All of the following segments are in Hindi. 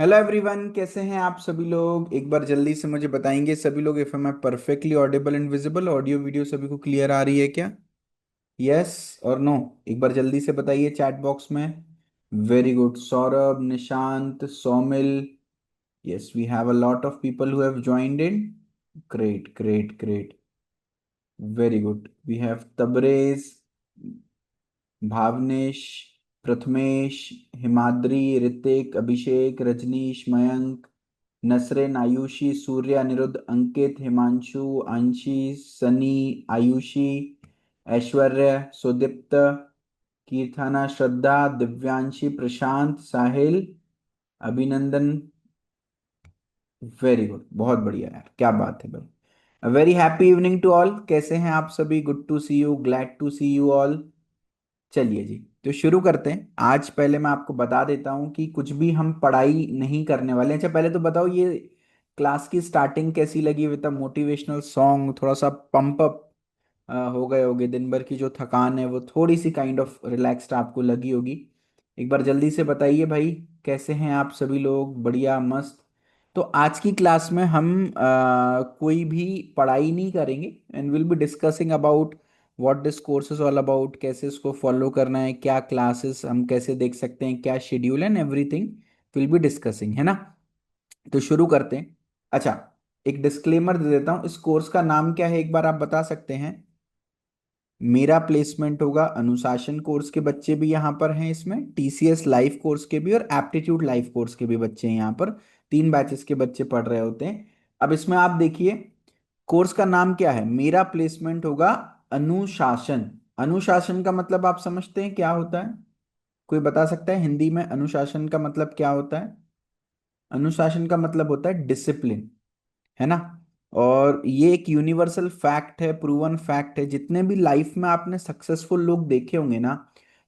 हेलो एवरीवन, कैसे हैं आप सभी लोग। एक बार जल्दी से मुझे बताएंगे सभी लोग, इफ मैं perfectly Audible and visible, audio video सभी को क्लियर आ रही है क्या? यस और नो? एक बार जल्दी से बताइए चैट बॉक्स में। Very good, Saurabh, Nishant, Saumil. Yes, we have a lot of people who have joined in. Great great great. Very good, we have Tabrez, Bhavnesh, Prathamesh, Himadri, Ritik, Abhishek, Rajneesh, Mayank, Nasreen, Ayushi, Surya, Aniruddh, Ankit, Himanshu, Anshi, Sunny, Ayushi, Aishwarya, Sudipt, Keerthana, Shraddha, Divyanshi, Prashant, Sahil, Abhinandan. Very good, बहुत बढ़िया यार, क्या बात है भाई। Very happy evening to all. कैसे हैं आप सभी? Good to see you, glad to see you all. चलिए जी, तो शुरू करते हैं। आज पहले मैं आपको बता देता हूं कि कुछ भी हम पढ़ाई नहीं करने वाले हैं। अच्छा, पहले तो बताओ ये क्लास की स्टार्टिंग कैसी लगी विद अ मोटिवेशनल सॉन्ग? थोड़ा सा पंप अप हो गए होगे, दिन भर की जो थकान है वो थोड़ी सी काइंड ऑफ रिलैक्स्ड आपको लगी होगी। एक बार जल्दी से बताइए भाई, कैसे हैं आप सभी लोग? बढ़िया, मस्त। तो आज की क्लास में हम कोई भी पढ़ाई नहीं करेंगे and will be discussing about what this course is all about, कैसे इसको फॉलो करना है, क्या क्लासेस हम कैसे देख सकते हैं, क्या schedule and everything will be discussing, है ना? तो शुरू करते हैं। अच्छा, एक डिस्क्लेमर दे देता हूं, इस कोर्स का नाम क्या है एक बार आप बता सकते हैं? मेरा प्लेसमेंट होगा अनुशासन कोर्स के बच्चे भी यहाँ पर हैं इसमें, टीसीएस लाइफ कोर्स के भी और एप्टीट्यूड लाइफ कोर्स के भी बच्चे हैं यहाँ पर। तीन बैचेस के बच्चे पढ़ रहे होते हैं। अब इसमें आप देखिए, कोर्स का नाम क्या है? मेरा प्लेसमेंट होगा अनुशासन। अनुशासन का मतलब आप समझते हैं क्या होता है? कोई बता सकता है हिंदी में अनुशासन का मतलब क्या होता है? अनुशासन का मतलब होता है डिसिप्लिन, है ना? और ये एक यूनिवर्सल फैक्ट है, प्रूवन फैक्ट है। जितने भी लाइफ में आपने सक्सेसफुल लोग देखे होंगे ना,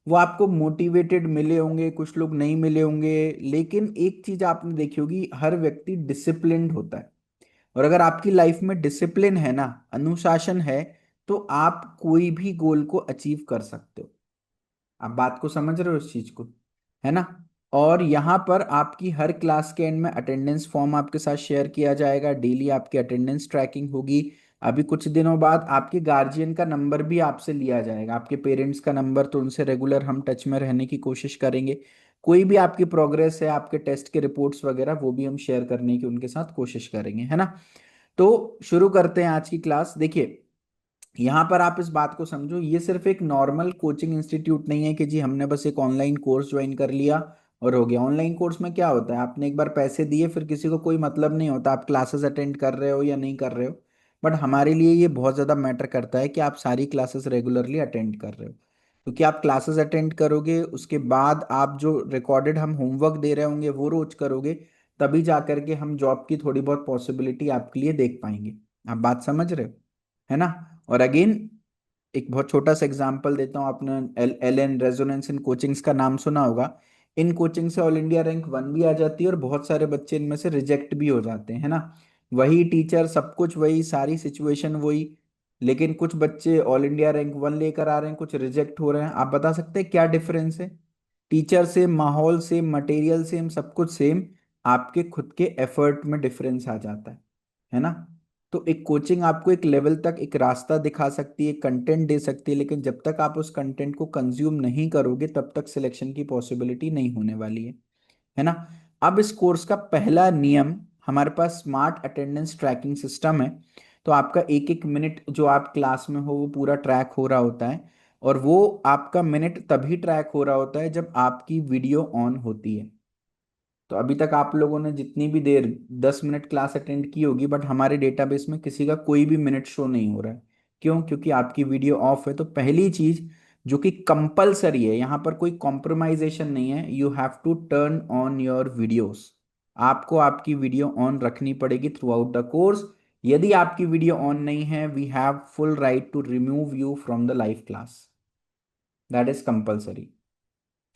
वो आपको मोटिवेटेड मिले होंगे, कुछ लोग नहीं मिले होंगे, लेकिन एक चीज आपने देखी होगी, हर व्यक्ति डिसिप्लिन्ड होता है। और अगर आपकी लाइफ में डिसिप्लिन है ना, अनुशासन है, तो आप कोई भी गोल को अचीव कर सकते हो। आप बात को समझ रहे हो इस चीज को, है ना? और यहाँ पर आपकी हर क्लास के एंड में अटेंडेंस फॉर्म आपके साथ शेयर किया जाएगा, डेली आपकी अटेंडेंस ट्रैकिंग होगी। अभी कुछ दिनों बाद आपके गार्जियन का नंबर भी आपसे लिया जाएगा, आपके पेरेंट्स का नंबर, तो उनसे रेगुलर हम टच में रहने की कोशिश करेंगे। कोई भी आपकी प्रोग्रेस है, आपके टेस्ट के रिपोर्ट्स वगैरह, वो भी हम शेयर करने की उनके साथ कोशिश करेंगे, है ना? तो शुरू करते हैं आज की क्लास। देखिए, यहाँ पर आप इस बात को समझो, ये सिर्फ एक नॉर्मल कोचिंग इंस्टीट्यूट नहीं है कि जी हमने बस एक ऑनलाइन कोर्स ज्वाइन कर लिया और हो गया। ऑनलाइन कोर्स में क्या होता है, आपने एक बार पैसे दिए, फिर किसी को कोई मतलब नहीं होता आप क्लासेस अटेंड कर रहे हो या नहीं कर रहे हो। बट हमारे लिए ये बहुत ज़्यादा मैटर करता है कि आप सारी क्लासेस रेगुलरली अटेंड कर रहे हो। क्योंकि आप क्लासेस अटेंड करोगे, उसके बाद आप जो रिकॉर्डेड हम होमवर्क दे रहे होंगे वो रोज करोगे, तभी जा करके हम जॉब की थोड़ी बहुत पॉसिबिलिटी आपके लिए देख पाएंगे। आप बात समझ रहे हो, है ना? और अगेन, एक बहुत छोटा सा एग्जांपल देता हूँ। आपने एल एन रेजोनेंस इन कोचिंग्स का नाम सुना होगा। इन कोचिंग से ऑल इंडिया रैंक 1 भी आ जाती है और बहुत सारे बच्चे इनमें से रिजेक्ट भी हो जाते हैं, है ना? वही टीचर, सब कुछ वही, सारी सिचुएशन वही, लेकिन कुछ बच्चे ऑल इंडिया रैंक 1 लेकर आ रहे हैं, कुछ रिजेक्ट हो रहे हैं। आप बता सकते हैं क्या डिफरेंस है? टीचर सेम, माहौल सेम, मटेरियल सेम, सब कुछ सेम, आपके खुद के एफर्ट में डिफरेंस आ जाता है ना? तो एक कोचिंग आपको एक लेवल तक एक रास्ता दिखा सकती है, कंटेंट दे सकती है, लेकिन जब तक आप उस कंटेंट को कंज्यूम नहीं करोगे तब तक सिलेक्शन की पॉसिबिलिटी नहीं होने वाली है ना? अब इस कोर्स का पहला नियम, हमारे पास स्मार्ट अटेंडेंस ट्रैकिंग सिस्टम है। तो आपका एक एक मिनट जो आप क्लास में हो वो पूरा ट्रैक हो रहा होता है। और वो आपका मिनट तभी ट्रैक हो रहा होता है जब आपकी वीडियो ऑन होती है। तो अभी तक आप लोगों ने जितनी भी देर 10 मिनट क्लास अटेंड की होगी, बट हमारे डेटाबेस में किसी का कोई भी मिनट शो नहीं हो रहा है। क्यों? क्योंकि आपकी वीडियो ऑफ है। तो पहली चीज जो कि कंपलसरी है, यहाँ पर कोई कॉम्प्रोमाइजेशन नहीं है, you have to turn on your videos. आपको आपकी वीडियो ऑन रखनी पड़ेगी थ्रू आउट द कोर्स। यदि आपकी वीडियो ऑन नहीं है, we have full right to remove you from the live class. That is compulsory.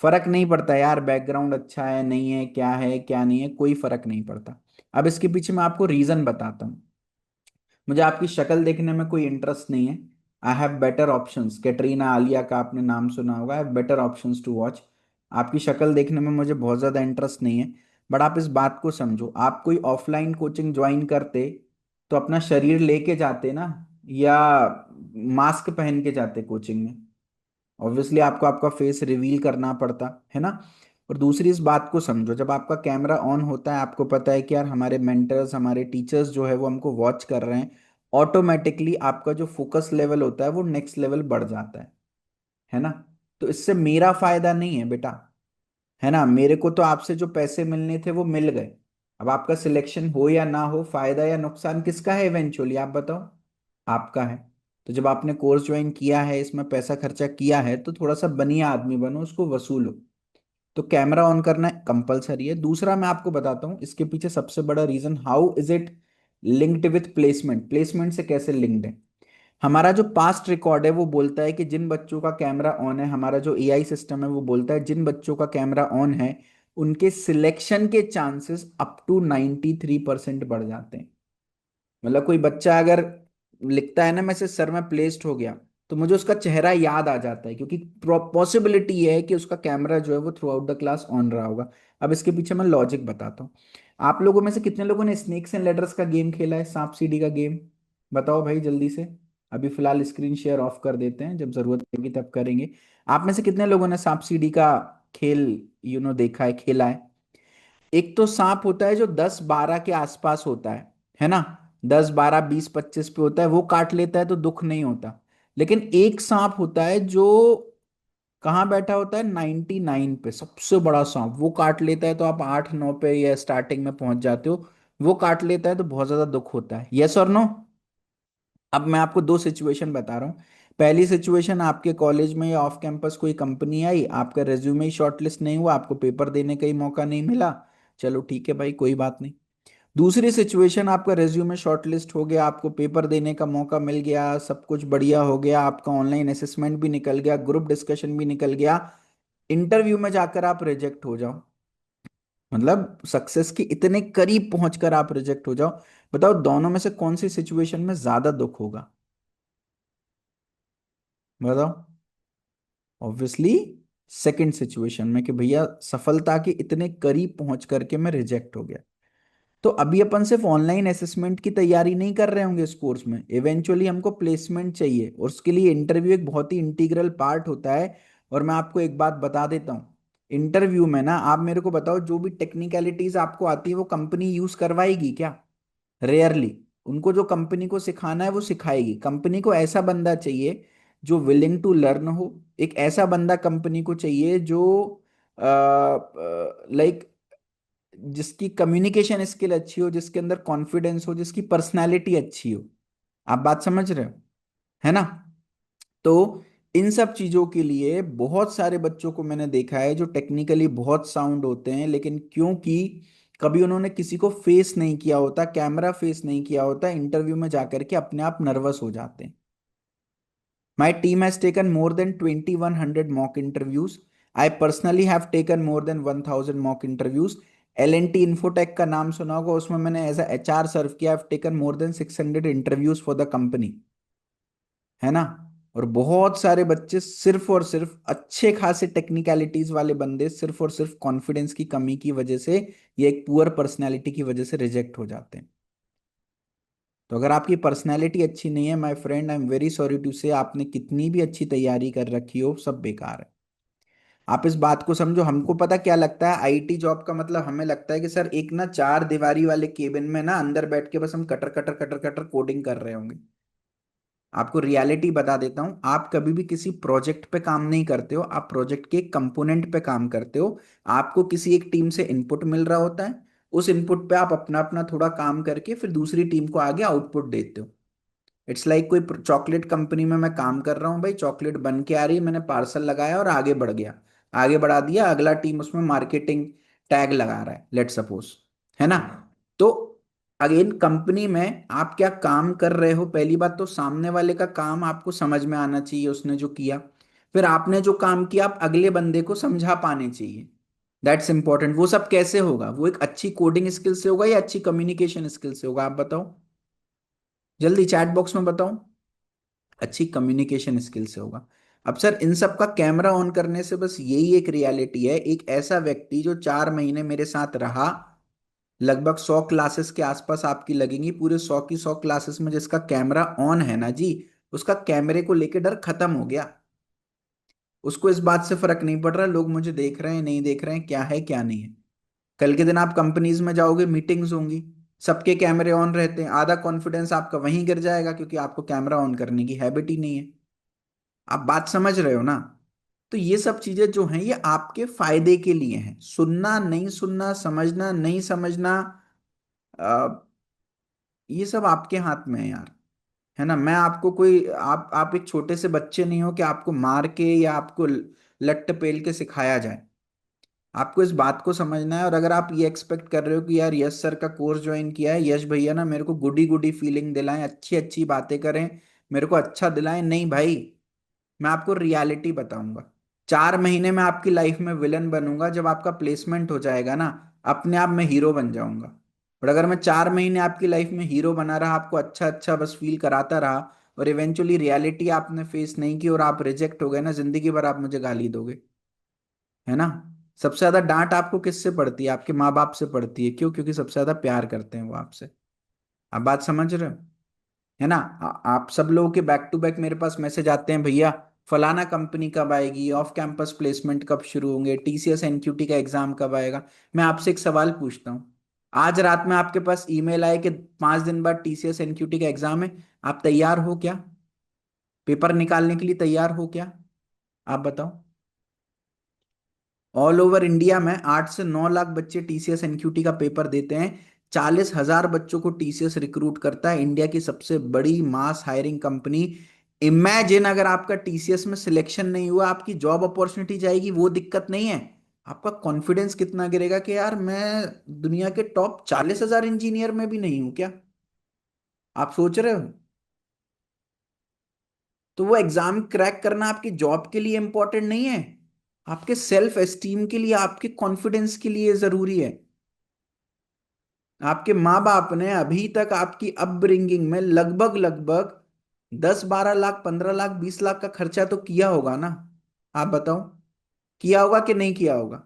फर्क नहीं पड़ता यार, बैकग्राउंड अच्छा है नहीं है, क्या है क्या नहीं है, कोई फर्क नहीं पड़ता। अब इसके पीछे मैं आपको रीजन बताता हूँ। मुझे आपकी शक्ल देखने में कोई इंटरेस्ट नहीं है। I have better options. Katrina, Alia का आपने नाम सुना होगा। I have better options to watch. आपकी शक्ल देखने में मुझे बहुत ज़्यादा इंटरेस्ट नहीं है। बट आप इस बात को समझो, आप कोई ऑफलाइन कोचिंग ज्वाइन करते तो अपना शरीर लेके जाते ना, या मास्क पहन के जाते कोचिंग में? ऑब्वियसली आपको आपका फेस रिवील करना पड़ता है ना। और दूसरी इस बात को समझो, जब आपका कैमरा ऑन होता है, आपको पता है कि यार हमारे मेंटर्स, हमारे टीचर्स जो है वो हमको वॉच कर रहे हैं, ऑटोमेटिकली आपका जो फोकस लेवल होता है वो नेक्स्ट लेवल बढ़ जाता है ना। तो इससे मेरा फायदा नहीं है बेटा, है ना। मेरे को तो आपसे जो पैसे मिलने थे वो मिल गए। अब आपका सिलेक्शन हो या ना हो, फायदा या नुकसान किसका है इवेंचुअली, आप बताओ। आपका है। तो जब आपने कोर्स ज्वाइन किया है, इसमें पैसा खर्चा किया है, तो थोड़ा सा बढ़िया आदमी बनो, उसको वसूलो। तो कैमरा ऑन करना कंपलसरी है। दूसरा मैं आपको बताता हूँ इसके पीछे सबसे बड़ा reason, how is it linked with placement, placement से कैसे लिंक्ड है। हमारा जो पास्ट रिकॉर्ड है वो बोलता है कि जिन बच्चों का कैमरा ऑन है, हमारा जो एआई सिस्टम है वो बोलता है जिन बच्चों का कैमरा ऑन है उनके सिलेक्शन के चांसेस अप टू 93% बढ़ जाते हैं। मतलब कोई बच्चा अगर लिखता है ना मैसेज, सर मैं प्लेस्ड हो गया, तो मुझे उसका चेहरा याद आ जाता है, क्योंकि पॉसिबिलिटी ये है कि उसका कैमरा जो है वो through out the class on रहा होगा। अब इसके पीछे मैं लॉजिक बताता हूँ। आप लोगों में से कितने लोगों ने स्नेक्स एंड लेडर्स का गेम खेला है, सांप सीढ़ी का गेम? बताओ भाई जल्दी से। अभी फिलहाल स्क्रीन शेयर ऑफ कर देते हैं, जब जरूरत पड़ेगी तब करेंगे। आप में से कितने लोगों ने सांप सीढ़ी का खेल देखा है, खेला है? एक तो सांप होता है जो 10-12 के आसपास होता है ना। 10-12-20-25 पे होता है, वो काट लेता है तो दुख नहीं होता। लेकिन एक सांप होता है जो कहाँ बैठा होता है, 99 पे, सबसे बड़ा सांप, वो काट लेता है तो आप 8-9 पे या स्टार्टिंग में पहुंच जाते हो। वो काट लेता है तो बहुत ज्यादा दुख होता है, यस और नो? अब मैं आपको दो सिचुएशन बता रहा हूँ। पहली सिचुएशन, आपके कॉलेज में या ऑफ कैंपस कोई कंपनी आई, आपका रेज्यूमे ही शॉर्टलिस्ट नहीं हुआ, आपको पेपर देने का ही मौका नहीं मिला। चलो ठीक है भाई, कोई बात नहीं। दूसरी सिचुएशन, आपका रेज्यूमे शॉर्टलिस्ट हो गया, आपको पेपर देने का मौका मिल गया, सब कुछ बढ़िया हो गया, आपका ऑनलाइन असेसमेंट भी निकल गया, ग्रुप डिस्कशन भी निकल गया, इंटरव्यू में जाकर आप रिजेक्ट हो जाओ। मतलब सक्सेस के इतने करीब पहुंचकर आप रिजेक्ट हो जाओ। बताओ दोनों में से कौन सी सिचुएशन में ज्यादा दुख होगा? बताओ। ऑब्वियसली सेकंड सिचुएशन में, कि भैया सफलता के इतने करीब पहुंच करके मैं रिजेक्ट हो गया। तो अभी अपन सिर्फ ऑनलाइन असेसमेंट की तैयारी नहीं कर रहे होंगे इस कोर्स में, इवेंचुअली हमको प्लेसमेंट चाहिए, और उसके लिए इंटरव्यू एक बहुत ही इंटीग्रल पार्ट होता है। और मैं आपको एक बात बता देता हूँ, इंटरव्यू में ना आप मेरे को बताओ, जो भी टेक्निकलिटीज आपको आती है वो कंपनी यूज करवाएगी क्या? रेयरली। उनको जो कंपनी को सिखाना है वो सिखाएगी। कंपनी को ऐसा बंदा चाहिए जो विलिंग टू लर्न हो। एक ऐसा बंदा कंपनी को चाहिए जो लाइक जिसकी कम्युनिकेशन स्किल अच्छी हो, जिसके अंदर कॉन्फिडेंस हो, जिसकी पर्सनालिटी अच्छी हो। आप बात समझ रहे हो, है ना। तो इन सब चीजों के लिए बहुत सारे बच्चों को मैंने देखा है जो टेक्निकली बहुत साउंड होते हैं, लेकिन क्योंकि कभी उन्होंने किसी को फेस नहीं किया होता, कैमरा फेस नहीं किया होता, इंटरव्यू में जाकर के अपने आप नर्वस हो जाते हैं। My team has taken more than 2100 mock interviews. I personally have taken more than 1000 mock interviews. L and T Infotech का नाम सुना होगा, उसमें मैंने एज एच आर सर्व किया। I taken more then 600 interviews for the company, है ना। और बहुत सारे बच्चे सिर्फ और सिर्फ अच्छे खासे टेक्निकलिटीज वाले बंदे सिर्फ और सिर्फ कॉन्फिडेंस की कमी की वजह से या एक पुअर पर्सनैलिटी की वजह से रिजेक्ट हो जाते हैं। तो अगर आपकी पर्सनैलिटी अच्छी नहीं है my friend, I am very sorry to say, आपने कितनी भी अच्छी तैयारी कर रखी हो सब बेकार है। आप इस बात को समझो, हमको पता क्या लगता है आईटी जॉब का मतलब, हमें लगता है कि सर एक ना चार दीवारी वाले केबिन में ना अंदर बैठ के बस हम cutter cutter cutter cutter coding कर रहे होंगे। आपको रियलिटी बता देता हूं, आप कभी भी किसी प्रोजेक्ट पे काम नहीं करते हो, आप प्रोजेक्ट के कंपोनेंट पे काम करते हो। आपको किसी एक टीम से इनपुट मिल रहा होता है, उस इनपुट पे आप अपना अपना थोड़ा काम करके फिर दूसरी टीम को आगे आउटपुट देते हो। इट्स लाइक कोई चॉकलेट कंपनी में मैं काम कर रहा हूँ भाई, चॉकलेट बन के आ रही है, मैंने पार्सल लगाया और आगे बढ़ गया, आगे बढ़ा दिया, अगला टीम उसमें मार्केटिंग टैग लगा रहा है, लेट सपोज, है ना। तो अगेन कंपनी में आप क्या काम कर रहे हो, पहली बात तो सामने वाले का काम आपको समझ में आना चाहिए, उसने जो किया। फिर आपने जो काम किया आप अगले बंदे को समझा पाने चाहिए। That's important. वो सब कैसे होगा? वो एक अच्छी कोडिंग स्किल से होगा या अच्छी कम्युनिकेशन स्किल से होगा, आप बताओ जल्दी, चैट बॉक्स में बताओ। अच्छी कम्युनिकेशन स्किल से होगा। अब सर इन सब का कैमरा ऑन करने से बस यही एक रियलिटी है, एक ऐसा व्यक्ति जो 4 महीने मेरे साथ रहा, लगभग 100 क्लासेस के आसपास आपकी लगेंगी, पूरे 100 की 100 क्लासेस में जिसका कैमरा ऑन है ना जी, उसका कैमरे को लेके डर खत्म हो गया। उसको इस बात से फर्क नहीं पड़ रहा लोग मुझे देख रहे हैं नहीं देख रहे हैं, क्या है क्या नहीं है। कल के दिन आप कंपनीज में जाओगे, मीटिंग्स होंगी, सबके कैमरे ऑन रहते हैं, आधा कॉन्फिडेंस आपका वहीं गिर जाएगा क्योंकि आपको कैमरा ऑन करने की हैबिट ही नहीं है। आप बात समझ रहे हो ना? तो ये सब चीजें जो हैं ये आपके फायदे के लिए हैं, सुनना नहीं सुनना, समझना नहीं समझना, ये सब आपके हाथ में है यार। है ना? मैं आपको कोई, आप एक छोटे से बच्चे नहीं हो कि आपको मार के या आपको लट्ट पेल के सिखाया जाए। आपको इस बात को समझना है। और अगर आप ये एक्सपेक्ट कर रहे हो कि यार यश सर का कोर्स ज्वाइन किया है, यश भैया ना मेरे को गुडी गुडी फीलिंग दिलाएं, अच्छी अच्छी बातें करें, मेरे को अच्छा दिलाएं, नहीं भाई। मैं आपको रियलिटी बताऊंगा। 4 महीने में आपकी लाइफ में विलन बनूंगा, जब आपका प्लेसमेंट हो जाएगा ना, अपने आप मैं हीरो बन जाऊंगा। और अगर मैं 4 महीने आपकी लाइफ में हीरो बना रहा, आपको अच्छा अच्छा बस फील कराता रहा, और इवेंचुअली रियलिटी आपने फेस नहीं की और आप रिजेक्ट हो गए ना, जिंदगी भर आप मुझे गाली दोगे। है ना? सबसे ज्यादा डांट आपको किससे पड़ती है? आपके माँ बाप से पड़ती है। क्यों? क्योंकि सबसे ज्यादा प्यार करते हैं वो आपसे। आप बात समझ रहे हो? है ना? आप सब लोगों के बैक टू बैक मेरे पास मैसेज आते हैं, भैया फलाना कंपनी कब आएगी, ऑफ कैंपस प्लेसमेंट कब शुरू होंगे, टीसीएस एनक्यूटी का एग्जाम कब आएगा। मैं आपसे एक सवाल पूछता हूँ, आज रात में आपके पास ईमेल आए कि 5 दिन बाद टीसीएस एनक्यूटी का एग्जाम है, आप तैयार हो क्या? पेपर निकालने के लिए तैयार हो क्या? आप बताओ। ऑल ओवर इंडिया में 8 से 9 लाख बच्चे टीसीएस एनक्यूटी का पेपर देते हैं। 40,000 बच्चों को टीसीएस रिक्रूट करता है, इंडिया की सबसे बड़ी मास हायरिंग कंपनी। इमेजिन अगर आपका टीसीएस में सिलेक्शन नहीं हुआ, आपकी जॉब अपॉर्चुनिटी जाएगी, वो दिक्कत नहीं है। आपका कॉन्फिडेंस कितना गिरेगा कि यार मैं दुनिया के टॉप 40,000 इंजीनियर में भी नहीं हूं क्या? आप सोच रहे हो? तो वो एग्जाम क्रैक करना आपकी जॉब के लिए इंपॉर्टेंट नहीं है, आपके सेल्फ एस्टीम के लिए, आपके कॉन्फिडेंस के लिए जरूरी है। आपके माँ बाप ने अभी तक आपकी अपब्रिंगिंग में लगभग लगभग 10-12 लाख, 15 लाख, 20 लाख का खर्चा तो किया होगा ना? आप बताओ, किया होगा कि नहीं किया होगा?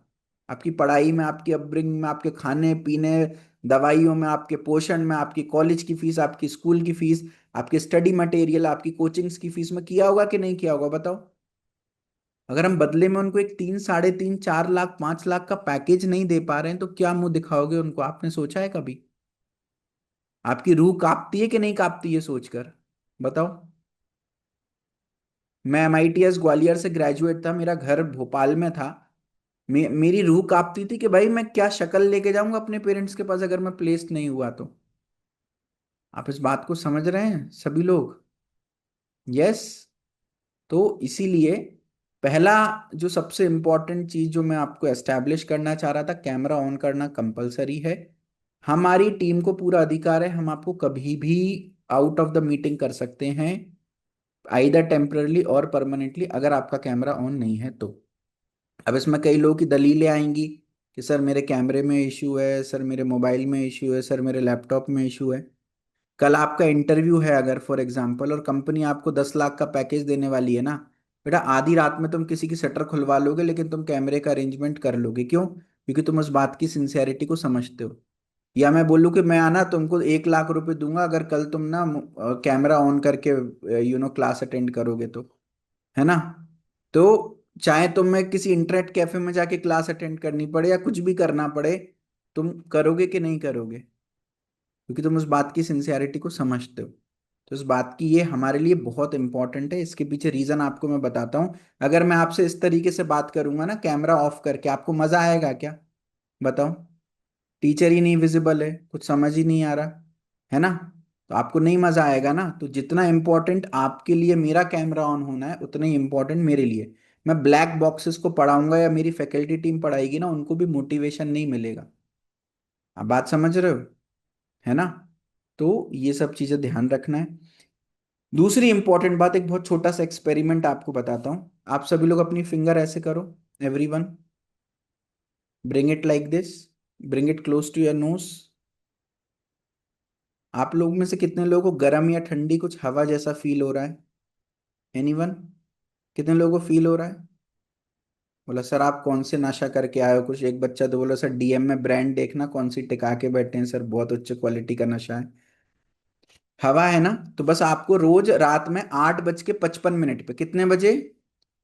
आपकी पढ़ाई में, आपकी अपब्रिंगिंग में, आपके खाने पीने, दवाइयों में, आपके पोषण में, आपकी कॉलेज की फीस, आपकी स्कूल की फीस, आपके स्टडी मटेरियल, आपकी कोचिंग्स की फीस में किया होगा कि नहीं किया होगा? बताओ। अगर हम बदले में उनको एक 3, 3.5, 4 लाख, 5 लाख का पैकेज नहीं दे पा रहे हैं तो क्या मुंह दिखाओगे उनको? आपने सोचा है कभी? आपकी रूह कांपती है कि नहीं कांपती है सोचकर? बताओ। मैं एमआईटीएस ग्वालियर से ग्रेजुएट था, मेरा घर भोपाल में था। मेरी रूह कांपती थी कि भाई मैं क्या शक्ल लेके जाऊंगा अपने पेरेंट्स के पास अगर मैं प्लेस्ड नहीं हुआ तो। आप इस बात को समझ रहे हैं सभी लोग? यस। तो इसीलिए पहला जो सबसे इंपॉर्टेंट चीज जो मैं आपको एस्टैब्लिश करना चाह रहा था, कैमरा ऑन करना कंपलसरी है। हमारी टीम को पूरा अधिकार है, हम आपको कभी भी आउट ऑफ द मीटिंग कर सकते हैं, आइदर टेम्परली और परमानेंटली, अगर आपका कैमरा ऑन नहीं है तो। अब इसमें कई लोगों की दलीलें आएंगी कि सर मेरे कैमरे में इशू है, सर मेरे मोबाइल में इशू है, सर मेरे लैपटॉप में इशू है। कल आपका इंटरव्यू है अगर फॉर एग्जाम्पल, और कंपनी आपको 10 लाख का पैकेज देने वाली है ना, बेटा आधी रात में तुम किसी की शटर खुलवा लोगे, लेकिन तुम कैमरे का अरेंजमेंट कर लोगे। क्यों? क्योंकि तुम उस बात की सिंसियरिटी को समझते हो। या मैं बोलूँ कि मैं आना तुमको 1 लाख रुपए दूंगा अगर कल तुम ना कैमरा ऑन करके क्लास अटेंड करोगे तो। है ना? तो चाहे तुम्हें किसी इंटरनेट कैफे में जाके क्लास अटेंड करनी पड़े या कुछ भी करना पड़े, तुम करोगे कि नहीं करोगे? क्योंकि तुम उस बात की सिंसियरिटी को समझते हो। तो इस बात की, ये हमारे लिए बहुत इंपॉर्टेंट है। इसके पीछे रीजन आपको मैं बताता हूँ। अगर मैं आपसे इस तरीके से बात करूंगा ना कैमरा ऑफ करके, आपको मजा आएगा क्या? बताओ। टीचर ही नहीं विजिबल है, कुछ समझ ही नहीं आ रहा, है ना? तो आपको नहीं मजा आएगा ना। तो जितना इंपॉर्टेंट आपके लिए मेरा कैमरा ऑन होना है, उतना ही इंपॉर्टेंट मेरे लिए। मैं ब्लैक बॉक्सेस को पढ़ाऊंगा या मेरी फैकल्टी टीम पढ़ाएगी ना, उनको भी मोटिवेशन नहीं मिलेगा। आप बात समझ रहे हो? है ना? तो ये सब चीजें ध्यान रखना है। दूसरी इंपॉर्टेंट बात, एक बहुत छोटा सा एक्सपेरिमेंट आपको बताता हूँ। आप सभी लोग अपनी फिंगर ऐसे करो, everyone, bring it like this, bring it close to your nose. आप लोग में से कितने लोगों को गर्म या ठंडी कुछ हवा जैसा फील हो रहा है? एनीवन? कितने लोगों को फील हो रहा है? बोला सर आप कौन से नशा करके आए हो? कुछ एक बच्चा तो बोला सर डीएम में ब्रांड देखना कौन सी टिका के बैठे हैं सर, बहुत उच्च क्वालिटी का नशा है। हवा है ना? तो बस आपको रोज रात में 8:55 पे, कितने बजे?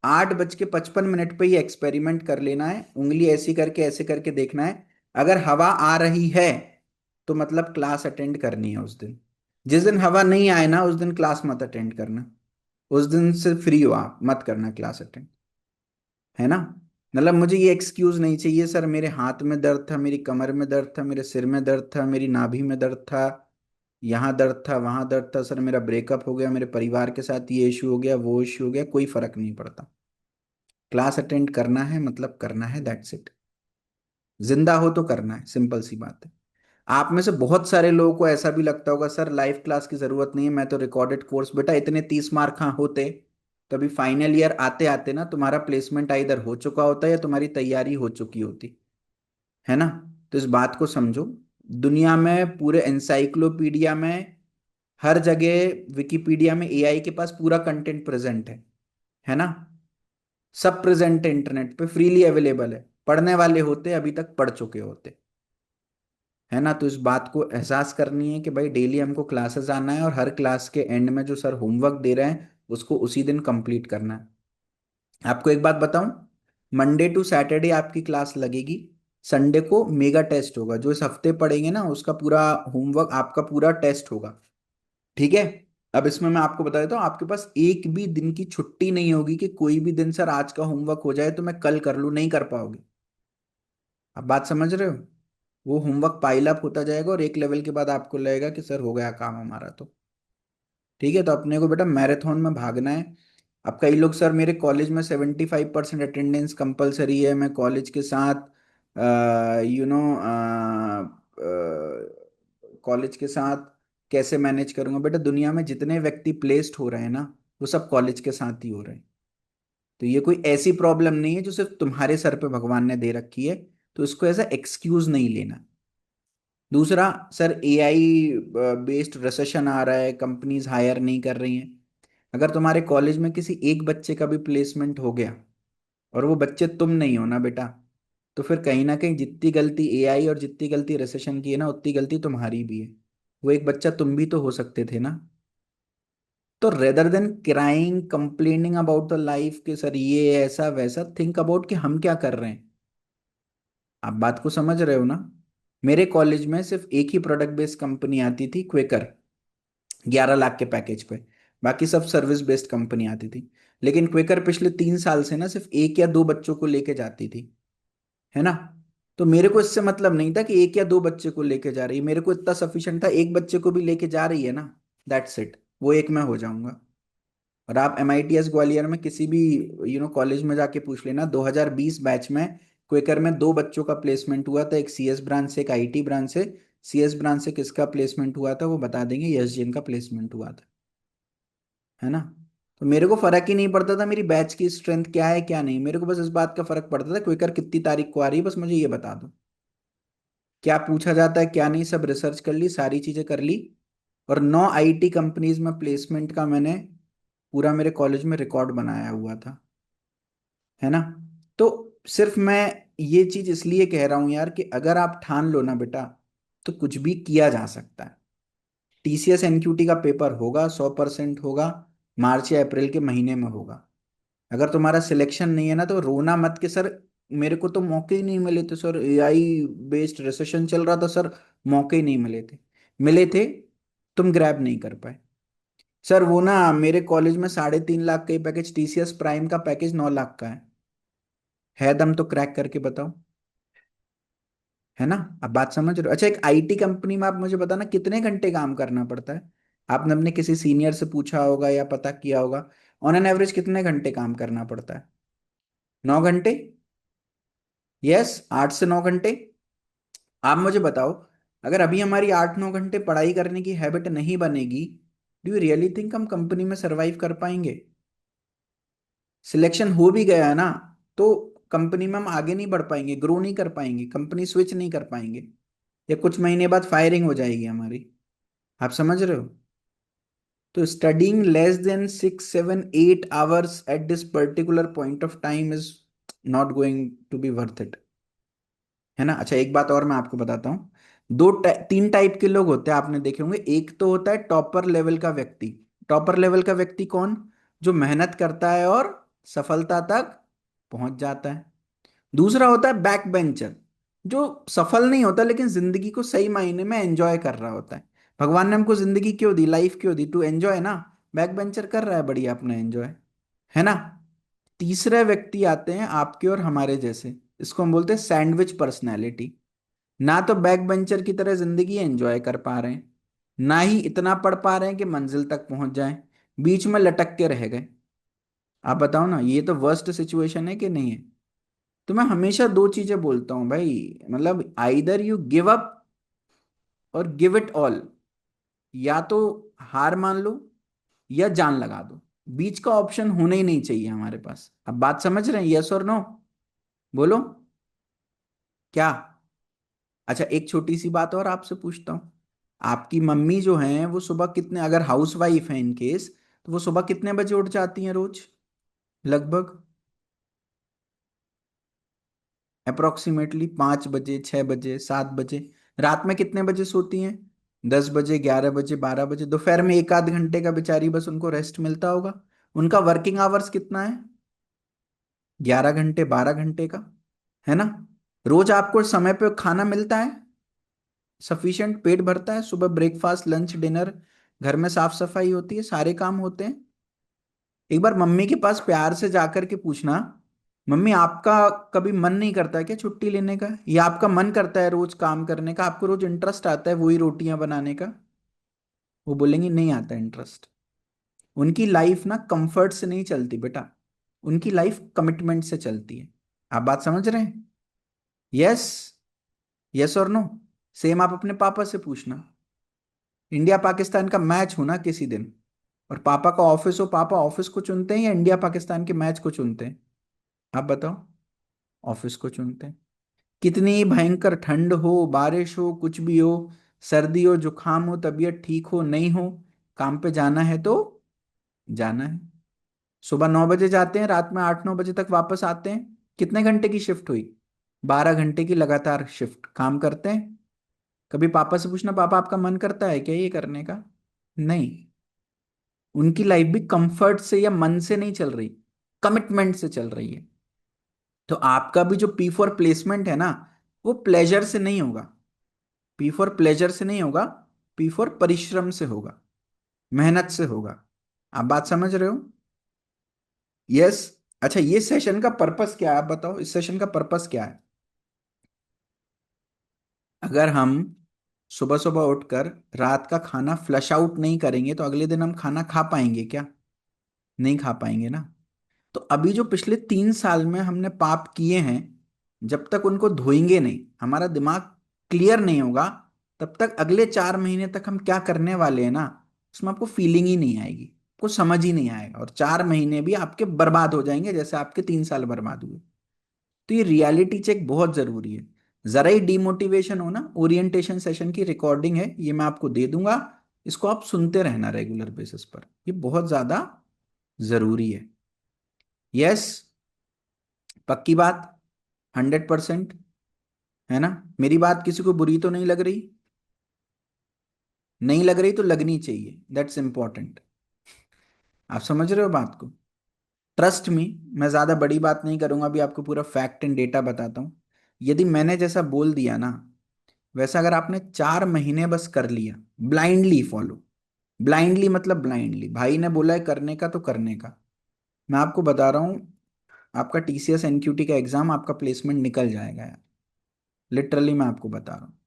8:55 पे ये एक्सपेरिमेंट कर लेना है, उंगली ऐसी करके ऐसे करके देखना है। अगर हवा आ रही है तो मतलब क्लास अटेंड करनी है उस दिन। जिस दिन हवा नहीं आए ना उस दिन क्लास मत अटेंड करना। उस दिन से फ्री हो आप, मत करना क्लास अटेंड। है ना? मतलब मुझे ये एक्सक्यूज नहीं चाहिए सर मेरे हाथ में दर्द था, मेरी कमर में दर्द था, मेरे सिर में दर्द था, मेरी नाभि में दर्द था, यहाँ दर्द था, वहां दर्द था, सर मेरा ब्रेकअप हो गया, मेरे परिवार के साथ ये इशू हो गया, वो इशू हो गया, कोई फर्क नहीं पड़ता। क्लास अटेंड करना है मतलब करना है, दैट्स इट। जिंदा हो तो करना है, सिंपल सी बात है। आप में से बहुत सारे लोगों को ऐसा भी लगता होगा सर लाइव क्लास की जरूरत नहीं है, मैं तो रिकॉर्डेड कोर्स, बेटा इतने 30 मार्क हाँ होते तो अभी फाइनल ईयर आते आते ना तुम्हारा प्लेसमेंट इधर हो चुका होता या तुम्हारी तैयारी हो चुकी होती। है ना? तो इस बात को समझो। दुनिया में पूरे एनसाइक्लोपीडिया में, हर जगह विकिपीडिया में एआई के पास पूरा कंटेंट प्रेजेंट है ना? सब प्रेजेंट है, इंटरनेट पे फ्रीली अवेलेबल है, पढ़ने वाले होते अभी तक पढ़ चुके होते। है ना? तो इस बात को एहसास करनी है कि भाई डेली हमको क्लासेस आना है और हर क्लास के एंड में जो सर होमवर्क दे रहे हैं उसको उसी दिन कंप्लीट करना है। आपको एक बात बताऊं, मंडे टू सैटरडे आपकी क्लास लगेगी, संडे को मेगा टेस्ट होगा, जो इस हफ्ते पढ़ेंगे ना उसका पूरा होमवर्क आपका पूरा टेस्ट होगा। ठीक है? अब इसमें मैं आपको बता देता हूँ, आपके पास एक भी दिन की छुट्टी नहीं होगी कि कोई भी दिन सर आज का होमवर्क हो जाए तो मैं कल कर लूँ, नहीं कर पाओगे। आप बात समझ रहे हो? वो होमवर्क पाइल अप होता जाएगा और एक लेवल के बाद आपको लगेगा कि सर हो गया काम हमारा तो। ठीक है? तो अपने को बेटा मैराथन में भागना है। अब कई लोग सर मेरे कॉलेज में 75% अटेंडेंस कंपलसरी है, मैं कॉलेज के साथ यू नो कॉलेज के साथ कैसे मैनेज करूंगा? बेटा दुनिया में जितने व्यक्ति प्लेस्ड हो रहे हैं ना वो सब कॉलेज के साथ ही हो रहे हैं। तो ये कोई ऐसी प्रॉब्लम नहीं है जो सिर्फ तुम्हारे सर पे भगवान ने दे रखी है, तो इसको ऐसा एक्सक्यूज नहीं लेना। दूसरा, सर एआई बेस्ड रिसेशन आ रहा है, कंपनीज हायर नहीं कर रही हैं। अगर तुम्हारे कॉलेज में किसी एक बच्चे का भी प्लेसमेंट हो गया और वो बच्चे तुम नहीं हो ना बेटा, तो फिर कहीं ना कहीं जितनी गलती एआई और जितनी गलती रिसेशन की है ना उतनी गलती तुम्हारी भी है। वो एक बच्चा तुम भी तो हो सकते थे ना। तो rather than crying complaining about the life के सर ये ऐसा वैसा, थिंक अबाउट कि हम क्या कर रहे हैं। आप बात को समझ रहे हो ना? मेरे कॉलेज में सिर्फ एक ही प्रोडक्ट बेस्ड कंपनी आती थी, क्वेकर, 11 लाख के पैकेज पे। बाकी सब सर्विस बेस्ड कंपनी आती थी। लेकिन क्वेकर पिछले 3 साल से ना सिर्फ एक या दो बच्चों को लेके जाती थी। है ना? तो मेरे को इससे मतलब नहीं था कि एक या दो बच्चे को लेके जा रही है, मेरे को इतना सफिशिएंट था एक बच्चे को भी लेके जा रही है ना, दैट्स इट, वो एक मैं हो जाऊंगा। और आप एमआईटीएस ग्वालियर में किसी भी कॉलेज में जाके पूछ लेना, 2020 बैच में क्वेकर में दो बच्चों का प्लेसमेंट हुआ था, एक सीएस ब्रांच से एक आईटी ब्रांच से। सीएस ब्रांच से किसका प्लेसमेंट हुआ था वो बता देंगे, यस जैन का प्लेसमेंट हुआ था। है ना? तो मेरे को फर्क ही नहीं पड़ता था मेरी बैच की स्ट्रेंथ क्या है क्या नहीं, मेरे को बस इस बात का फर्क पड़ता था क्विकर कितनी तारीख को आ रही है, बस मुझे ये बता दो। क्या पूछा जाता है क्या नहीं सब रिसर्च कर ली, सारी चीजें कर ली। और 9 आईटी कंपनीज में प्लेसमेंट का मैंने पूरा मेरे कॉलेज में रिकॉर्ड बनाया हुआ था। है ना? तो सिर्फ मैं ये चीज इसलिए कह रहा हूं यार कि अगर आप ठान लो ना बेटा तो कुछ भी किया जा सकता है। टीसीएस एनक्यूटी का पेपर होगा, 100% होगा, मार्च या अप्रैल के महीने में होगा। अगर तुम्हारा सिलेक्शन नहीं है ना तो रोना मत कि सर मेरे को तो मौके ही नहीं मिले थे सर, एआई बेस्ड रिसेशन चल रहा था सर, मौके ही नहीं मिले थे। मिले थे, तुम ग्रैब नहीं कर पाए। सर वो ना मेरे कॉलेज में 3.5 लाख का ही पैकेज, टीसीएस प्राइम का पैकेज 9 लाख का है दम तो क्रैक करके बताओ। है ना? अब बात समझ रहे हो? अच्छा एक आईटी कंपनी में आप मुझे बताना कितने घंटे काम करना पड़ता है? आपने अपने किसी सीनियर से पूछा होगा या पता किया होगा, ऑन एन एवरेज कितने घंटे काम करना पड़ता है? 9 घंटे? यस, 8 से 9 घंटे। आप मुझे बताओ, अगर अभी हमारी 8-9 घंटे पढ़ाई करने की हैबिट नहीं बनेगी, डू यू रियली थिंक हम कंपनी में सरवाइव कर पाएंगे? सिलेक्शन हो भी गया है ना तो कंपनी में हम आगे नहीं बढ़ पाएंगे, ग्रो नहीं कर पाएंगे, कंपनी स्विच नहीं कर पाएंगे, या कुछ महीने बाद फायरिंग हो जाएगी हमारी। आप समझ रहे हो? तो studying less than 6 7 8 hours at this particular point of time is not going to be worth it, है ना। अच्छा, एक बात और मैं आपको बताता हूँ। तीन टाइप के लोग होते हैं, आपने देखे होंगे। एक तो होता है टॉपर लेवल का व्यक्ति। टॉपर लेवल का व्यक्ति कौन? जो मेहनत करता है और सफलता तक पहुंच जाता है। दूसरा होता है बैक बेंचर, जो सफल नहीं होता लेकिन जिंदगी को सही मायने में एंजॉय कर रहा होता है। भगवान ने हमको जिंदगी क्यों दी, लाइफ क्यों दी? टू एंजॉय ना। बैक बेंचर कर रहा है बढ़िया अपना एंजॉय, है ना। तीसरे व्यक्ति आते हैं आपके और हमारे जैसे, इसको हम बोलते हैं सैंडविच पर्सनैलिटी। ना तो बैक बेंचर की तरह जिंदगी एंजॉय कर पा रहे हैं, ना ही इतना पढ़ पा रहे हैं कि मंजिल तक पहुंच जाएं, बीच में लटक के रह गए। आप बताओ ना, ये तो वर्स्ट सिचुएशन है कि नहीं है? तो मैं हमेशा दो चीजें बोलता हूँ भाई, मतलब आइदर यू गिव अप और गिव इट ऑल। या तो हार मान लो या जान लगा दो। बीच का ऑप्शन होना ही नहीं चाहिए हमारे पास। अब बात समझ रहे हैं? यस और नो? बोलो क्या। अच्छा, एक छोटी सी बात और आपसे पूछता हूँ। आपकी मम्मी जो हैं वो सुबह कितने, अगर हाउस वाइफ है इन केस, तो वो सुबह कितने बजे उठ जाती हैं रोज, लगभग? अप्रोक्सीमेटली 5 बजे, 6 बजे, 7 बजे? रात में कितने बजे सोती हैं? 10 बजे, 11 बजे, 12 बजे? दोपहर में एक आध घंटे का बेचारी बस उनको रेस्ट मिलता होगा। उनका वर्किंग आवर्स कितना है? 11 घंटे, 12 घंटे का, है ना। रोज आपको समय पे खाना मिलता है, सफिशिएंट पेट भरता है, सुबह ब्रेकफास्ट, लंच, डिनर, घर में साफ सफाई होती है, सारे काम होते हैं। एक बार मम्मी के पास प्यार से जाकर के पूछना, मम्मी आपका कभी मन नहीं करता है क्या छुट्टी लेने का, या आपका मन करता है रोज काम करने का, आपको रोज इंटरेस्ट आता है वही रोटियां बनाने का? वो बोलेंगी नहीं आता इंटरेस्ट। उनकी लाइफ ना कंफर्ट से नहीं चलती बेटा, उनकी लाइफ कमिटमेंट से चलती है। आप बात समझ रहे हैं? यस? यस और नो? सेम आप अपने पापा से पूछना। इंडिया पाकिस्तान का मैच हो ना किसी दिन, और पापा का ऑफिस हो, पापा ऑफिस को चुनते हैं या इंडिया पाकिस्तान के मैच को चुनते हैं? आप बताओ। ऑफिस को चुनते हैं। कितनी भयंकर ठंड हो, बारिश हो, कुछ भी हो, सर्दी हो, जुकाम हो, तबीयत ठीक हो नहीं हो, काम पे जाना है तो जाना है। सुबह 9 बजे जाते हैं, रात में 8 9 बजे तक वापस आते हैं। कितने घंटे की शिफ्ट हुई? 12 घंटे की लगातार शिफ्ट काम करते हैं। कभी पापा से पूछना, पापा आपका मन करता है क्या ये करने का? नहीं। उनकी लाइफ भी कंफर्ट से या मन से नहीं चल रही, कमिटमेंट से चल रही है। तो आपका भी जो पी फॉर प्लेसमेंट है ना, वो प्लेजर से नहीं होगा। पी फॉर प्लेजर से नहीं होगा, पी फॉर परिश्रम से होगा, मेहनत से होगा। आप बात समझ रहे हो? यस। अच्छा, ये सेशन का पर्पस क्या है, आप बताओ, इस सेशन का पर्पस क्या है? अगर हम सुबह सुबह उठकर रात का खाना फ्लश आउट नहीं करेंगे तो अगले दिन हम खाना खा पाएंगे क्या? नहीं खा पाएंगे ना। तो अभी जो पिछले 3 साल में हमने पाप किए हैं, जब तक उनको धोएंगे नहीं, हमारा दिमाग क्लियर नहीं होगा, तब तक अगले 4 महीने तक हम क्या करने वाले हैं ना, उसमें आपको फीलिंग ही नहीं आएगी, आपको समझ ही नहीं आएगा, और 4 महीने भी आपके बर्बाद हो जाएंगे जैसे आपके 3 साल बर्बाद हुए। तो ये रियलिटी चेक बहुत जरूरी है। जरा ही डिमोटिवेशन हो ना, ओरिएंटेशन सेशन की रिकॉर्डिंग है, ये मैं आपको दे दूंगा। इसको आप सुनते रहना रेगुलर बेसिस पर, ये बहुत ज्यादा जरूरी है। यस? पक्की बात? 100%? है ना। मेरी बात किसी को बुरी तो नहीं लग रही? नहीं लग रही तो लगनी चाहिए, दैट्स इंपॉर्टेंट। आप समझ रहे हो बात को? ट्रस्ट मी, मैं ज्यादा बड़ी बात नहीं करूंगा, अभी आपको पूरा फैक्ट एंड डेटा बताता हूँ। यदि मैंने जैसा बोल दिया ना, वैसा अगर आपने 4 महीने बस कर लिया, ब्लाइंडली फॉलो, ब्लाइंडली मतलब ब्लाइंडली, भाई ने बोला है करने का तो करने का, मैं आपको बता रहा हूँ, आपका टीसीएस एनक्यूटी का एग्जाम, आपका प्लेसमेंट निकल जाएगा यार। लिटरली मैं आपको बता रहा हूँ।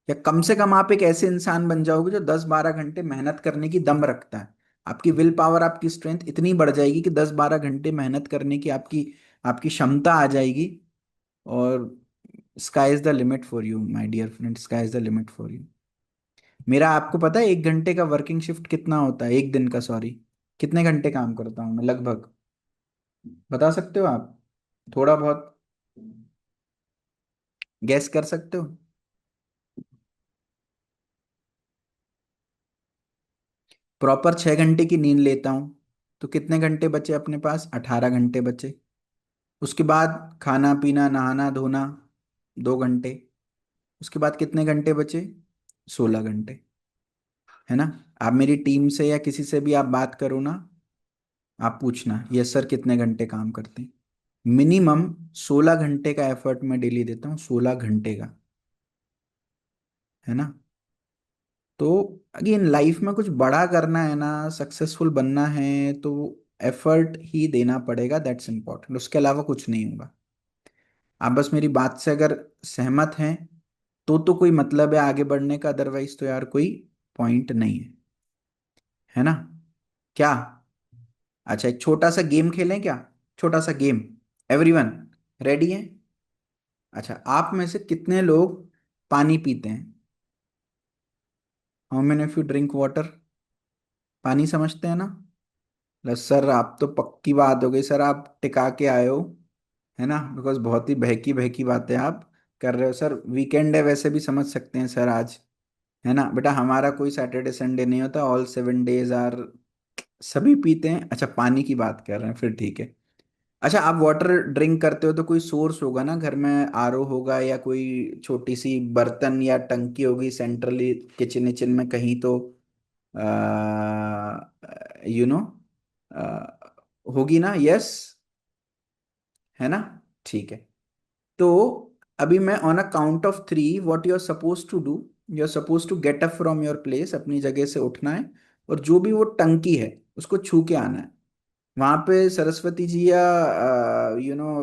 या कम से कम आप एक ऐसे इंसान बन जाओगे जो 10 12 घंटे मेहनत करने की दम रखता है। आपकी विल पावर, आपकी स्ट्रेंथ इतनी बढ़ जाएगी कि 10 12 घंटे मेहनत करने की आपकी आपकी क्षमता आ जाएगी। और sky is the limit for you my dear friend, sky is the limit for you. मेरा आपको पता है 1 घंटे का वर्किंग शिफ्ट कितना होता है, एक दिन का, सॉरी, कितने घंटे काम करता हूँ मैं लगभग? बता सकते हो आप? थोड़ा बहुत गैस कर सकते हो? प्रॉपर 6 घंटे की नींद लेता हूँ, तो कितने घंटे बचे अपने पास? 18 घंटे बचे। उसके बाद खाना पीना नहाना धोना 2 घंटे। उसके बाद कितने घंटे बचे? 16 घंटे। है ना? आप मेरी टीम से या किसी से भी आप बात करो ना, आप पूछना यस सर कितने घंटे काम करते हैं। मिनिमम 16 घंटे का एफर्ट मैं डेली देता हूँ, 16 घंटे का। है ना? तो अगेन लाइफ में कुछ बड़ा करना है ना, सक्सेसफुल बनना है, तो एफर्ट ही देना पड़ेगा, दैट्स इम्पोर्टेंट, उसके अलावा कुछ नहीं होगा। आप बस मेरी बात से अगर सहमत हैं तो कोई मतलब है आगे बढ़ने का, अदरवाइज तो यार कोई पॉइंट नहीं है। है ना? क्या? अच्छा, एक छोटा सा गेम खेलें क्या? छोटा सा गेम। एवरीवन रेडी है? अच्छा, आप में से कितने लोग पानी पीते हैं? How many of you drink water? पानी समझते हैं ना? सर आप तो पक्की बात हो गई सर, आप टिका के आए हो। है ना? बिकॉज बहुत ही बहकी बहकी बातें आप कर रहे हो सर। वीकेंड है वैसे भी समझ सकते हैं सर आज। है ना बेटा, हमारा कोई सैटरडे संडे नहीं होता, ऑल 7 डेज आर। सभी पीते हैं। अच्छा, पानी की बात कर रहे हैं, फिर ठीक है। अच्छा, आप वाटर ड्रिंक करते हो तो कोई सोर्स होगा ना घर में, आरओ होगा या कोई छोटी सी बर्तन या टंकी होगी सेंट्रली किचन विचन में कहीं तो, यू नो, होगी ना? यस? है ना? ठीक है। तो अभी मैं on a count of 3 what you are suppose to do, you are suppose to get up from your place, अपनी जगह से उठना है, और जो भी वो टंकी है उसको छू के आना है। वहां पे सरस्वती जी या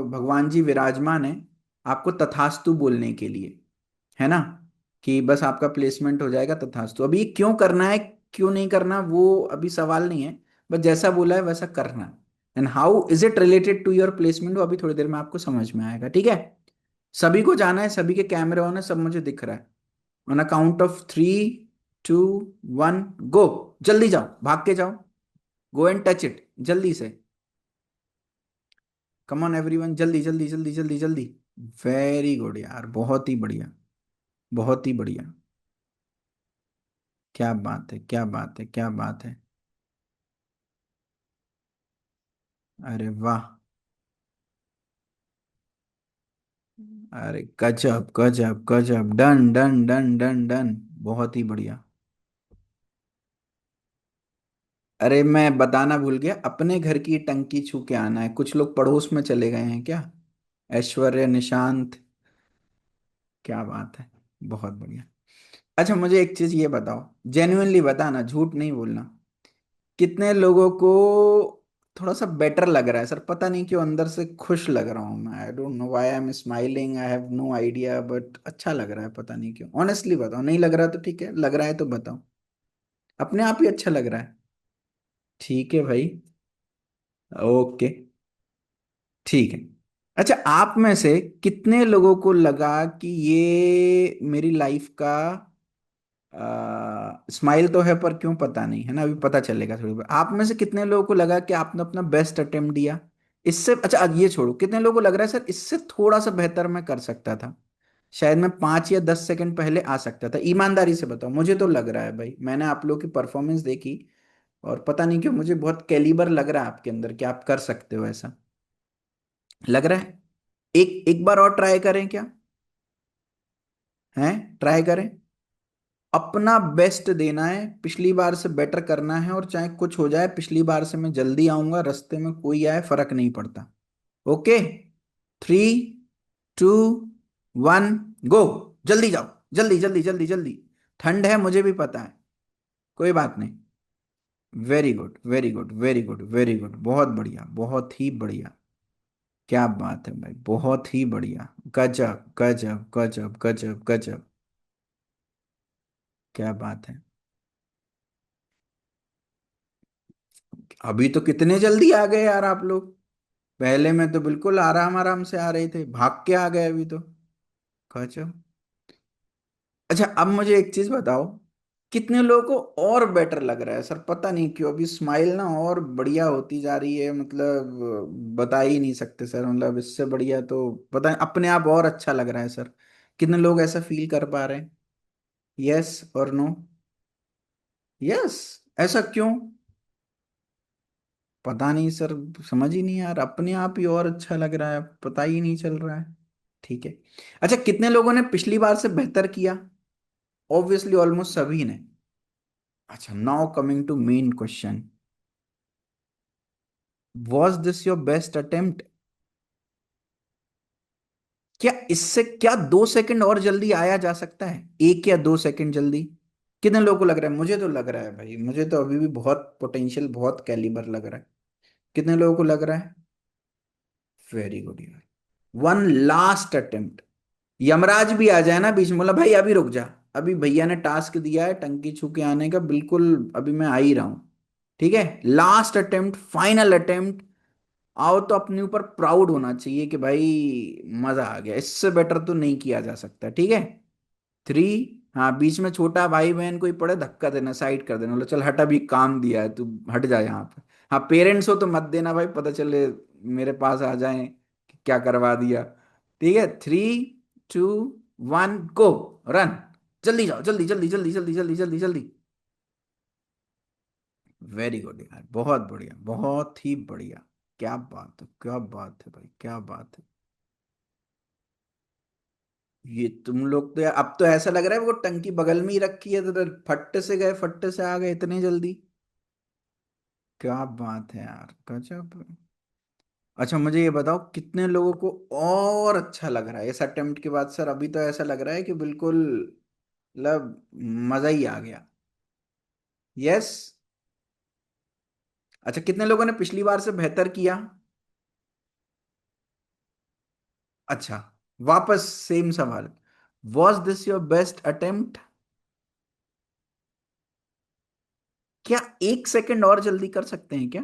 भगवान जी विराजमान है, आपको तथास्तु बोलने के लिए। है ना? कि बस आपका प्लेसमेंट हो जाएगा तथास्तु। अभी ये क्यों करना है, क्यों नहीं करना, वो अभी सवाल नहीं है। बस जैसा बोला है वैसा करना। And how is it related to your placement, वो अभी थोड़ी देर में आपको समझ में आएगा। ठीक है? सभी को जाना है, सभी के कैमरे ऑन है, सब मुझे दिख रहा है। ऑन अ काउंट ऑफ 3, 2, 1, गो। जल्दी जाओ, भाग के जाओ। गो एंड टच इट जल्दी से। कम ऑन एवरीवन, जल्दी जल्दी जल्दी जल्दी जल्दी। वेरी गुड यार, बहुत ही बढ़िया। बहुत ही बढ़िया। क्या बात है, क्या बात है, क्या बात है। अरे वाह। अरे गजब गजब गजब, done done done done done. बहुत ही बढ़िया। अरे मैं बताना भूल गया, अपने घर की टंकी छू के आना है। कुछ लोग पड़ोस में चले गए हैं क्या? ऐश्वर्य, निशांत। क्या बात है। बहुत बढ़िया। अच्छा, मुझे एक चीज ये बताओ, जेन्युइनली बताना, झूठ नहीं बोलना। कितने लोगों को थोड़ा सा बेटर लग रहा है सर? पता नहीं क्यों अंदर से खुश लग रहा हूँ मैं। I don't know why I am smiling, I have no idea, but अच्छा लग रहा है, पता नहीं क्यों। ऑनेस्टली बताओ, नहीं लग रहा तो ठीक है, लग रहा है तो बताओ। अपने आप ही अच्छा लग रहा है। ठीक है भाई। ओके। ठीक है। अच्छा, आप में से कितने लोगों को लगा कि ये मेरी लाइफ का स्माइल तो है, पर क्यों पता नहीं, है ना, अभी पता चलेगा थोड़ी बार। आप में से कितने लोगों को लगा कि आपने अपना बेस्ट अटेम्प्ट दिया? इससे अच्छा, अब ये छोड़ो, कितने लोगों को लग रहा है सर इससे थोड़ा सा बेहतर मैं कर सकता था, शायद मैं 5 या 10 सेकंड पहले आ सकता था? ईमानदारी से बताओ। मुझे तो लग रहा है भाई, मैंने आप लोगों की परफॉर्मेंस देखी, और पता नहीं क्यों मुझे बहुत कैलिबर लग रहा है आपके अंदर कि आप कर सकते हो ऐसा। लग रहा है? एक एक बार और ट्राई करें क्या? हैं? ट्राई करें। अपना बेस्ट देना है, पिछली बार से बेटर करना है, और चाहे कुछ हो जाए, पिछली बार से मैं जल्दी आऊंगा, रास्ते में कोई आए फर्क नहीं पड़ता। ओके। 3, 2, 1, गो। जल्दी जाओ, जल्दी जल्दी जल्दी जल्दी। ठंड है मुझे भी पता है, कोई बात नहीं। Very good very good very good very good, बहुत बढ़िया, बहुत ही बढ़िया। क्या बात है भाई, बहुत ही बढ़िया। गजब गजब गजब गजब गजब। क्या बात है। अभी तो कितने जल्दी आ गए यार आप लोग। पहले में तो बिल्कुल आराम आराम से आ रहे थे, भाग के आ गए अभी तो। गजब। अच्छा, अब मुझे एक चीज बताओ, कितने लोगों को और बेटर लग रहा है सर? पता नहीं क्यों अभी स्माइल ना और बढ़िया होती जा रही है, मतलब बता ही नहीं सकते सर, मतलब इससे बढ़िया तो पता नहीं, अपने आप और अच्छा लग रहा है सर। कितने लोग ऐसा फील कर पा रहे हैं? यस और नो? यस। ऐसा क्यों? पता नहीं सर, समझ ही नहीं यार, अपने आप ही और अच्छा लग रहा है, पता ही नहीं चल रहा है। ठीक है। अच्छा, कितने लोगों ने पिछली बार से बेहतर किया? ऑब्वियसली ऑलमोस्ट सभी ने। अच्छा, now coming to main question, was this your best attempt? क्या इससे क्या 2 सेकंड और जल्दी आया जा सकता है, 1 या 2 सेकंड जल्दी? कितने लोगों को लग रहा है? मुझे तो लग रहा है भाई, मुझे तो अभी भी बहुत पोटेंशियल, बहुत कैलिबर लग रहा है। कितने लोगों को लग रहा है? वेरी गुड यार। One last attempt. यमराज भी आ जाए ना बीच में, बोला भाई अभी रुक जा, अभी भैया ने टास्क दिया है टंकी छू के आने का, बिल्कुल अभी मैं आ ही रहा हूं। ठीक है, लास्ट अटेम्प्ट, फाइनल अटेम्प्ट। आओ तो अपने ऊपर प्राउड होना चाहिए कि भाई मजा आ गया, इससे बेटर तो नहीं किया जा सकता। ठीक है। 3। हाँ, बीच में छोटा भाई बहन कोई पड़े, धक्का देना, साइड कर देना, बोलो चल हट, अभी काम दिया है तू, हट जा यहाँ पे। हाँ, पेरेंट्स हो तो मत देना भाई, पता चले मेरे पास आ जाए कि क्या करवा दिया। ठीक है, 3, 2, 1 गो, रन। जल्दी जाओ, जल्दी जल्दी जल्दी जल्दी जल्दी जल्दी जल्दी। वेरी गुड यार, बहुत बढ़िया, बहुत ही बढ़िया। क्या बात है, क्या बात है भाई, क्या बात है। ये तुम लोग तो यार, अब तो ऐसा लग रहा है वो टंकी बगल में ही रखी है, तो फट्टे से गए, फट्टे से आ गए इतनी जल्दी। क्या बात है यार, गजब। अच्छा, मुझे ये बताओ कितने लोगों को और अच्छा लग रहा है इस अटेम्प्ट के बाद? सर अभी तो ऐसा लग रहा है कि बिल्कुल, मतलब मजा ही आ गया। यस। अच्छा, कितने लोगों ने पिछली बार से बेहतर किया? अच्छा, वापस सेम सवाल, was this your best attempt? क्या 1 सेकंड और जल्दी कर सकते हैं क्या?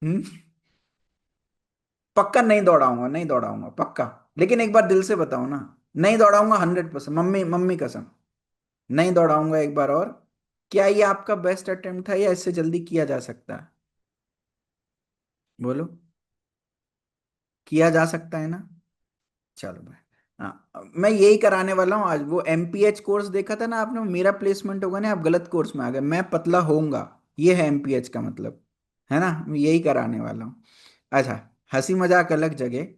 हम्म। पक्का नहीं दौड़ाऊंगा, नहीं दौड़ाऊंगा पक्का। लेकिन एक बार दिल से बताओ ना। नहीं दौड़ाऊंगा, 100%, मम्मी मम्मी कसम। नहीं दौड़ाऊंगा एक बार और। क्या ये आपका बेस्ट अटेम्प्ट था या इससे जल्दी किया जा सकता है? बोलो। किया जा सकता है ना? चलो भाई। हाँ, मैं यही कराने वाला हूँ आज। वो एमपीएच कोर्स देखा था ना आपने, वो मेरा प्लेसमेंट होगा ना, आप गलत कोर्स में आ गए, मैं पतला होऊंगा। ये है एमपीएच का मतलब। है ना, मैं यही कराने वाला हूँ। अच्छा, हंसी मजाक अलग जगह।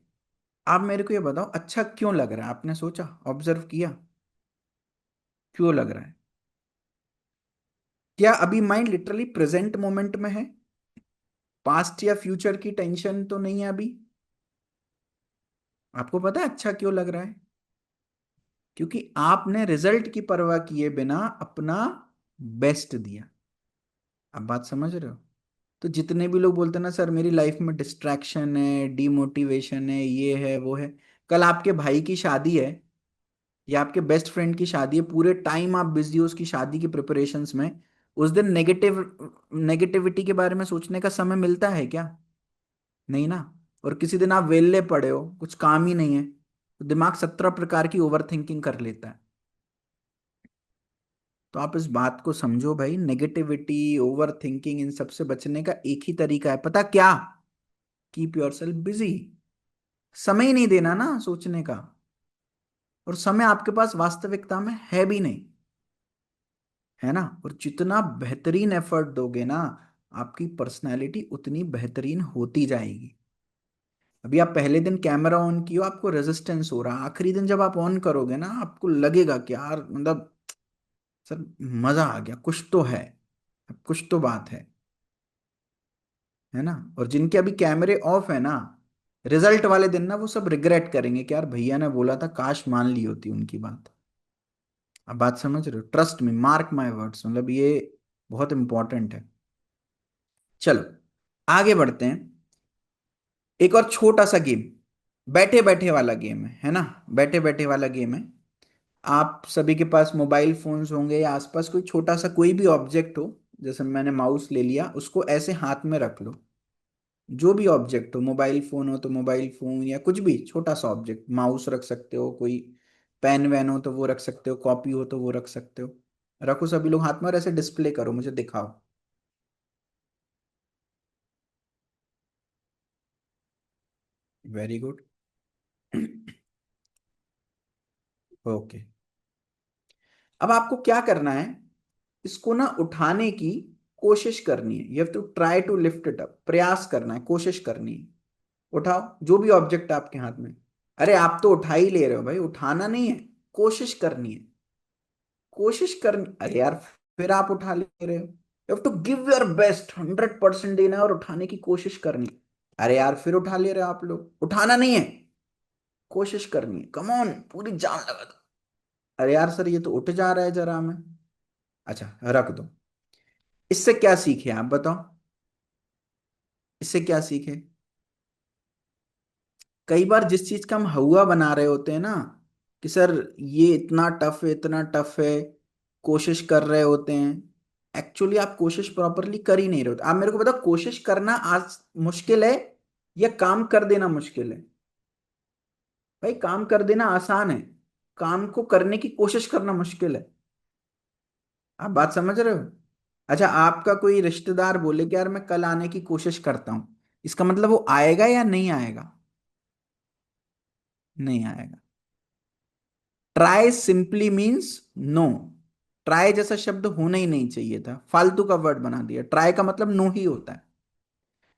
आप मेरे को ये बताओ, अच्छा क्यों लग रहा है? आपने सोचा, ऑब्जर्व किया, क्यों लग रहा है? क्या अभी माइंड लिटरली प्रेजेंट मोमेंट में है? पास्ट या फ्यूचर की टेंशन तो नहीं है अभी? आपको पता है अच्छा क्यों लग रहा है? क्योंकि आपने रिजल्ट की परवाह किए बिना अपना बेस्ट दिया। अब बात समझ रहे हो? तो जितने भी लोग बोलते हैं ना सर मेरी लाइफ में डिस्ट्रैक्शन है, डिमोटिवेशन है, ये है वो है, कल आपके भाई की शादी है या आपके बेस्ट फ्रेंड की शादी है, पूरे टाइम आप बिजी हो उसकी शादी की प्रिपरेशंस में, उस दिन नेगेटिविटी के बारे में सोचने का समय मिलता है क्या? नहीं ना। और किसी दिन आप वेले पड़े हो, कुछ काम ही नहीं है, तो दिमाग 17 प्रकार की ओवर थिंकिंग कर लेता है। तो आप इस बात को समझो भाई, नेगेटिविटी, ओवर थिंकिंग, इन सब से बचने का एक ही तरीका है, पता क्या? Keep your self busy. समय ही नहीं देना ना सोचने का, और समय आपके पास वास्तविकता में है भी नहीं। है ना? और जितना बेहतरीन एफर्ट दोगे ना, आपकी पर्सनैलिटी उतनी बेहतरीन होती जाएगी। अभी आप पहले दिन कैमरा ऑन किया, आपको रेजिस्टेंस हो रहा, आखिरी दिन जब आप ऑन करोगे ना, आपको लगेगा कि यार मतलब सर मजा आ गया, कुछ तो है, कुछ तो बात है ना? और जिनके अभी कैमरे ऑफ है ना, रिजल्ट वाले दिन ना वो सब रिग्रेट करेंगे कि यार भैया ने बोला था, काश मान ली होती उनकी बात। अब बात समझ रहे हो? Trust me, mark my words, मतलब ये बहुत इंपॉर्टेंट है। चलो आगे बढ़ते हैं। एक और छोटा सा गेम, बैठे बैठे वाला गेम है ना? बैठे बैठे वाला गेम है। आप सभी के पास मोबाइल फोन्स होंगे या आसपास कोई छोटा सा कोई भी ऑब्जेक्ट हो, जैसे मैंने माउस ले लिया, उसको ऐसे हाथ में रख लो। जो भी ऑब्जेक्ट हो, मोबाइल फोन हो तो मोबाइल फोन, या कुछ भी छोटा सा ऑब्जेक्ट, माउस रख सकते हो, कोई पेन वैन हो तो वो रख सकते हो, कॉपी हो तो वो रख सकते हो। रखो सभी लोग हाथ में और ऐसे डिस्प्ले करो, मुझे दिखाओ। Very good. ओके। अब आपको क्या करना है, इसको ना उठाने की कोशिश करनी है। You have to try to lift it up, प्रयास करना है, कोशिश करनी है। उठाओ जो भी ऑब्जेक्ट है आपके हाथ में। अरे आप तो उठा ही ले रहे हो भाई, उठाना नहीं है, कोशिश करनी है। कोशिश करनी, अरे यार फिर आप उठा ले रहे हो। You have to give your best, 100% देना है और उठाने की कोशिश करनी है। अरे यार फिर उठा ले रहे हो आप लोग, उठाना नहीं है, कोशिश करनी है, कम ऑन, पूरी जान लगा दो। अरे यार सर ये तो उठ जा रहा है जरा में। अच्छा रख दो। इससे क्या सीखे आप बताओ? इससे क्या सीखे? कई बार जिस चीज का हम हवा बना रहे होते हैं ना, कि सर ये इतना टफ है, इतना टफ है, कोशिश कर रहे होते हैं, एक्चुअली आप कोशिश प्रॉपरली कर ही नहीं रहे होते। आप मेरे को बताओ, कोशिश करना आज मुश्किल है या काम कर देना मुश्किल है? भाई काम कर देना आसान है, काम को करने की कोशिश करना मुश्किल है। आप बात समझ रहे हो? अच्छा आपका कोई रिश्तेदार बोले कि यार मैं कल आने की कोशिश करता हूं, इसका मतलब वो आएगा या नहीं आएगा? नहीं आएगा। Try simply means no. Try जैसा शब्द होना ही नहीं चाहिए था, फालतू का वर्ड बना दिया। ट्राई का मतलब नो ही होता है।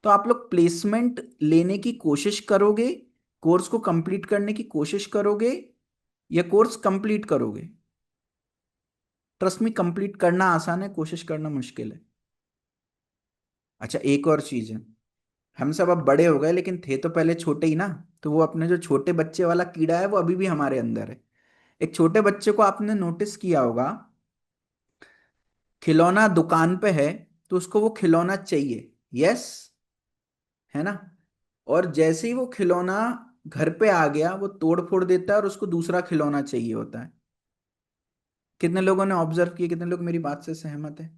तो आप लोग प्लेसमेंट लेने की कोशिश करोगे, कोर्स को कंप्लीट करने की कोशिश करोगे, या कोर्स कंप्लीट करोगे? ट्रस्ट में, कंप्लीट करना आसान है, कोशिश करना मुश्किल है। अच्छा एक और चीज है, हम सब अब बड़े हो गए लेकिन थे तो पहले छोटे ही ना। तो वो अपने जो छोटे बच्चे वाला कीड़ा है वो अभी भी हमारे अंदर है। एक छोटे बच्चे को आपने नोटिस किया होगा, खिलौना दुकान पे है तो उसको वो खिलौना चाहिए, यस, है ना? और जैसे ही वो खिलौना घर पे आ गया वो तोड़ फोड़ देता है और उसको दूसरा खिलौना चाहिए होता है। कितने लोगों ने ऑब्जर्व किया, कितने लोग मेरी बात से सहमत है?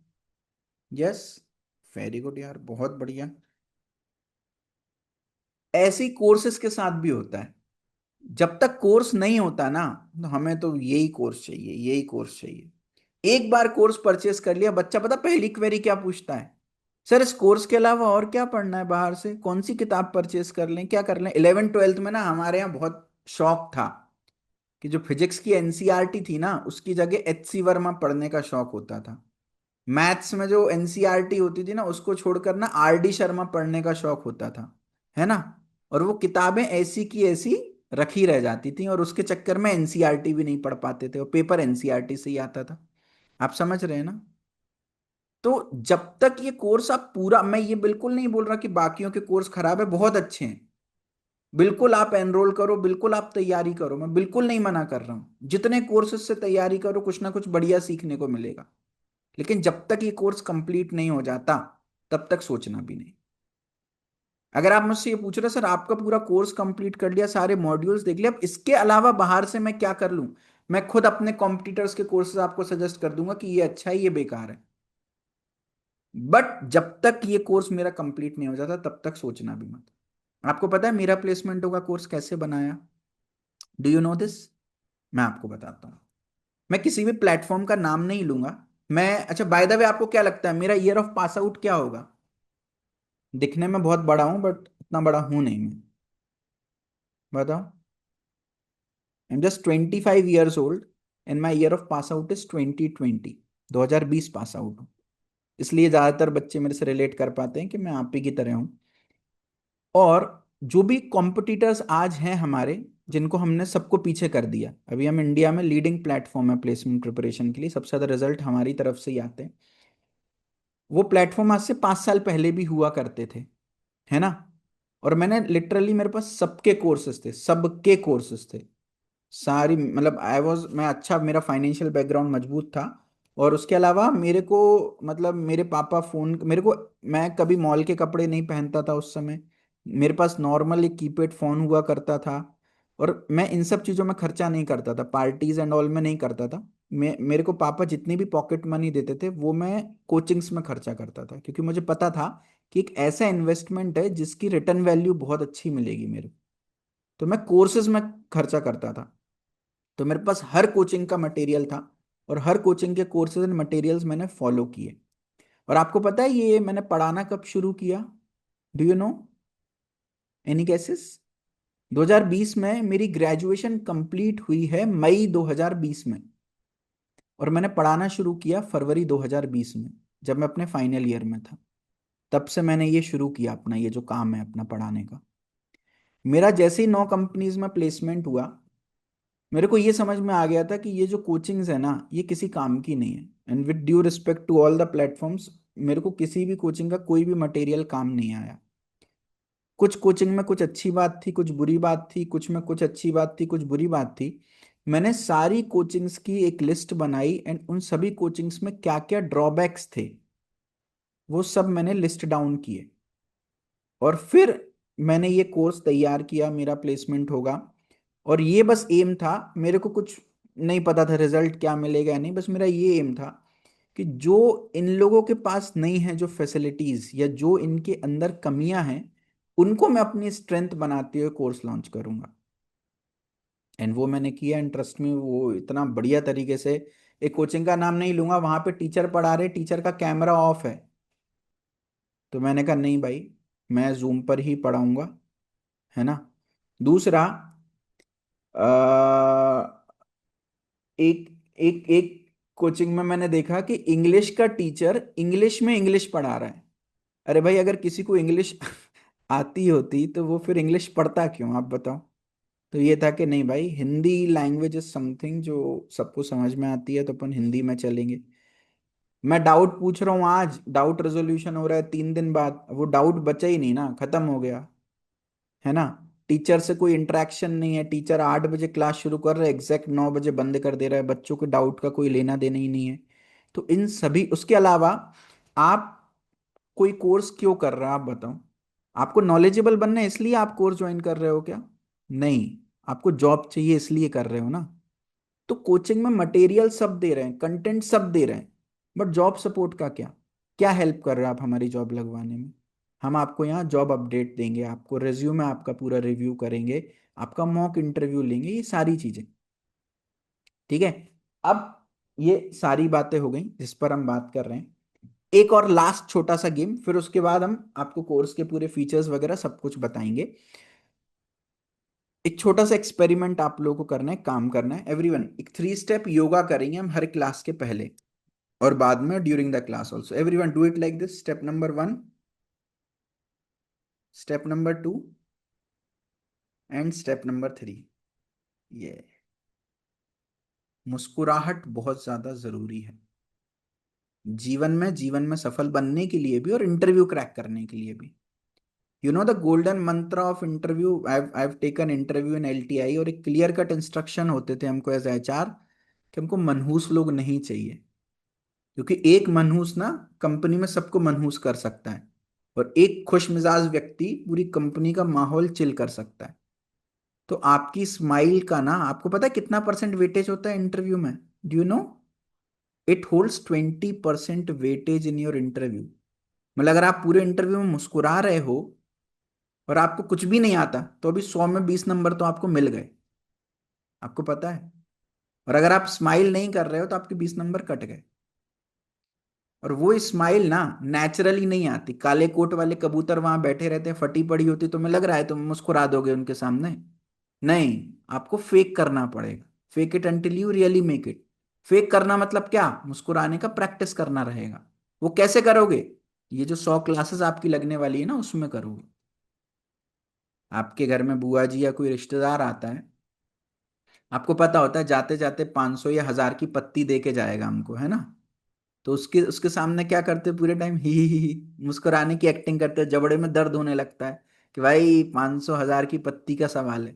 यस, वेरी गुड यार, बहुत बढ़िया। ऐसी कोर्सेज के साथ भी होता है। जब तक कोर्स नहीं होता ना, तो हमें तो यही कोर्स चाहिए, यही कोर्स चाहिए। एक बार कोर्स परचेस कर लिया, बच्चा पता पहली क्वेरी क्या पूछता है? सर इस कोर्स के अलावा और क्या पढ़ना है, बाहर से कौन सी किताब परचेस कर लें, क्या कर लें? 11th 12th में ना हमारे यहाँ बहुत शौक था कि जो फिजिक्स की एनसीईआरटी थी ना उसकी जगह एचसी वर्मा पढ़ने का शौक होता था। मैथ्स में जो एनसीईआरटी होती थी ना उसको छोड़कर ना आरडी शर्मा पढ़ने का शौक होता था, है ना? और वो किताबें ऐसी की ऐसी रखी रह जाती थी और उसके चक्कर में एनसीईआरटी भी नहीं पढ़ पाते थे और पेपर एनसीईआरटी से ही आता था। आप समझ रहे हैं ना? तो जब तक ये कोर्स आप पूरा, मैं ये बिल्कुल नहीं बोल रहा कि बाकियों के कोर्स खराब है, बहुत अच्छे हैं। बिल्कुल आप एनरोल करो, बिल्कुल आप तैयारी करो, मैं बिल्कुल नहीं मना कर रहा हूं। जितने कोर्सेज से तैयारी करो कुछ ना कुछ बढ़िया सीखने को मिलेगा। लेकिन जब तक ये कोर्स कंप्लीट नहीं हो जाता तब तक सोचना भी नहीं। अगर आप मुझसे ये पूछ रहे हो सर आपका पूरा कोर्स कंप्लीट कर लिया, सारे मॉड्यूल्स देख लिया, अब इसके अलावा बाहर से मैं क्या कर लूं, मैं खुद अपने कॉम्पिटिटर्स के कोर्सेज आपको सजेस्ट कर दूंगा कि ये अच्छा है, ये बेकार है। बट जब तक ये कोर्स मेरा कंप्लीट नहीं हो जाता तब तक सोचना भी मत। आपको पता है मेरा प्लेसमेंट होगा कोर्स कैसे बनाया? Do you know this? मैं आपको बताता हूँ। मैं किसी भी प्लेटफॉर्म का नाम नहीं लूंगा। मैं, अच्छा बाय द वे आपको क्या लगता है मेरा ईयर ऑफ पास आउट क्या होगा? दिखने में बहुत बड़ा हूं बट इतना बड़ा हूं नहीं मैं। बताओ। I am just 25 years old and my year of pass out is 2020। 2020 pass out हूँ। इसलिए ज्यादातर बच्चे मेरे से रिलेट कर पाते हैं कि मैं आप ही की तरह हूँ। और जो भी कॉम्पिटिटर्स आज हैं हमारे, जिनको हमने सबको पीछे कर दिया, अभी हम इंडिया में लीडिंग प्लेटफॉर्म है प्लेसमेंट प्रिपरेशन के लिए, सबसे ज्यादा रिजल्ट हमारी तरफ से ही आते हैं। वो प्लेटफॉर्म आज से 5 साल पहले भी हुआ करते थे, है ना? और मैंने लिटरली, मेरे पास सबके कोर्सेज थे, सबके कोर्सेज थे, सारी, मतलब आई वाज, मैं अच्छा, मेरा फाइनेंशियल बैकग्राउंड मजबूत था। और उसके अलावा मेरे को, मतलब मेरे पापा फोन मेरे को, मैं कभी मॉल के कपड़े नहीं पहनता था उस समय। मेरे पास नॉर्मल एक कीपैड फोन हुआ करता था। और मैं इन सब चीज़ों में खर्चा नहीं करता था, पार्टीज एंड ऑल में नहीं करता था। मेरे को पापा जितनी भी पॉकेट मनी देते थे वो मैं कोचिंग्स में खर्चा करता था, क्योंकि मुझे पता था कि एक ऐसा इन्वेस्टमेंट है जिसकी रिटर्न वैल्यू बहुत अच्छी मिलेगी मेरे को। तो मैं कोर्सेज में खर्चा करता था। तो मेरे पास हर कोचिंग का मटेरियल था और हर कोचिंग के कोर्सेज एंड मटेरियल्स मैंने फॉलो किए। और आपको पता है ये मैंने पढ़ाना कब शुरू किया? Do you know? Any guesses? 2020 में मेरी ग्रेजुएशन कंप्लीट हुई है, मई 2020 में। और मैंने पढ़ाना शुरू किया फरवरी 2020 में, जब मैं अपने फाइनल ईयर में था। तब से मैंने ये शुरू किया अपना ये जो काम है अपना पढ़ाने का। मेरा जैसे ही 9 कंपनीज में प्लेसमेंट हुआ, मेरे को ये समझ में आ गया था कि ये जो कोचिंग्स है ना, ये किसी काम की नहीं है। And with due respect to all the platforms, मेरे को किसी भी कोचिंग का कोई भी मटेरियल काम नहीं आया। कुछ कोचिंग में कुछ अच्छी बात थी, कुछ बुरी बात थी, कुछ में कुछ अच्छी बात थी, कुछ बुरी बात थी। मैंने सारी कोचिंग्स की एक लिस्ट बनाई एंड उन सभी कोचिंग्स में क्या क्या ड्रॉबैक्स थे वो सब मैंने लिस्ट डाउन किए। और फिर मैंने ये कोर्स तैयार किया, मेरा प्लेसमेंट होगा। और ये बस एम था, मेरे को कुछ नहीं पता था रिजल्ट क्या मिलेगा या नहीं, बस मेरा ये एम था कि जो इन लोगों के पास नहीं है जो फैसिलिटीज या जो इनके अंदर कमियां हैं, उनको मैं अपनी स्ट्रेंथ बनाते हुए कोर्स लॉन्च करूंगा। एंड वो मैंने किया। एंड ट्रस्ट में वो इतना बढ़िया तरीके से, एक कोचिंग का नाम नहीं लूंगा, वहां पे टीचर पढ़ा रहे, टीचर का कैमरा ऑफ है, तो मैंने कहा नहीं भाई, मैं जूम पर ही पढ़ाऊंगा, है ना। दूसरा, अ, एक एक एक कोचिंग में मैंने देखा कि इंग्लिश का टीचर इंग्लिश में इंग्लिश पढ़ा रहा है। अरे भाई, अगर किसी को इंग्लिश आती होती तो वो फिर इंग्लिश पढ़ता क्यों, आप बताओ। तो ये था कि नहीं भाई, हिंदी लैंग्वेज इज समथिंग जो सबको समझ में आती है, तो अपन हिंदी में चलेंगे। मैं डाउट पूछ रहा हूँ, आज डाउट रेजोल्यूशन हो रहा है 3 दिन बाद, वो डाउट बचा ही नहीं ना, खत्म हो गया, है ना। टीचर से कोई इंटरेक्शन नहीं है, टीचर 8 बजे क्लास शुरू कर रहा है, एग्जैक्ट 9 बजे बंद कर दे रहा है, बच्चों के डाउट का कोई लेना देना ही नहीं है। तो इन सभी, उसके अलावा आप कोई कोर्स क्यों कर रहे हो, आप बताओ। आपको नॉलेजेबल बनना है इसलिए आप कोर्स ज्वाइन कर रहे हो क्या? नहीं, आपको जॉब चाहिए इसलिए कर रहे हो ना। तो कोचिंग में मटेरियल सब दे रहे हैं, कंटेंट सब दे रहे हैं, बट जॉब सपोर्ट का क्या? क्या हेल्प कर रहे हो आप हमारी जॉब लगवाने में? हम आपको यहाँ जॉब अपडेट देंगे, आपको रिज्यूमे आपका पूरा रिव्यू करेंगे, आपका मॉक इंटरव्यू लेंगे, ये सारी चीजें। ठीक है। अब ये सारी बातें हो गई जिस पर हम बात कर रहे हैं। एक और लास्ट छोटा सा गेम, फिर उसके बाद हम आपको कोर्स के पूरे फीचर्स वगैरह सब कुछ बताएंगे। एक छोटा सा एक्सपेरिमेंट आप लोगों को करना है, काम करना है एवरीवन। एक 3 स्टेप योगा करेंगे हम हर क्लास के पहले और बाद में during the class also. Everyone do it like this: step number 1, step number 2 and step number 3। ये मुस्कुराहट बहुत ज्यादा जरूरी है जीवन में सफल बनने के लिए भी और इंटरव्यू क्रैक करने के लिए भी। यू नो द गोल्डन मंत्र of interview, I have taken interview in LTI, और एक क्लियर कट इंस्ट्रक्शन होते थे हमको एज एचआर कि हमको मनहूस लोग नहीं चाहिए, क्योंकि एक मनहूस ना कंपनी में सबको मनहूस कर सकता है, और एक खुश मिजाज व्यक्ति पूरी कंपनी का माहौल चिल कर सकता है। तो आपकी स्माइल का ना, आपको पता है कितना परसेंट वेटेज होता है इंटरव्यू में? Do you know? It holds 20% weightage in your interview. मतलब अगर आप पूरे इंटरव्यू में मुस्कुरा रहे हो और आपको कुछ भी नहीं आता, तो अभी 100 में 20 नंबर तो आपको मिल गए, आपको पता है। और अगर आप स्माइल नहीं कर रहे हो तो आपके 20 नंबर कट गए। और वो स्माइल ना नेचुरली नहीं आती। काले कोट वाले कबूतर वहां बैठे रहते हैं, फटी पड़ी होती, तुम्हें लग रहा है तुम मुस्कुरा दोगे उनके सामने? नहीं, आपको फेक करना पड़ेगा। Fake it until you really make it. Fake करना मतलब क्या? मुस्कुराने का प्रैक्टिस करना रहेगा। वो कैसे करोगे? ये जो 100 क्लासेस आपकी लगने वाली है ना, उसमें करोगे। आपके घर में बुआ जी या कोई रिश्तेदार आता है, आपको पता होता है जाते जाते 500 या 1000 की पत्ती दे के जाएगा हमको, है ना। तो उसके उसके सामने क्या करते पूरे टाइम? ही मुस्कुराने की एक्टिंग करते, जबड़े में दर्द होने लगता है कि भाई 500 1000 की पत्ती का सवाल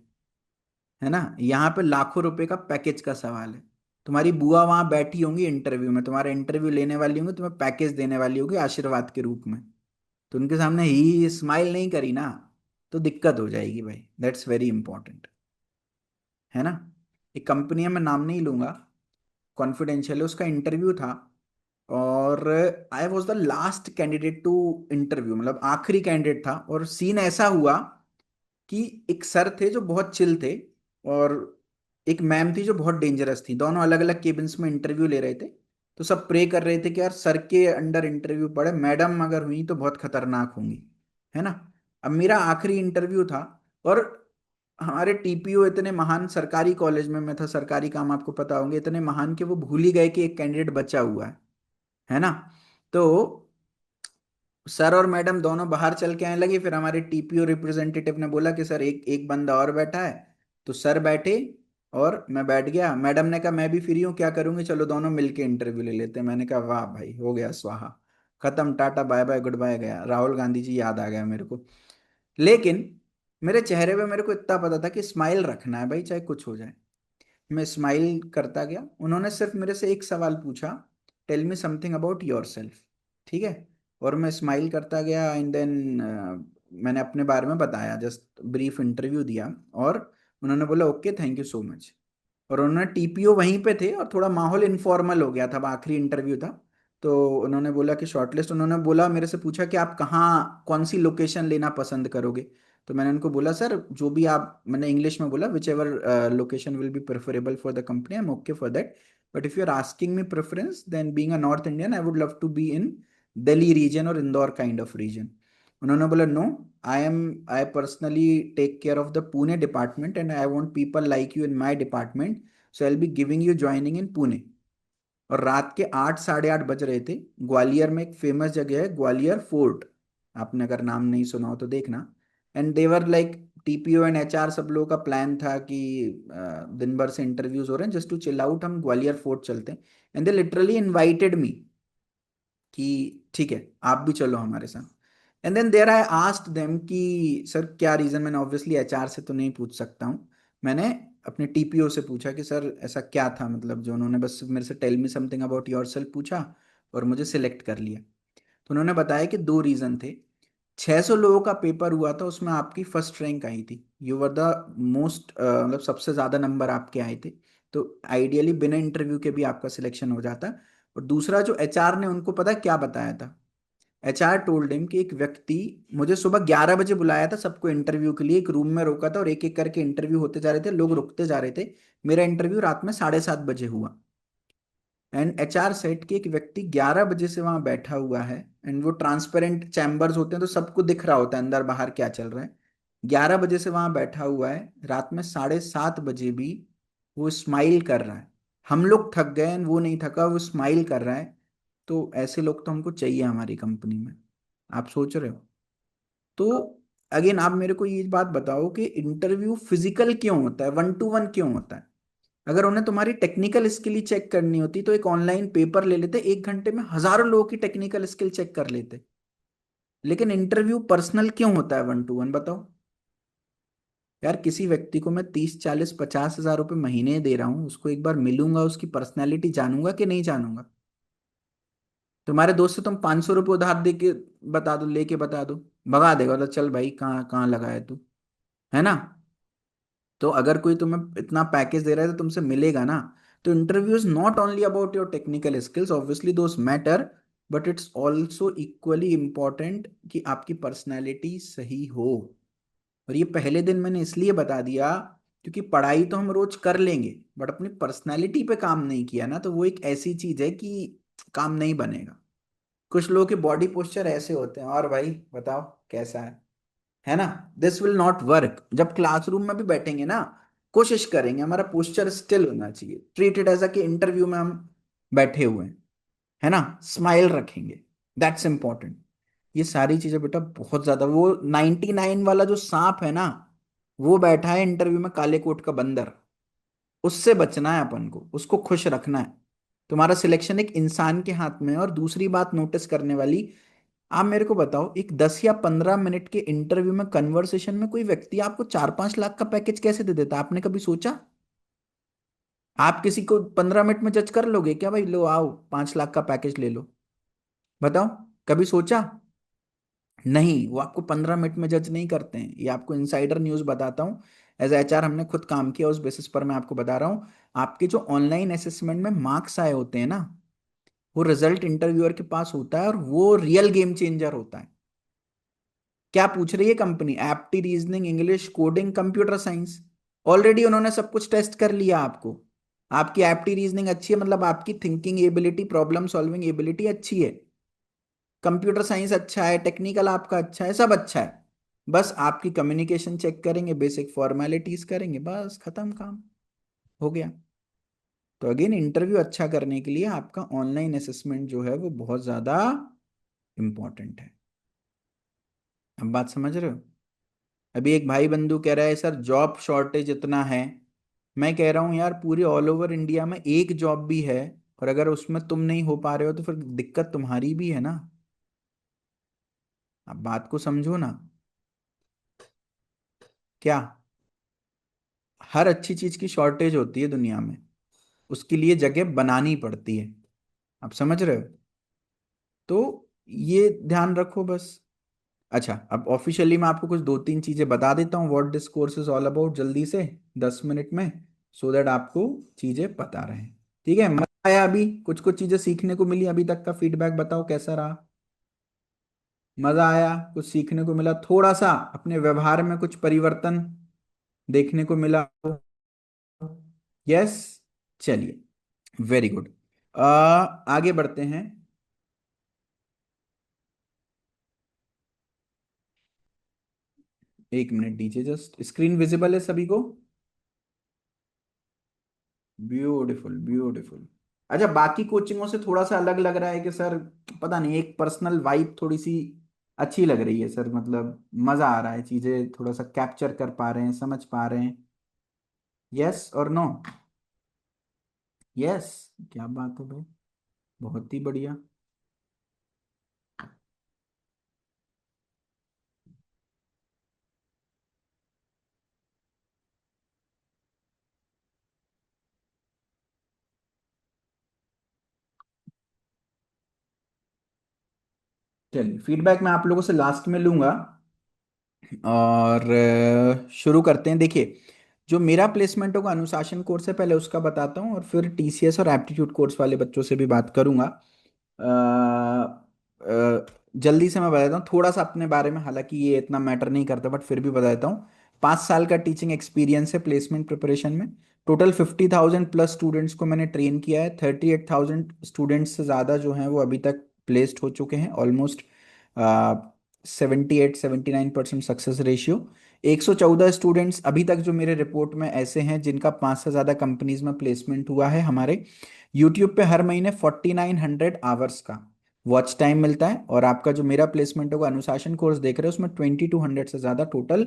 है ना। यहाँ पे लाखों रुपए का पैकेज का सवाल है। तुम्हारी बुआ वहां बैठी होंगी इंटरव्यू में, तुम्हारा इंटरव्यू लेने वाली होंगी, तुम्हें पैकेज देने वाली होगी आशीर्वाद के रूप में। तो उनके सामने ही स्माइल नहीं करी ना, तो दिक्कत हो जाएगी भाई। दैट्स वेरी इंपॉर्टेंट, है ना। एक कंपनी है, मैं नाम नहीं लूंगा, कॉन्फिडेंशियल है, उसका इंटरव्यू था। और I was the last candidate to interview, मतलब आखिरी कैंडिडेट था। और सीन ऐसा हुआ कि एक सर थे जो बहुत चिल थे, और एक मैम थी जो बहुत डेंजरस थी। दोनों अलग अलग केबिन्स में इंटरव्यू ले रहे थे। तो सब प्रे कर रहे थे कि यार सर के अंडर इंटरव्यू पड़े, मैडम अगर हुई तो बहुत खतरनाक होंगी, है ना। अब मेरा आखिरी इंटरव्यू था, और हमारे टीपीओ इतने महान, सरकारी कॉलेज में मैं था, सरकारी काम आपको पता होंगे, इतने महान कि वो भूल ही गए कि एक कैंडिडेट बचा हुआ है ना। तो सर और मैडम दोनों बाहर चल के आने लगे, फिर हमारे टीपीओ रिप्रेजेंटेटिव ने बोला कि सर एक एक बंदा और बैठा है। तो सर बैठे और मैं बैठ गया। मैडम ने कहा मैं भी फ्री हूँ, क्या करूंगी, चलो दोनों मिलके इंटरव्यू ले लेते हैं। मैंने कहा वाह भाई, हो गया स्वाहा, खत्म, tata bye bye goodbye, गया राहुल गांधी जी याद आ गया मेरे को। लेकिन मेरे चेहरे पे मेरे को इतना पता था कि स्माइल रखना है भाई, चाहे कुछ हो जाए। मैं स्माइल करता गया। उन्होंने सिर्फ मेरे से एक सवाल पूछा, tell me something about yourself. ठीक है। और मैं स्माइल करता गया एंड देन मैंने अपने बारे में बताया, जस्ट ब्रीफ इंटरव्यू दिया। और उन्होंने बोला okay thank you so much. और उन्होंने टीपीओ वहीं पे थे और थोड़ा माहौल इनफॉर्मल हो गया था, अब आखिरी इंटरव्यू था। तो उन्होंने बोला कि शॉर्टलिस्ट, उन्होंने बोला, मेरे से पूछा कि आप कहाँ, कौन सी लोकेशन लेना पसंद करोगे। तो मैंने उनको बोला सर जो भी आप, मैंने इंग्लिश में बोला whichever location will be preferable for the company, I am okay for that. But if you are asking me preference, then being a North Indian I would love to be in Delhi region और इंदौर काइंड ऑफ रीजन। उन्होंने बोला no, I personally take care of the Pune department and I want people like you in my department, so I will be giving you joining in Pune. और रात के 8 साढ़े 8 बज रहे थे। ग्वालियर में एक फेमस जगह है ग्वालियर फोर्ट, आपने अगर नाम नहीं सुना हो तो देखना। And they were like, TPO and HR सब लोगों का प्लान था कि दिन भर से इंटरव्यूज हो रहे हैं, जस्ट टू चिल आउट हम ग्वालियर फोर्ट चलते हैं। And they literally invited me कि ठीक है आप भी चलो हमारे साथ। And then there I asked them कि सर क्या रीज़न, मैंने ऑब्वियसली एचआर से तो नहीं पूछ सकता हूँ, मैंने अपने टीपीओ से पूछा कि सर ऐसा क्या था, मतलब जो उन्होंने बस मेरे से tell me something about yourself पूछा और मुझे सिलेक्ट कर लिया। तो उन्होंने बताया कि दो रीज़न थे। 600 लोगों का पेपर हुआ था, उसमें आपकी फर्स्ट रैंक आई थी, यू वर द मोस्ट, मतलब सबसे ज़्यादा नंबर आपके आए थे। तो आइडियली बिना इंटरव्यू के भी आपका सिलेक्शन हो जाता। और दूसरा जो एचआर ने उनको पता क्या बताया था, एचआर टोल्ड हिम कि एक व्यक्ति, मुझे सुबह 11 बजे बुलाया था सबको इंटरव्यू के लिए, एक रूम में रोका था और एक एक करके इंटरव्यू होते जा रहे थे, लोग रुकते जा रहे थे। मेरा इंटरव्यू रात में 7:30 बजे हुआ। एंड एचआर सेट कि एक व्यक्ति 11 बजे से वहां बैठा हुआ है, एंड वो ट्रांसपेरेंट चैम्बर्स होते हैं तो सबको दिख रहा होता है अंदर बाहर क्या चल रहा है। 11 बजे से वहां बैठा हुआ है, रात में 7:30 बजे भी वो स्माइल कर रहा है। हम लोग थक गए and वो नहीं थका, वो स्माइल कर रहा है। तो ऐसे लोग तो हमको चाहिए हमारी कंपनी में। आप सोच रहे हो। तो अगेन आप मेरे को ये बात बताओ कि इंटरव्यू फिजिकल क्यों होता है, वन टू वन क्यों होता है। अगर उन्हें तुम्हारी टेक्निकल स्किल ही चेक करनी होती तो एक ऑनलाइन पेपर ले लेते, 1 घंटे में हजारों लोगों की टेक्निकल स्किल चेक कर लेते। लेकिन इंटरव्यू पर्सनल क्यों होता है, वन टू वन, बताओ। यार किसी व्यक्ति को मैं 30 40 50 हजार रुपये महीने दे रहा हूँ, उसको एक बार मिलूंगा, उसकी पर्सनैलिटी जानूंगा कि नहीं जानूंगा। तुम्हारे दोस्त से तुम 500 रुपये उधार दे के बता दो, लेके बता दो, भगा देगा, तो चल भाई कहाँ कहाँ लगा है तू, है ना। तो अगर कोई तुम्हें इतना पैकेज दे रहा है तो तुमसे मिलेगा ना। तो interview is not only about your technical skills, obviously those matter, but it's also equally important कि आपकी पर्सनैलिटी सही हो। और ये पहले दिन मैंने इसलिए बता दिया क्योंकि पढ़ाई तो हम रोज कर लेंगे, बट अपनी पर्सनैलिटी पे काम नहीं किया ना, तो वो एक ऐसी चीज है कि काम नहीं बनेगा। कुछ लोगों के बॉडी पोस्चर ऐसे होते हैं, और भाई बताओ कैसा है ना। This will not work. जब क्लासरूम में भी बैठेंगे ना, कोशिश करेंगे हमारा पोस्चर स्टिल होना चाहिए, ट्रीटेड एज अ कि इंटरव्यू में हम बैठे हुए हैं, है ना, स्माइल रखेंगे, दैट्स इंपॉर्टेंट। ये सारी चीजें बेटा बहुत ज्यादा, वो 99 वाला जो सांप है ना, वो बैठा है इंटरव्यू में, काले कोट का बंदर, उससे बचना है अपन को, उसको खुश रखना है। तुम्हारा सिलेक्शन एक इंसान के हाथ में है। और दूसरी बात नोटिस करने वाली, आप मेरे को बताओ, एक 10 या 15 मिनट के इंटरव्यू में, कन्वर्सेशन में, कोई व्यक्ति आपको 4 5 लाख का पैकेज कैसे दे देता, आपने कभी सोचा। आप किसी को 15 मिनट में जज कर लोगे क्या, भाई लो आओ 5 लाख का पैकेज ले लो, बताओ, कभी सोचा। नहीं, वो आपको 15 मिनट में जज नहीं करते हैं। ये आपको इनसाइडर न्यूज बताता हूँ, एज एचआर हमने खुद काम किया, उस बेसिस पर मैं आपको बता रहा हूँ। आपके जो ऑनलाइन असेसमेंट में मार्क्स आए होते हैं ना, वो रिजल्ट इंटरव्यूअर के पास होता है और वो रियल गेम चेंजर होता है। क्या पूछ रही है company, apti, reasoning, English, coding, computer science, already उन्होंने सब कुछ टेस्ट कर लिया आपको। आपकी एप्टी रीजनिंग अच्छी है, मतलब आपकी thinking ability, problem solving ability अच्छी है। कंप्यूटर साइंस अच्छा है, टेक्निकल आपका अच्छा है, सब अच्छा है। बस आपकी कम्युनिकेशन चेक करेंगे, बेसिक फॉर्मेलिटीज करेंगे, बस खत्म काम, हो गया। तो अगेन इंटरव्यू अच्छा करने के लिए आपका ऑनलाइन असेसमेंट जो है वो बहुत ज़्यादा इम्पोर्टेंट है। अब बात समझ रहे हो? अभी एक भाई बंधु कह रहा है सर जॉब शॉर्टेज इतना है। मैं कह रहा हूँ यार पूरे ऑल ओवर इंडिया में एक जॉब भी है, और अगर उसमें तुम नहीं हो पा रहे हो तो फिर दिक्कत तुम्हारी भी है ना। अब बात को समझो ना। क्या? हर अच्छी चीज की शॉर्टेज होती है दुनिया में, उसके लिए जगह बनानी पड़ती है। आप समझ रहे हो? तो ये ध्यान रखो बस। अच्छा, अब ऑफिशियली मैं आपको कुछ दो तीन चीजें बता देता हूँ what this course is all about, जल्दी से, 10 मिनट में, सो दैट आपको चीजें पता रहे। ठीक है? मजा आया? अभी कुछ कुछ चीजें सीखने को मिली? अभी तक का फीडबैक बताओ कैसा रहा? मजा आया? कुछ सीखने को मिला? थोड़ा सा अपने व्यवहार में कुछ परिवर्तन देखने को मिला? यस। चलिए, वेरी गुड। आगे बढ़ते हैं। 1 मिनट दीजिए, जस्ट स्क्रीन विजिबल है सभी को? Beautiful beautiful. अच्छा, बाकी कोचिंगों से थोड़ा सा अलग लग रहा है कि सर, पता नहीं, एक पर्सनल वाइब थोड़ी सी अच्छी लग रही है सर, मतलब मजा आ रहा है, चीजें थोड़ा सा कैप्चर कर पा रहे हैं, समझ पा रहे हैं। यस और नो? यस। क्या बात है भाई, बहुत ही बढ़िया। चलिए, फीडबैक मैं आप लोगों से लास्ट में लूंगा। और शुरू करते हैं। देखिए, जो मेरा प्लेसमेंट होगा अनुशासन कोर्स है, पहले उसका बताता हूँ, और फिर टीसीएस और एप्टीट्यूड कोर्स वाले बच्चों से भी बात करूंगा। जल्दी से मैं बता देता हूँ थोड़ा सा अपने बारे में, हालांकि ये इतना मैटर नहीं करता बट फिर भी बता देता हूँ। 5 साल का टीचिंग एक्सपीरियंस है प्लेसमेंट प्रिपरेशन में। टोटल 50,000 प्लस स्टूडेंट्स को मैंने ट्रेन किया है। 38,000 स्टूडेंट्स से ज़्यादा जो हैं वो अभी तक प्लेस्ड हो चुके हैं, ऑलमोस्ट 78-79% सक्सेस रेशियो। 114 स्टूडेंट्स अभी तक जो मेरे रिपोर्ट में ऐसे हैं जिनका 5 से ज़्यादा कंपनीज में प्लेसमेंट हुआ है। हमारे यूट्यूब पे हर महीने 4,900 आवर्स का वॉच टाइम मिलता है, और आपका जो मेरा प्लेसमेंट होगा अनुशासन कोर्स देख रहे हो उसमें 2,200 से ज़्यादा टोटल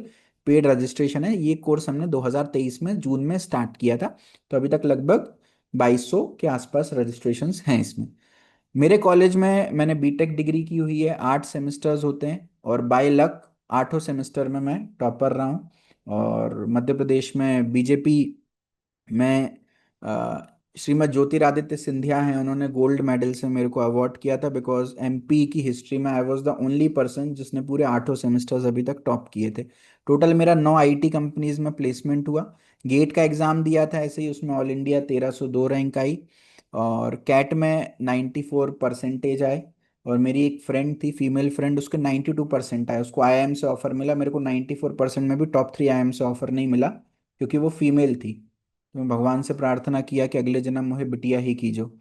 पेड रजिस्ट्रेशन है। ये कोर्स हमने 2023 में जून में स्टार्ट किया था, तो अभी तक लगभग 2,200 के आसपास रजिस्ट्रेशंस हैं इसमें। मेरे कॉलेज में मैंने बीटेक डिग्री की हुई है, 8 सेमेस्टर्स होते हैं, और बाय लक 8 सेमेस्टर में मैं टॉपर रहा हूँ। और मध्य प्रदेश में बीजेपी में श्रीमद ज्योतिरादित्य सिंधिया हैं, उन्होंने गोल्ड मेडल से मेरे को अवार्ड किया था, बिकॉज एमपी की हिस्ट्री में I was the only person जिसने पूरे 8 सेमेस्टर्स अभी तक टॉप किए थे। टोटल मेरा 9 आईटी कंपनीज में प्लेसमेंट हुआ। गेट का एग्ज़ाम दिया था ऐसे ही, उसमें ऑल इंडिया 1302 रैंक आई, और कैट में 94 परसेंटेज आए। और मेरी एक फ्रेंड थी, फीमेल फ्रेंड, उसके 92% आए, उसको आईआईएम से ऑफर मिला। मेरे को 94% में भी टॉप 3 आईआईएम से ऑफर नहीं मिला, क्योंकि वो फीमेल थी। तो मैं भगवान से प्रार्थना किया कि अगले जन्म मुझे बिटिया ही कीजो,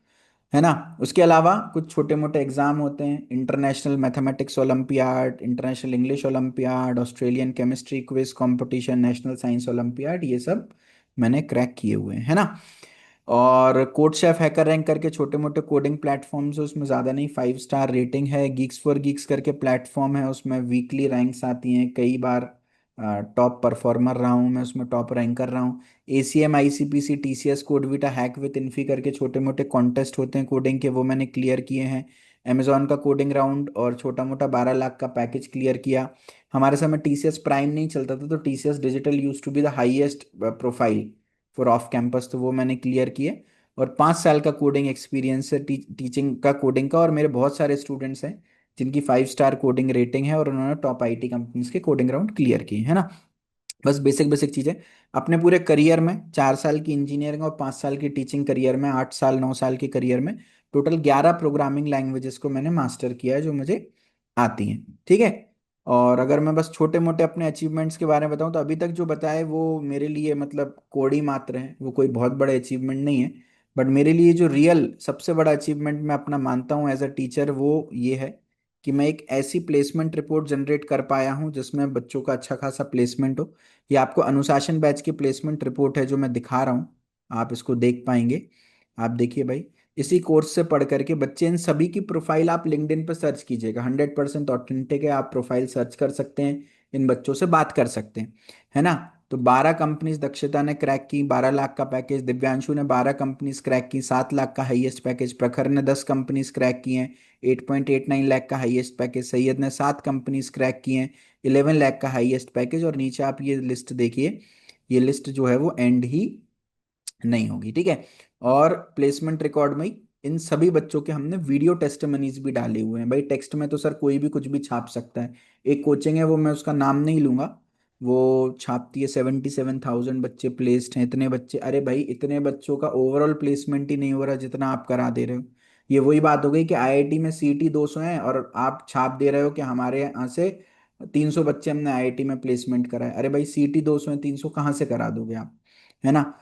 है ना। उसके अलावा कुछ छोटे मोटे एग्जाम होते हैं, international mathematics olympiad, international English olympiad, Australian chemistry quiz competition, national science olympiad, ये सब मैंने क्रैक किए हुए हैं, है ना। और कोड शेफ हैकर रैंक करके छोटे मोटे कोडिंग प्लेटफॉर्म्स है, उसमें ज़्यादा नहीं, 5 स्टार रेटिंग है। गीक्स फॉर गीक्स करके प्लेटफॉर्म है, उसमें वीकली रैंक्स आती हैं, कई बार टॉप परफॉर्मर रहा हूँ मैं, उसमें टॉप रैंक कर रहा हूँ। ACM ICPC TCS CodeVita hack with Infy करके छोटे मोटे कॉन्टेस्ट होते हैं कोडिंग के, वो मैंने क्लियर किए हैं। अमेजोन का कोडिंग राउंड और छोटा मोटा 12 लाख का पैकेज क्लियर किया। हमारे समय टीसीएस प्राइम नहीं चलता था, तो TCS digital used to be the highest profile for off campus, तो वो मैंने क्लियर किए। और 5 साल का कोडिंग एक्सपीरियंस है टीचिंग का, कोडिंग का। और मेरे बहुत सारे स्टूडेंट्स हैं जिनकी 5 स्टार कोडिंग रेटिंग है, और उन्होंने टॉप आईटी कंपनीज के कोडिंग राउंड क्लियर किए, है ना। बस बेसिक बेसिक चीज़ें। अपने पूरे करियर में 4 साल की इंजीनियरिंग और 5 साल की टीचिंग करियर में, 8 साल 9 साल के करियर में, टोटल 11 प्रोग्रामिंग लैंग्वेजेस को मैंने मास्टर किया है जो मुझे आती हैं। ठीक है? और अगर मैं बस छोटे मोटे अपने अचीवमेंट्स के बारे में बताऊं, तो अभी तक जो बताए वो मेरे लिए मतलब कोड़ी मात्र है, वो कोई बहुत बड़े अचीवमेंट नहीं है। बट मेरे लिए जो रियल सबसे बड़ा अचीवमेंट मैं अपना मानता हूँ एज अ टीचर, वो ये है कि मैं एक ऐसी प्लेसमेंट रिपोर्ट जनरेट कर पाया हूं जिसमें बच्चों का अच्छा खासा प्लेसमेंट हो। ये आपको अनुशासन बैच की प्लेसमेंट रिपोर्ट है जो मैं दिखा रहा हूँ, आप इसको देख पाएंगे। आप देखिए भाई, इसी कोर्स से पढ़ करके बच्चे, इन सभी की प्रोफाइल आप लिंक्डइन पर सर्च कीजिएगा, 100% ऑथेंटिक है, आप प्रोफाइल सर्च कर सकते हैं, इन बच्चों से बात कर सकते हैं, है ना। तो 12 कंपनीज दक्षता ने क्रैक की, 12 लाख का पैकेज, दिव्यांशु ने 12 कंपनीज क्रैक की, 7 लाख का हाईएस्ट पैकेज, प्रखर ने 10 कंपनीज क्रैक की हैं, 8.89 लाख का हाईएस्ट पैकेज, सैयद ने 7 कंपनीज क्रैक की हैं, 11 लाख का हाईएस्ट पैकेज। और नीचे आप ये लिस्ट देखिए, ये लिस्ट जो है वो एंड ही नहीं होगी, ठीक है। और प्लेसमेंट रिकॉर्ड में ही इन सभी बच्चों के हमने वीडियो टेस्टिमनीज भी डाले हुए हैं। भाई टेक्स्ट में तो सर कोई भी कुछ भी छाप सकता है। एक कोचिंग है, वो मैं उसका नाम नहीं लूंगा, वो छापती है 77,000 बच्चे प्लेस्ड हैं, इतने बच्चे, अरे भाई इतने बच्चों का ओवरऑल प्लेसमेंट ही नहीं हो रहा जितना आप करा दे रहे हो। ये वही बात हो गई कि आईआईटी में सीटी 200 है और आप छाप दे रहे हो कि हमारे यहाँ से 300 बच्चे हमने आईआईटी में प्लेसमेंट कराए। अरे भाई सीटी 200 है, 300 कहाँ से करा दोगे आप, है ना।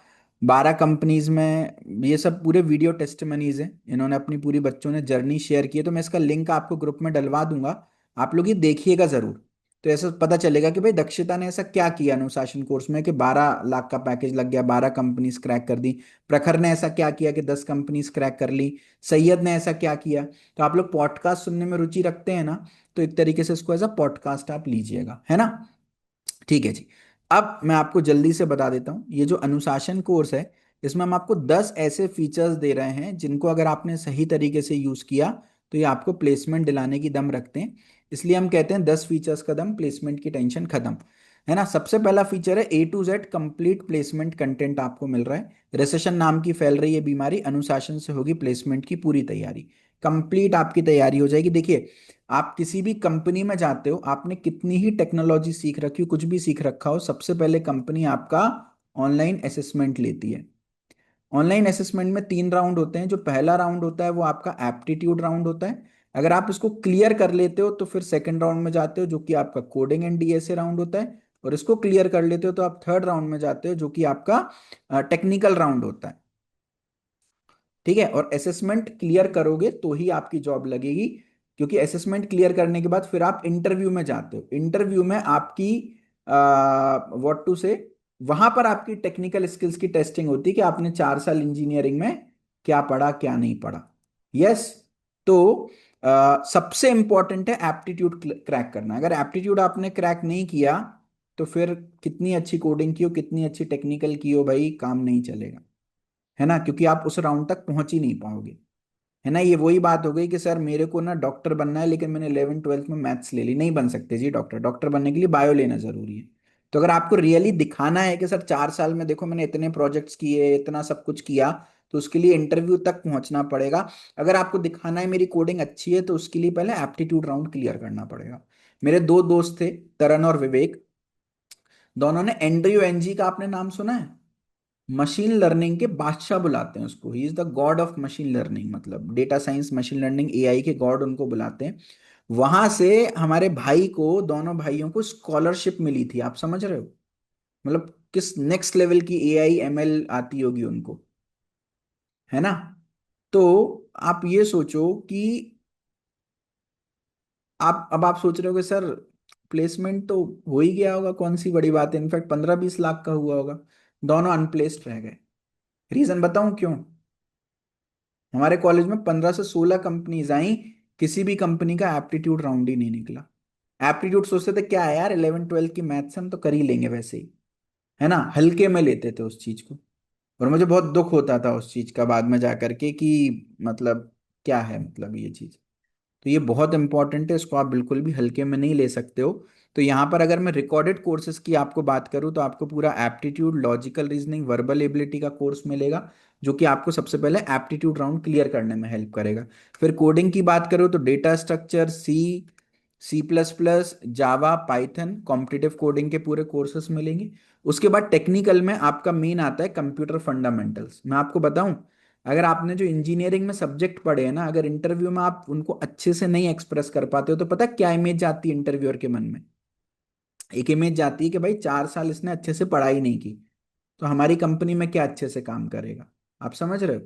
12 कंपनीज में, ये सब पूरे वीडियो टेस्टिमनीज हैं, इन्होंने अपनी पूरी बच्चों ने जर्नी शेयर की है, तो मैं इसका लिंक आपको ग्रुप में डलवा दूंगा, आप लोग ये देखिएगा जरूर। तो ऐसा पता चलेगा कि भाई दक्षिता ने ऐसा क्या किया अनुशासन कोर्स में कि 12 लाख का पैकेज लग गया, 12 कंपनीज क्रैक कर दी। प्रखर ने ऐसा क्या किया कि 10 कंपनीज क्रैक कर ली। सैयद ने ऐसा क्या किया। तो आप लोग पॉडकास्ट सुनने में रुचि रखते हैं ना, तो एक तरीके से इसको एज अ पॉडकास्ट आप लीजिएगा, है ना। ठीक है जी। अब मैं आपको जल्दी से बता देता हूँ, ये जो अनुशासन कोर्स है, इसमें हम आपको 10 ऐसे फीचर्स दे रहे हैं जिनको अगर आपने सही तरीके से यूज किया तो ये आपको प्लेसमेंट दिलाने की दम रखते हैं। इसलिए हम कहते हैं 10 फीचर्स का दम, प्लेसमेंट की टेंशन खत्म, है ना। सबसे पहला फीचर है A to Z complete placement content आपको मिल रहा है। रिसेशन नाम की फैल रही है बीमारी, अनुशासन से होगी प्लेसमेंट की पूरी तैयारी, कंप्लीट आपकी तैयारी हो जाएगी। देखिए, आप किसी भी कंपनी में जाते हो, आपने कितनी ही टेक्नोलॉजी सीख रखी हो, कुछ भी सीख रखा हो, सबसे पहले कंपनी आपका ऑनलाइन असेसमेंट लेती है। ऑनलाइन असेसमेंट में 3 राउंड होते हैं। जो पहला राउंड होता है वो आपका एप्टीट्यूड राउंड होता है। अगर आप इसको क्लियर कर लेते हो तो फिर सेकंड राउंड में जाते हो जो कि आपका कोडिंग एंड डीएसए राउंड होता है। और इसको क्लियर कर लेते हो तो आप थर्ड राउंड में जाते हो जो कि आपका टेक्निकल राउंड होता है, ठीक है। और असेसमेंट क्लियर करोगे तो ही आपकी जॉब लगेगी, क्योंकि असेसमेंट क्लियर करने के बाद फिर आप इंटरव्यू में जाते हो। इंटरव्यू में आपकी व्हाट टू से, वहां पर आपकी टेक्निकल स्किल्स की टेस्टिंग होती है कि आपने 4 साल इंजीनियरिंग में क्या पढ़ा क्या नहीं पढ़ा। यस। तो सबसे इंपॉर्टेंट है एप्टीट्यूड क्रैक करना। अगर एप्टीट्यूड आपने क्रैक नहीं किया तो फिर कितनी अच्छी कोडिंग की हो, कितनी अच्छी टेक्निकल की हो, भाई काम नहीं चलेगा, है ना, क्योंकि आप उस राउंड तक पहुंच ही नहीं पाओगे, है ना। ये वही बात हो गई कि सर मेरे को ना डॉक्टर बनना है लेकिन मैंने 11th 12th में मैथ्स ले ली, नहीं बन सकते जी डॉक्टर। डॉक्टर बनने के लिए बायो लेना जरूरी है। तो अगर आपको रियली दिखाना है कि सर 4 साल में देखो मैंने इतने प्रोजेक्ट्स किए, इतना सब कुछ किया, तो उसके लिए इंटरव्यू तक पहुंचना पड़ेगा। अगर आपको दिखाना है मेरी कोडिंग अच्छी है तो उसके लिए पहले एप्टीट्यूड राउंड क्लियर करना पड़ेगा। मेरे दो दोस्त थे, तरन और विवेक, दोनों ने एंड्रयू एनजी का आपने नाम सुना है। मशीन लर्निंग के बादशाह बुलाते हैं उसको, he is the god of machine learning, मतलब data science machine learning AI के गॉड उनको बुलाते हैं। वहां से हमारे भाई को, दोनों भाइयों को स्कॉलरशिप मिली थी, आप समझ रहे हो, मतलब किस नेक्स्ट लेवल की एआई एमएल आती होगी उनको, है ना। तो आप ये सोचो कि आप, अब आप सोच रहे हो कि सर प्लेसमेंट तो हो ही गया होगा, कौन सी बड़ी बात है, इनफैक्ट 15-20 लाख का हुआ होगा। दोनों अनप्लेस्ड रह गए। रीजन बताऊं क्यों। हमारे कॉलेज में 15 से 16 कंपनीज आई, किसी भी कंपनी का एप्टीट्यूड राउंड ही नहीं निकला। एप्टीट्यूड सोचते थे क्या है यार, 11th 12th की मैथ्स हम तो कर ही लेंगे वैसे ही, है ना, हल्के में लेते थे उस चीज को। और मुझे बहुत दुख होता था उस चीज का बाद में जा करके कि मतलब क्या है, मतलब ये चीज। तो ये बहुत इंपॉर्टेंट है, इसको आप बिल्कुल भी हल्के में नहीं ले सकते हो। तो यहाँ पर अगर मैं रिकॉर्डेड कोर्सेज की आपको बात करूँ तो आपको पूरा aptitude, logical reasoning, verbal ability का कोर्स मिलेगा, जो कि आपको सबसे पहले एप्टीट्यूड राउंड क्लियर करने में हेल्प करेगा। फिर कोडिंग की बात करूँ तो डेटा स्ट्रक्चर, C++, जावा, पाइथन, कॉम्पिटिटिव कोडिंग के पूरे कोर्सेस मिलेंगे। उसके बाद टेक्निकल में आपका मेन आता है कंप्यूटर फंडामेंटल्स। मैं आपको बताऊं, अगर आपने जो इंजीनियरिंग में सब्जेक्ट पढ़े हैं ना, अगर इंटरव्यू में आप उनको अच्छे से नहीं एक्सप्रेस कर पाते हो तो पता है क्या इमेज आती है इंटरव्यूअर के मन में। एक इमेज जाती है कि भाई 4 साल इसने अच्छे से पढ़ाई नहीं की, तो हमारी कंपनी में क्या अच्छे से काम करेगा। आप समझ रहे हो।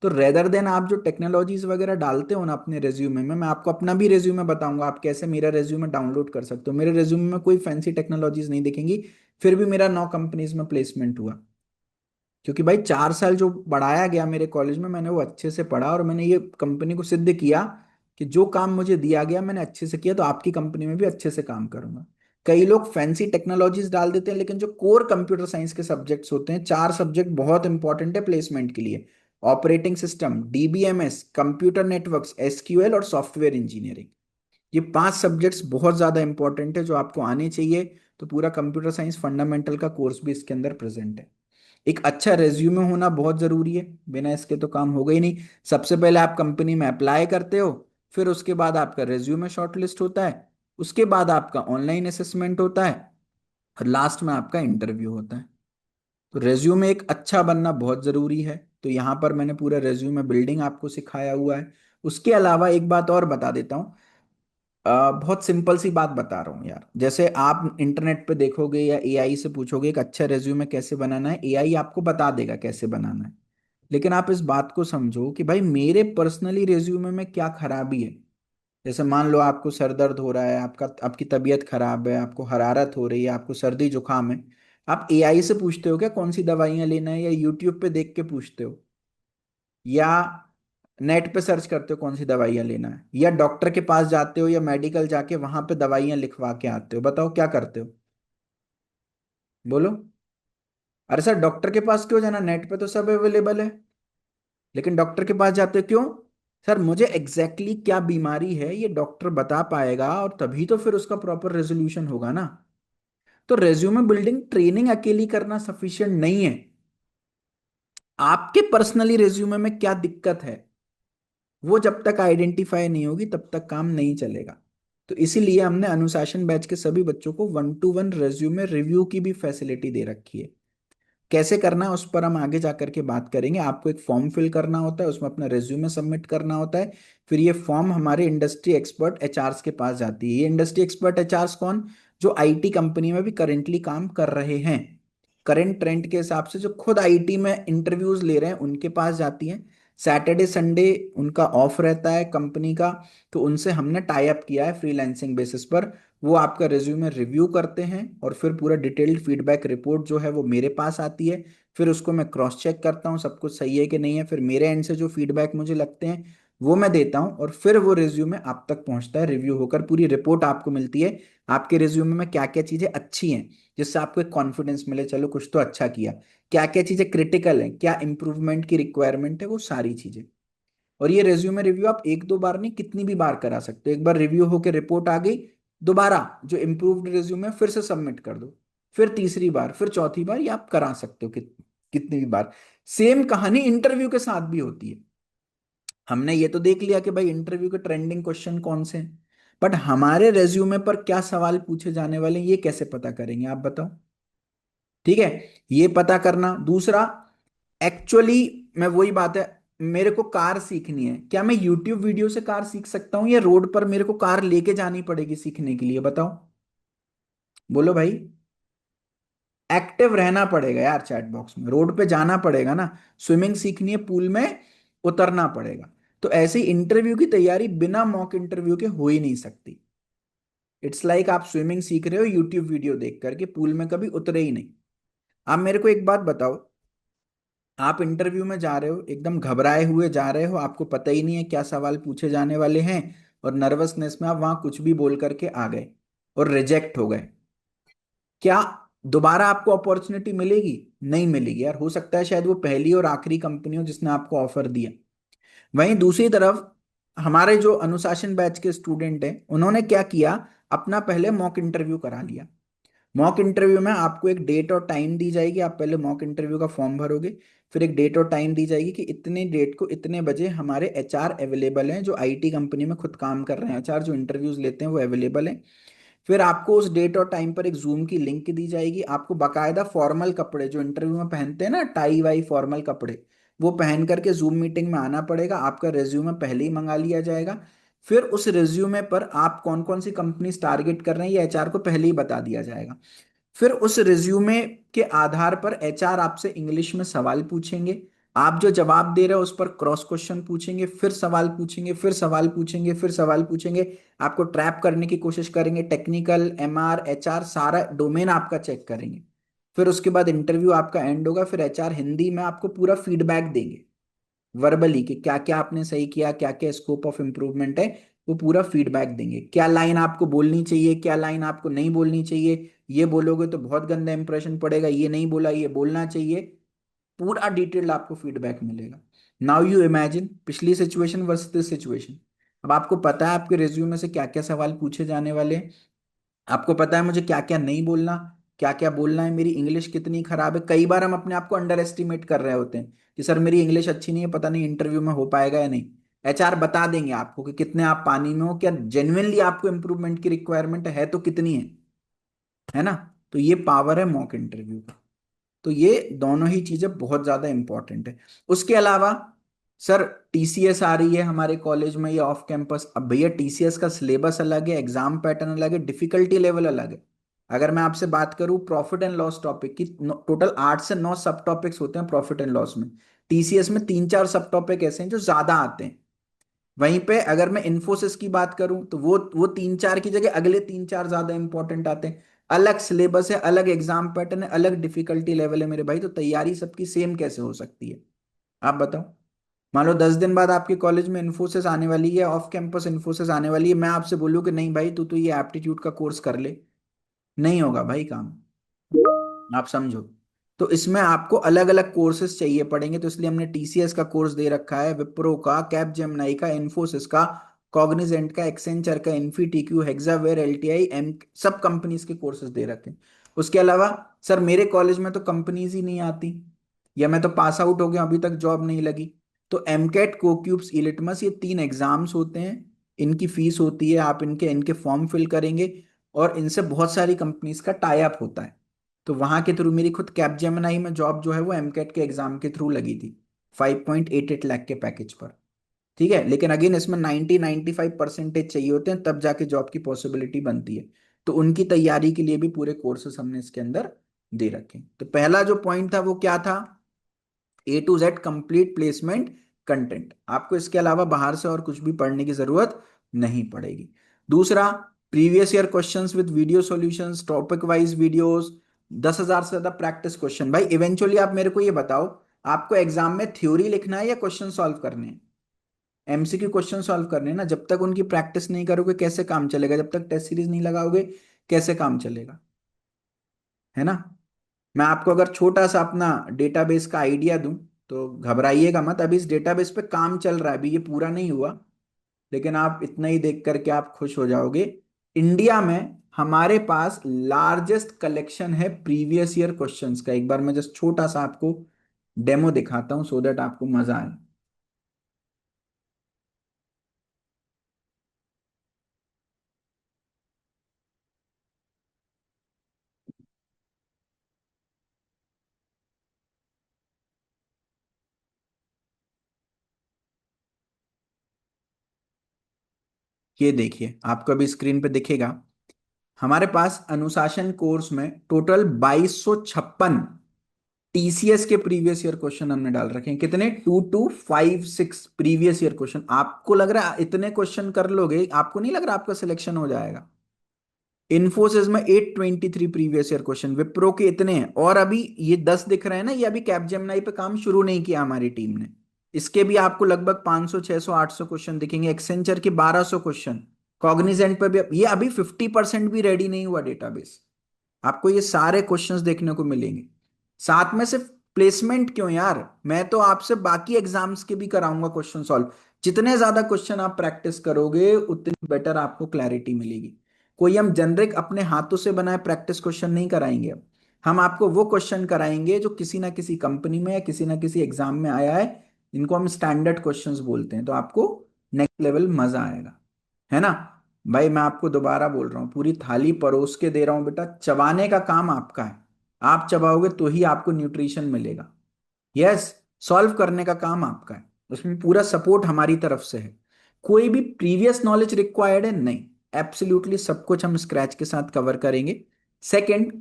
तो रेदर देन आप जो टेक्नोलॉजीज वगैरह डालते हो ना अपने रेज्यूमे में, मैं आपको अपना भी रेज्यूमे बताऊंगा आप कैसे मेरा रेज्यूमे डाउनलोड कर सकते हो। मेरे रेज्यूमे में कोई फैंसी टेक्नोलॉजीज नहीं दिखेंगी, फिर भी मेरा 9 कंपनीज में प्लेसमेंट हुआ। क्योंकि भाई 4 साल जो पढ़ाया गया मेरे कॉलेज में, मैंने वो अच्छे से पढ़ा और मैंने ये कंपनी को सिद्ध किया कि जो काम मुझे दिया गया मैंने अच्छे से किया, तो आपकी कंपनी में भी अच्छे से काम करूंगा। कई लोग फैंसी टेक्नोलॉजीज डाल देते हैं, लेकिन जो कोर कंप्यूटर साइंस के सब्जेक्ट्स होते हैं, 4 सब्जेक्ट बहुत इंपॉर्टेंट है प्लेसमेंट के लिए। Operating system, DBMS, computer networks, SQL और सॉफ्टवेयर इंजीनियरिंग। ये 5 सब्जेक्ट्स बहुत ज्यादा इंपॉर्टेंट है जो आपको आने चाहिए। तो पूरा कंप्यूटर साइंस फंडामेंटल का कोर्स भी इसके अंदर प्रेजेंट है। एक अच्छा रेज्यूमे होना बहुत जरूरी है, बिना इसके तो काम होगा ही नहीं। सबसे पहले आप कंपनी में अप्लाई करते हो, फिर उसके बाद आपका रेज्यूमे शॉर्टलिस्ट होता है, उसके बाद आपका ऑनलाइन असेसमेंट होता है, और लास्ट में आपका इंटरव्यू होता है। तो रेज्यूमे एक अच्छा बनना बहुत जरूरी है। तो यहाँ पर मैंने पूरा रेज्यूमे बिल्डिंग आपको सिखाया हुआ है। उसके अलावा एक बात और बता देता हूँ। बहुत सिंपल सी बात बता रहा हूँ यार, जैसे आप इंटरनेट पे देखोगे या एआई से पूछोगे एक अच्छा रेज्यूमे कैसे बनाना है, एआई आपको बता देगा कैसे बनाना है। लेकिन आप इस बात को समझो कि भाई मेरे पर्सनली रेज्यूमे में क्या खराबी है। जैसे मान लो आपको सर दर्द हो रहा है, आपकी तबीयत खराब है, आपको हरारत हो रही है, आपको सर्दी जुकाम है, आप एआई से पूछते हो क्या कौन सी दवाइयां लेना है, या यूट्यूब पे देख के पूछते हो, या नेट पे सर्च करते हो कौन सी दवाइयां लेना है, या डॉक्टर के पास जाते हो या मेडिकल जाके वहां पे दवाइयां लिखवा के आते हो? बताओ क्या करते हो, बोलो। अरे सर डॉक्टर के पास क्यों जाना, नेट पे तो सब अवेलेबल है। लेकिन डॉक्टर के पास जाते हो क्यों? सर मुझे एग्जैक्टली exactly क्या बीमारी है ये डॉक्टर बता पाएगा, और तभी तो फिर उसका प्रॉपर रेजोल्यूशन होगा ना। तो रेज्यूमे बिल्डिंग ट्रेनिंग अकेली करना सफिशिएंट नहीं है। आपके पर्सनली रेज्यूमे में क्या दिक्कत है, वो जब तक आइडेंटिफाई नहीं होगी तब तक काम नहीं चलेगा। तो इसीलिए हमने अनुशासन बैच के सभी बच्चों को 1-to-1 रेज्यूमे रिव्यू की भी फैसिलिटी दे रखी है। कैसे करना है उस पर हम आगे जाकर के बात करेंगे। आपको एक फॉर्म फिल करना होता है, उसमें अपना रेज्यूमे सबमिट करना होता है। फिर ये फॉर्म हमारे इंडस्ट्री एक्सपर्ट एचआरस के पास जाती है। ये इंडस्ट्री एक्सपर्ट एचआरस कौन? जो आईटी कंपनी में भी करेंटली काम कर रहे हैं, करंट ट्रेंड के हिसाब से जो खुद आईटी में इंटरव्यूज ले रहे हैं उनके पास जाती हैं। सैटरडे संडे उनका ऑफ रहता है कंपनी का, तो उनसे हमने टाई अप किया है फ्रीलांसिंग बेसिस पर। वो आपका रिज्यूमे रिव्यू करते हैं और फिर पूरा डिटेल्ड फीडबैक रिपोर्ट जो है वो मेरे पास आती है। फिर उसको मैं क्रॉस चेक करता हूँ सब कुछ सही है कि नहीं है, फिर मेरे एंड से जो फीडबैक मुझे लगते हैं वो मैं देता हूँ, और फिर वो रिज्यूमे आप तक पहुंचता है रिव्यू होकर। पूरी रिपोर्ट आपको मिलती है आपके रिज्यूमे में क्या क्या चीजें अच्छी हैं, जिससे आपको एक कॉन्फिडेंस मिले चलो कुछ तो अच्छा किया, क्या क्या चीजें क्रिटिकल हैं, क्या इंप्रूवमेंट की रिक्वायरमेंट है, वो सारी चीजें। और ये रेज्यूमे रिव्यू आप 1-2 बार नहीं कितनी भी बार करा सकते हो। एक बार रिव्यू होकर रिपोर्ट आ गई, दोबारा जो इम्प्रूव्ड रेज्यूमे फिर से सबमिट कर दो, फिर तीसरी बार, फिर चौथी बार, ये आप करा सकते हो कितनी भी बार। सेम कहानी इंटरव्यू के साथ भी होती है। हमने ये तो देख लिया कि भाई इंटरव्यू के ट्रेंडिंग क्वेश्चन कौन से हैं, बट हमारे रेज्यूमे पर क्या सवाल पूछे जाने वाले हैं ये कैसे पता करेंगे आप बताओ। ठीक है, ये पता करना। दूसरा, एक्चुअली मैं वही बात है, मेरे को कार सीखनी है, क्या मैं यूट्यूब वीडियो से कार सीख सकता हूँ, या रोड पर मेरे को कार लेके जानी पड़ेगी सीखने के लिए? बताओ, बोलो भाई। एक्टिव रहना पड़ेगा यार, चैट बॉक्स में रोड पे जाना पड़ेगा ना। स्विमिंग सीखनी है, पूल में उतरना पड़ेगा। तो ऐसे इंटरव्यू की तैयारी बिना मॉक इंटरव्यू के हो ही नहीं सकती। इट्स लाइक आप स्विमिंग सीख रहे हो यूट्यूब वीडियो देख करके, पूल में कभी उतरे ही नहीं। आप मेरे को एक बात बताओ, आप इंटरव्यू में जा रहे हो, एकदम घबराए हुए जा रहे हो, आपको पता ही नहीं है क्या सवाल पूछे जाने वाले हैं, और नर्वसनेस में आप वहां कुछ भी बोल करके आ गए और रिजेक्ट हो गए, क्या दोबारा आपको अपॉर्चुनिटी मिलेगी? नहीं मिलेगी यार। हो सकता है शायद वो पहली और आखिरी कंपनी हो जिसने आपको ऑफर दिया। वहीं दूसरी तरफ हमारे जो अनुशासन बैच के स्टूडेंट हैं उन्होंने क्या किया, अपना पहले मॉक इंटरव्यू करा लिया। मॉक इंटरव्यू में आपको एक डेट और टाइम दी जाएगी, आप पहले मॉक इंटरव्यू का फॉर्म भरोगे, फिर एक डेट और टाइम दी जाएगी कि इतने डेट को इतने बजे हमारे एचआर अवेलेबल हैं, जो आईटी कंपनी में खुद काम कर रहे हैं, एचआर जो इंटरव्यूज लेते हैं वो अवेलेबल हैं। फिर आपको उस डेट और टाइम पर एक जूम की लिंक दी जाएगी। आपको बाकायदा फॉर्मल कपड़े जो इंटरव्यू में पहनते हैं ना, टाई वाई फॉर्मल कपड़े, वो पहन करके जूम मीटिंग में आना पड़ेगा। आपका रेज्यूमे पहले ही मंगा लिया जाएगा। फिर उस रेज्यूमे पर आप कौन कौन सी कंपनी टारगेट कर रहे हैं ये एचआर को पहले ही बता दिया जाएगा। फिर उस रिज्यूमे के आधार पर एचआर आपसे इंग्लिश में सवाल पूछेंगे। आप जो जवाब दे रहे हो उस पर क्रॉस क्वेश्चन पूछेंगे, फिर सवाल पूछेंगे, फिर सवाल पूछेंगे, फिर सवाल पूछेंगे। आपको ट्रैप करने की कोशिश करेंगे, टेक्निकल, एमआर, एचआर, सारा डोमेन आपका चेक करेंगे। फिर उसके बाद इंटरव्यू आपका एंड होगा, फिर एचआर हिंदी में आपको पूरा फीडबैक देंगे, वर्बली, कि क्या क्या आपने सही किया, क्या क्या स्कोप ऑफ इम्प्रूवमेंट है। वो पूरा फीडबैक देंगे, क्या लाइन आपको बोलनी चाहिए, क्या लाइन आपको नहीं बोलनी चाहिए, ये बोलोगे तो बहुत गंदा इंप्रेशन पड़ेगा, ये नहीं बोला, ये बोलना चाहिए। पूरा डिटेल्ड आपको फीडबैक मिलेगा। नाउ यू इमेजिन पिछली सिचुएशन वर्सेस दिस सिचुएशन। अब आपको पता है आपके रिज्यूमे से क्या क्या सवाल पूछे जाने वाले हैं, आपको पता है मुझे क्या क्या नहीं बोलना, क्या क्या बोलना है, मेरी इंग्लिश कितनी खराब है। कई बार हम अपने आप को अंडर एस्टिमेट कर रहे होते हैं कि सर मेरी इंग्लिश अच्छी नहीं है, पता नहीं इंटरव्यू में हो पाएगा या नहीं। एचआर बता देंगे आपको कि कितने आप पानी में हो, क्या जेन्युइनली आपको इंप्रूवमेंट की रिक्वायरमेंट है तो कितनी है ना। तो ये पावर है मॉक इंटरव्यू का। तो ये दोनों ही चीजें बहुत ज्यादा इंपॉर्टेंट है। उसके अलावा सर टीसीएस आ रही है हमारे कॉलेज में या ऑफ कैंपस। अब भैया टीसीएस का सिलेबस अलग है, एग्जाम पैटर्न अलग है, डिफिकल्टी लेवल अलग है। अगर मैं आपसे बात करूं प्रॉफिट एंड लॉस टॉपिक की, टोटल 8 से 9 सब टॉपिक्स होते हैं प्रॉफिट एंड लॉस में। टीसीएस में 3-4 सब टॉपिक ऐसे हैं जो ज्यादा आते हैं। वहीं पे अगर मैं इन्फोसिस की बात करूं तो वो 3-4 की जगह अगले 3-4 ज्यादा इंपॉर्टेंट आते हैं। अलग सिलेबस है, अलग एग्जाम पैटर्न है, अलग डिफिकल्टी लेवल है मेरे भाई, तो तैयारी सबकी सेम कैसे हो सकती है। आप बताओ। मान लो 10 दिन बाद आपके कॉलेज में इन्फोसिस आने वाली है, ऑफ कैंपस इन्फोसिस आने वाली है, मैं आपसे बोलूँ कि नहीं भाई तू तो ये एप्टीट्यूड का कोर्स कर ले, नहीं होगा भाई काम। आप समझो। तो इसमें आपको अलग अलग कोर्सेज चाहिए पड़ेंगे, तो इसलिए हमने टीसीएस का कोर्स दे रखा है, विप्रो का, कैपजेमिनाई का, इन्फोसिस का, कॉग्निजेंट का, एक्सेंचर का, इन्फीटीक्यू, हेक्सावेयर, एलटीआई, एम, सब कंपनीज के कोर्सेज दे रखे हैं। उसके अलावा सर मेरे कॉलेज में तो कंपनीज ही नहीं आती, या मैं तो पास आउट हो गया अभी तक जॉब नहीं लगी। तो एमकेट, कोक्यूब्स, इलिटमस, ये 3 एग्जाम्स होते हैं। इनकी फीस होती है, आप इनके इनके फॉर्म फिल करेंगे, और इनसे बहुत सारी कंपनीज का टाई अप होता है। तो वहां के थ्रू मेरी खुद कैपजेमिनाई में जॉब जो है वो एमकेट के एग्जाम के थ्रू लगी थी, 5.88 लाख के पैकेज पर। ठीक है, लेकिन अगेन इसमें 90-95% चाहिए होते हैं, तब जाके जॉब की पॉसिबिलिटी बनती है। तो उनकी तैयारी के लिए भी पूरे कोर्सेस हमने इसके अंदर दे रखे हैं। तो पहला जो पॉइंट था वो क्या था, A to Z complete placement content. आपको इसके अलावा बाहर से और कुछ भी पढ़ने की जरूरत नहीं पड़ेगी। दूसरा, previous year questions with video solutions, topic wise videos, 10,000 से ज्यादा प्रैक्टिस क्वेश्चन। भाई इवेंचुअली आप मेरे को ये बताओ, आपको एग्जाम में थ्योरी लिखना है या क्वेश्चन सॉल्व करने हैं। एमसीक्यू क्वेश्चन सॉल्व करने हैं ना, जब तक उनकी प्रैक्टिस नहीं करोगे कैसे काम चलेगा, जब तक टेस्ट सीरीज नहीं लगाओगे कैसे काम चलेगा, है ना। मैं आपको अगर छोटा सा अपना डेटाबेस का आइडिया दूं, तो घबराइएगा मत, अभी इस डेटाबेस पे काम चल रहा है, अभी ये पूरा नहीं हुआ। लेकिन आप इतना ही देख करके आप खुश हो जाओगे। इंडिया में हमारे पास लार्जेस्ट कलेक्शन है प्रीवियस ईयर क्वेश्चंस का। एक बार मैं जस्ट छोटा सा आपको डेमो दिखाता हूं सो दैट आपको मजा आए। ये देखिए आपको अभी स्क्रीन पे दिखेगा, हमारे पास अनुशासन कोर्स में टोटल 2256 टीसीएस के प्रीवियस ईयर क्वेश्चन हमने डाल रखे हैं। कितने, 2256 प्रीवियस ईयर क्वेश्चन। आपको लग रहा है इतने क्वेश्चन कर लोगे, आपको नहीं लग रहा आपका सिलेक्शन हो जाएगा। इन्फोसिस में 823 प्रीवियस ईयर क्वेश्चन, विप्रो के इतने हैं। और अभी ये 10 दिख रहे हैं ना, ये अभी कैपजेमिनाई पे काम शुरू नहीं किया हमारी टीम ने। इसके भी आपको लगभग 500, 600, 800 क्वेश्चन दिखेंगे। एक्सेंचर के 1200 क्वेश्चन, कॉग्निजेंट पे भी ये अभी 50% भी रेडी नहीं हुआ डेटाबेस। आपको ये सारे क्वेश्चंस देखने को मिलेंगे। साथ में सिर्फ प्लेसमेंट क्यों यार, मैं तो आपसे बाकी एग्जाम्स के भी कराऊंगा क्वेश्चन सॉल्व। जितने ज्यादा क्वेश्चन आप प्रैक्टिस करोगे उतनी बेटर आपको क्लैरिटी मिलेगी। कोई हम जेनरिक अपने हाथों से बनाए प्रैक्टिस क्वेश्चन नहीं कराएंगे अब। हम आपको वो क्वेश्चन कराएंगे जो किसी ना किसी कंपनी में या किसी ना किसी एग्जाम में आया है, जिनको हम स्टैंडर्ड क्वेश्चंस बोलते हैं। तो आपको नेक्स्ट लेवल मजा आएगा, है ना। भाई मैं आपको दोबारा बोल रहा हूँ, पूरी थाली परोस के दे रहा हूँ बेटा, चबाने का काम आपका है। आप चबाओगे तो ही आपको न्यूट्रिशन मिलेगा। यस, सॉल्व करने का काम आपका है, उसमें पूरा सपोर्ट हमारी तरफ से है। कोई भी प्रीवियस नॉलेज रिक्वायर्ड है नहीं, एब्सोल्युटली सब कुछ हम स्क्रैच के साथ कवर करेंगे। Second,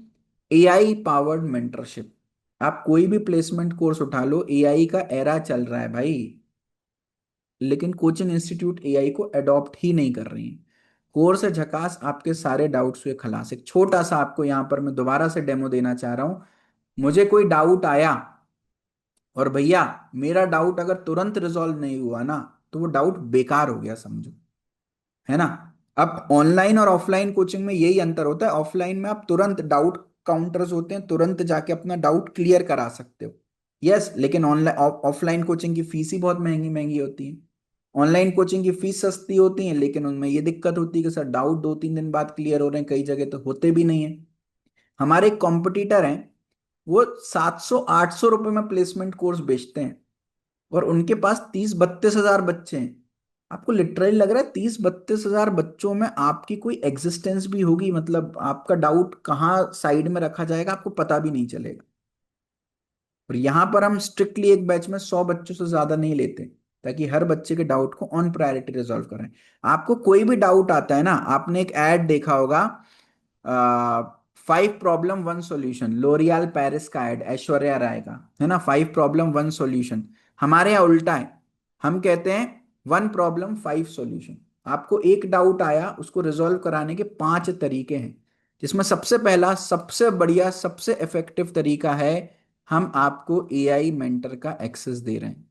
AI powered mentorship. आप कोई भी प्लेसमेंट कोर्स उठा लो, एआई का एरा चल रहा है भाई, लेकिन कोचिंग इंस्टीट्यूट एआई को अडॉप्ट ही नहीं कर रही हैं। कोर्स है झकास, आपके सारे डाउट्स हुए खलास। एक छोटा सा आपको यहाँ पर मैं दोबारा से डेमो देना चाह रहा हूँ। मुझे कोई डाउट आया और भैया मेरा डाउट अगर तुरंत रिजॉल्व नहीं हुआ ना, तो वो डाउट बेकार हो गया समझो, है ना। अब ऑनलाइन और ऑफलाइन कोचिंग में यही अंतर होता है, ऑफलाइन में आप तुरंत डाउट काउंटर्स होते हैं, तुरंत जाके अपना डाउट क्लियर करा सकते हो। यस, लेकिन ऑनलाइन ऑफलाइन कोचिंग की फीस ही बहुत महंगी महंगी होती है। ऑनलाइन कोचिंग की फीस सस्ती होती है, लेकिन उनमें ये दिक्कत होती है कि सर डाउट 2-3 दिन बाद क्लियर हो रहे हैं, कई जगह तो होते भी नहीं है। हमारे एक कॉम्पिटिटर हैं, वो 700-800 रुपए में प्लेसमेंट कोर्स बेचते हैं, और उनके पास 30-32 हजार बच्चे हैं। आपको लिटरली लग रहा है 30-32 हजार बच्चों में आपकी कोई एग्जिस्टेंस भी होगी? मतलब आपका डाउट कहाँ साइड में रखा जाएगा आपको पता भी नहीं चलेगा। और यहाँ पर हम स्ट्रिक्टली एक बैच में 100 बच्चों से ज्यादा नहीं लेते, ताकि हर बच्चे के डाउट को ऑन प्रायोरिटी रिजॉल्व करें। आपको कोई भी डाउट आता है ना, आपने एक ऐड देखा होगा, 5 प्रॉब्लम 1 सॉल्यूशन, लोरियल पेरिस का ऐड, ऐश्वर्या राय का, है ना, 5 प्रॉब्लम 1 सॉल्यूशन। हमारे यहाँ उल्टा है, हम कहते हैं 1 प्रॉब्लम 5 सॉल्यूशन। आपको एक डाउट आया, उसको रिजॉल्व कराने के 5 तरीके हैं, जिसमें सबसे पहला, सबसे बढ़िया, सबसे इफेक्टिव तरीका है, हम आपको एआई मेंटर का एक्सेस दे रहे हैं।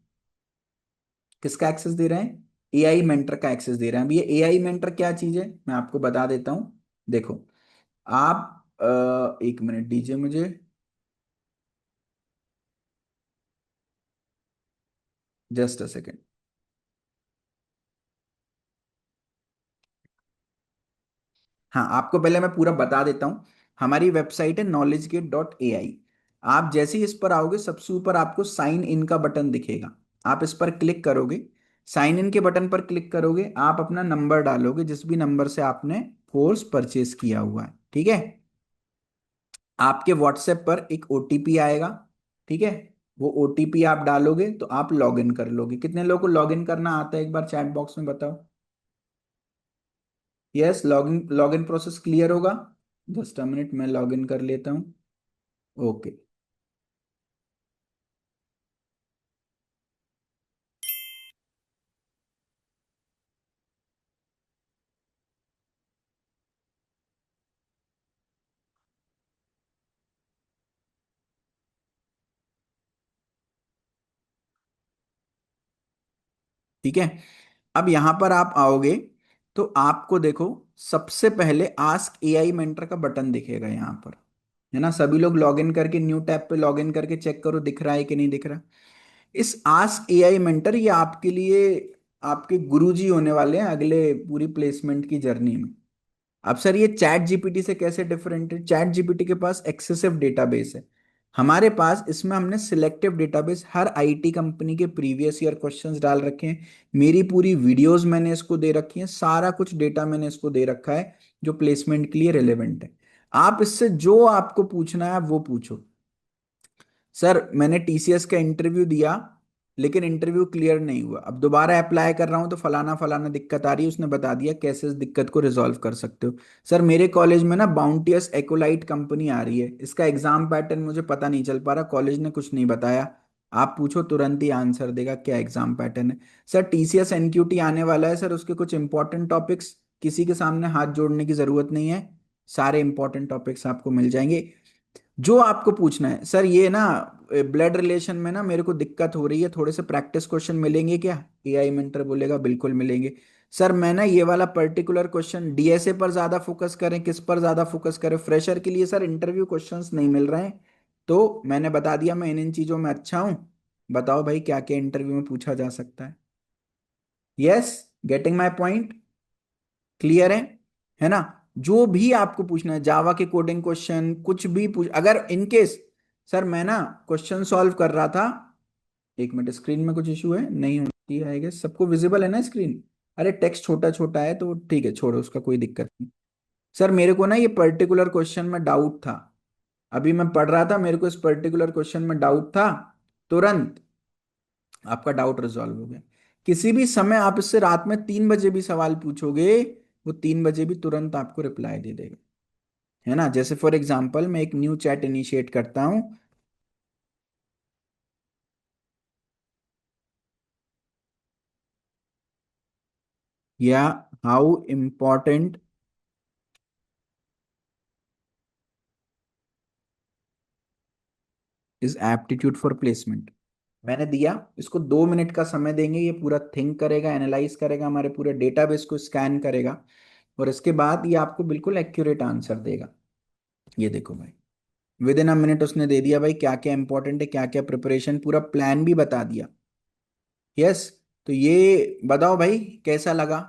किसका एक्सेस दे रहे हैं? एआई मेंटर का एक्सेस दे रहे हैं। अब ये एआई मेंटर क्या चीज है, मैं आपको बता देता हूं। देखो, आप 1 मिनट दीजिए मुझे। Just a second. हाँ, आपको पहले मैं पूरा बता देता हूँ। हमारी वेबसाइट है knowledgegate.ai। आप जैसे ही इस पर आओगे, सबसे ऊपर आपको साइन इन का बटन दिखेगा, आप इस पर क्लिक करोगे। साइन इन के बटन पर क्लिक करोगे, आप अपना नंबर डालोगे, जिस भी नंबर से आपने कोर्स परचेज किया हुआ है, ठीक है। आपके व्हाट्सएप पर एक ओटीपी आएगा, ठीक है। वो ओटीपी आप डालोगे तो आप लॉगिन कर लोगे। कितने लोगों को लॉगिन करना आता है, एक बार चैट बॉक्स में बताओ। Yes, login login process clear होगा। जस्ट अ मिनट, मैं लॉगिन कर लेता हूँ। ओके, ठीक है। अब यहां पर आप आओगे, तो आपको देखो, सबसे पहले आस्क एआई मेंटर का बटन दिखेगा यहाँ पर, है ना। सभी लोग लॉगिन करके न्यू टैब पे लॉगिन करके चेक करो दिख रहा है कि नहीं दिख रहा। इस आस्क एआई मेंटर, ये आपके लिए आपके गुरुजी होने वाले हैं अगले पूरी प्लेसमेंट की जर्नी में। अब सर ये चैट जीपीटी से कैसे डिफरेंट है? चैट जीपीटी के पास एक्सेसिव डेटाबेस है, हमारे पास इसमें हमने selective database, her IT company के प्रीवियस ईयर क्वेश्चंस डाल रखे हैं, मेरी पूरी वीडियोस मैंने इसको दे रखी हैं, सारा कुछ डेटा मैंने इसको दे रखा है जो प्लेसमेंट के लिए रिलेवेंट है। आप इससे जो आपको पूछना है आप वो पूछो। सर मैंने टीसीएस का इंटरव्यू दिया, लेकिन इंटरव्यू क्लियर नहीं हुआ, अब दोबारा अप्लाई कर रहा हूं तो फलाना फलाना दिक्कत आ रही है, उसने बता दिया कैसे इस दिक्कत को रिजॉल्व कर सकते हो। सर मेरे कॉलेज में ना बाउंटियस एकोलाइट कंपनी आ रही है, इसका एग्जाम पैटर्न मुझे पता नहीं चल पा रहा, कॉलेज ने कुछ नहीं बताया। आप पूछो, तुरंत ही आंसर देगा क्या एग्जाम पैटर्न है। सर टीसीएस एनक्यूटी आने वाला है, सर उसके कुछ इंपॉर्टेंट टॉपिक्स, किसी के सामने हाथ जोड़ने की जरूरत नहीं है, सारे इंपॉर्टेंट टॉपिक्स आपको मिल जाएंगे। जो आपको पूछना है, सर ये ना ब्लड रिलेशन में ना मेरे को दिक्कत हो रही है, थोड़े से प्रैक्टिस क्वेश्चन मिलेंगे क्या? एआई मेंटर बोलेगा बिल्कुल मिलेंगे। सर मैं ना ये वाला पर्टिकुलर क्वेश्चन, डीएसए पर ज्यादा फोकस करें, किस पर ज्यादा फोकस करें? फ्रेशर के लिए सर इंटरव्यू क्वेश्चंस नहीं मिल रहे हैं, तो मैंने बता दिया मैं इन इन चीजों में अच्छा हूं। बताओ भाई क्या क्या इंटरव्यू में पूछा जा सकता है। Yes, getting my point? Clear है ना। जो भी आपको पूछना है, जावा के कोडिंग क्वेश्चन कुछ भी पूछ, अगर इन केस, सर मैं ना क्वेश्चन सॉल्व कर रहा था, 1 मिनट, स्क्रीन में कुछ इशू है, नहीं होती है आई गेस, सबको विजिबल है ना स्क्रीन? अरे टेक्स्ट छोटा छोटा है तो ठीक है, छोड़ो, उसका कोई दिक्कत नहीं। सर मेरे को ना ये पर्टिकुलर क्वेश्चन में डाउट था, अभी मैं पढ़ रहा था, मेरे को इस पर्टिकुलर क्वेश्चन में डाउट था, तुरंत आपका डाउट रिजॉल्व हो गया। किसी भी समय आप इससे रात में 3 बजे भी सवाल पूछोगे, वो 3 बजे भी तुरंत आपको रिप्लाई दे देगा, है ना। जैसे फॉर एग्जाम्पल मैं एक न्यू चैट इनिशिएट करता हूं, या how important is aptitude for placement. मैंने दिया, इसको 2 मिनट का समय देंगे, ये पूरा थिंक करेगा, एनालाइज करेगा, हमारे पूरे डेटाबेस को स्कैन करेगा, और इसके बाद ये आपको बिल्कुल एक्यूरेट आंसर देगा। ये देखो भाई, विद इन अ मिनट उसने दे दिया भाई, क्या क्या इंपॉर्टेंट है, क्या क्या प्रिपरेशन, पूरा प्लान भी बता दिया। यस। तो ये बताओ भाई कैसा लगा।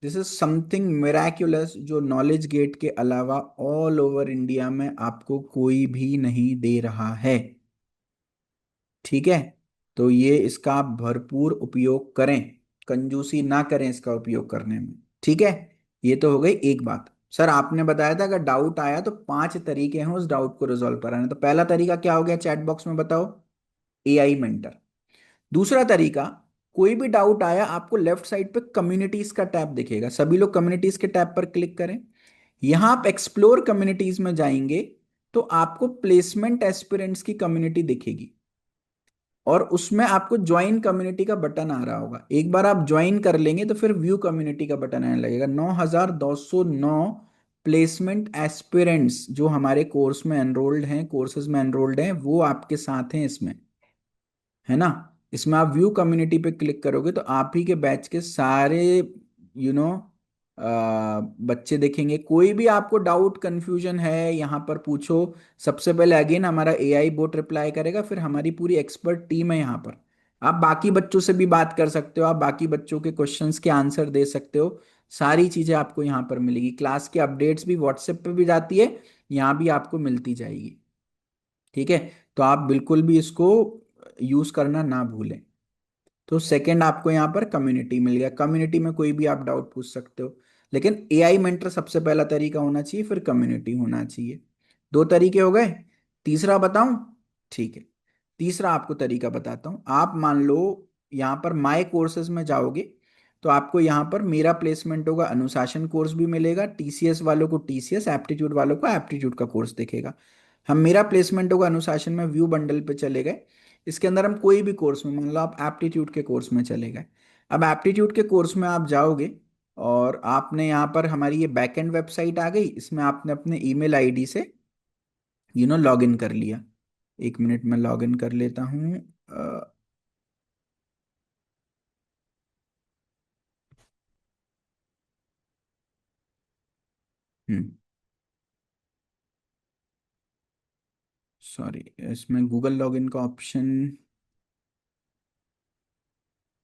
दिस इज समथिंग मिराक्युलस जो नॉलेज गेट के अलावा ऑल ओवर इंडिया में आपको कोई भी नहीं दे रहा है। ठीक है। तो ये इसका आप भरपूर उपयोग करें, कंजूसी ना करें इसका उपयोग करने में। ठीक है। ये तो हो गई एक बात। सर आपने बताया था अगर डाउट आया तो 5 तरीके हैं उस डाउट को रिजॉल्व कराने, तो पहला तरीका क्या हो गया, चैट बॉक्स में बताओ, एआई मेंटर। दूसरा तरीका, कोई भी डाउट आया आपको लेफ्ट साइड पे कम्युनिटीज का टैब दिखेगा, सभी लोग कम्युनिटीज के टैब पर क्लिक करें। यहां आप एक्सप्लोर कम्युनिटीज में जाएंगे तो आपको प्लेसमेंट एस्पिरेंट्स की कम्युनिटी दिखेगी, और उसमें आपको ज्वाइन कम्युनिटी का बटन आ रहा होगा। एक बार आप ज्वाइन कर लेंगे तो फिर व्यू कम्युनिटी का बटन आने लगेगा। 9,209 प्लेसमेंट एस्पिरेंट्स जो हमारे कोर्स में एनरोल्ड हैं, कोर्सेज में एनरोल्ड हैं, वो आपके साथ हैं इसमें, है ना। इसमें आप व्यू कम्युनिटी पे क्लिक करोगे तो आप ही के बैच के सारे यू नो बच्चे देखेंगे। कोई भी आपको डाउट कंफ्यूजन है यहाँ पर पूछो, सबसे पहले अगेन हमारा एआई बोट रिप्लाई करेगा, फिर हमारी पूरी एक्सपर्ट टीम है यहाँ पर। आप बाकी बच्चों से भी बात कर सकते हो, आप बाकी बच्चों के क्वेश्चंस के आंसर दे सकते हो। सारी चीजें आपको यहाँ पर मिलेगी, क्लास के अपडेट्स भी व्हाट्सएप पे भी जाती है, यहाँ भी आपको मिलती जाएगी। ठीक है। तो आप बिल्कुल भी इसको यूज करना ना भूलें। तो सेकंड आपको यहाँ पर कम्युनिटी मिल गया, कम्युनिटी में कोई भी आप डाउट पूछ सकते हो। लेकिन एआई मेंटर सबसे पहला तरीका होना चाहिए, फिर कम्युनिटी होना चाहिए। 2 तरीके हो गए। तीसरा बताऊं? ठीक है। तीसरा आपको तरीका बताता हूं। आप मान लो यहाँ पर माय कोर्सेज में जाओगे तो आपको यहाँ पर मेरा प्लेसमेंट होगा, अनुशासन कोर्स भी मिलेगा, टीसीएस वालों को टीसीएस, एप्टीट्यूड वालों को एप्टीट्यूड का कोर्स दिखेगा। हम मेरा प्लेसमेंट होगा अनुशासन में, व्यू बंडल पे चले गए, इसके अंदर हम कोई भी कोर्स में, मान लो आप एप्टीट्यूड के कोर्स में चले गए। अब एप्टीट्यूड के कोर्स में आप जाओगे और आपने यहाँ पर, हमारी ये बैकएंड वेबसाइट आ गई, इसमें आपने अपने ईमेल आईडी से लॉग इन कर लिया। 1 मिनट में लॉग इन कर लेता हूँ। हम्म सॉरी, इसमें गूगल लॉगिन का ऑप्शन,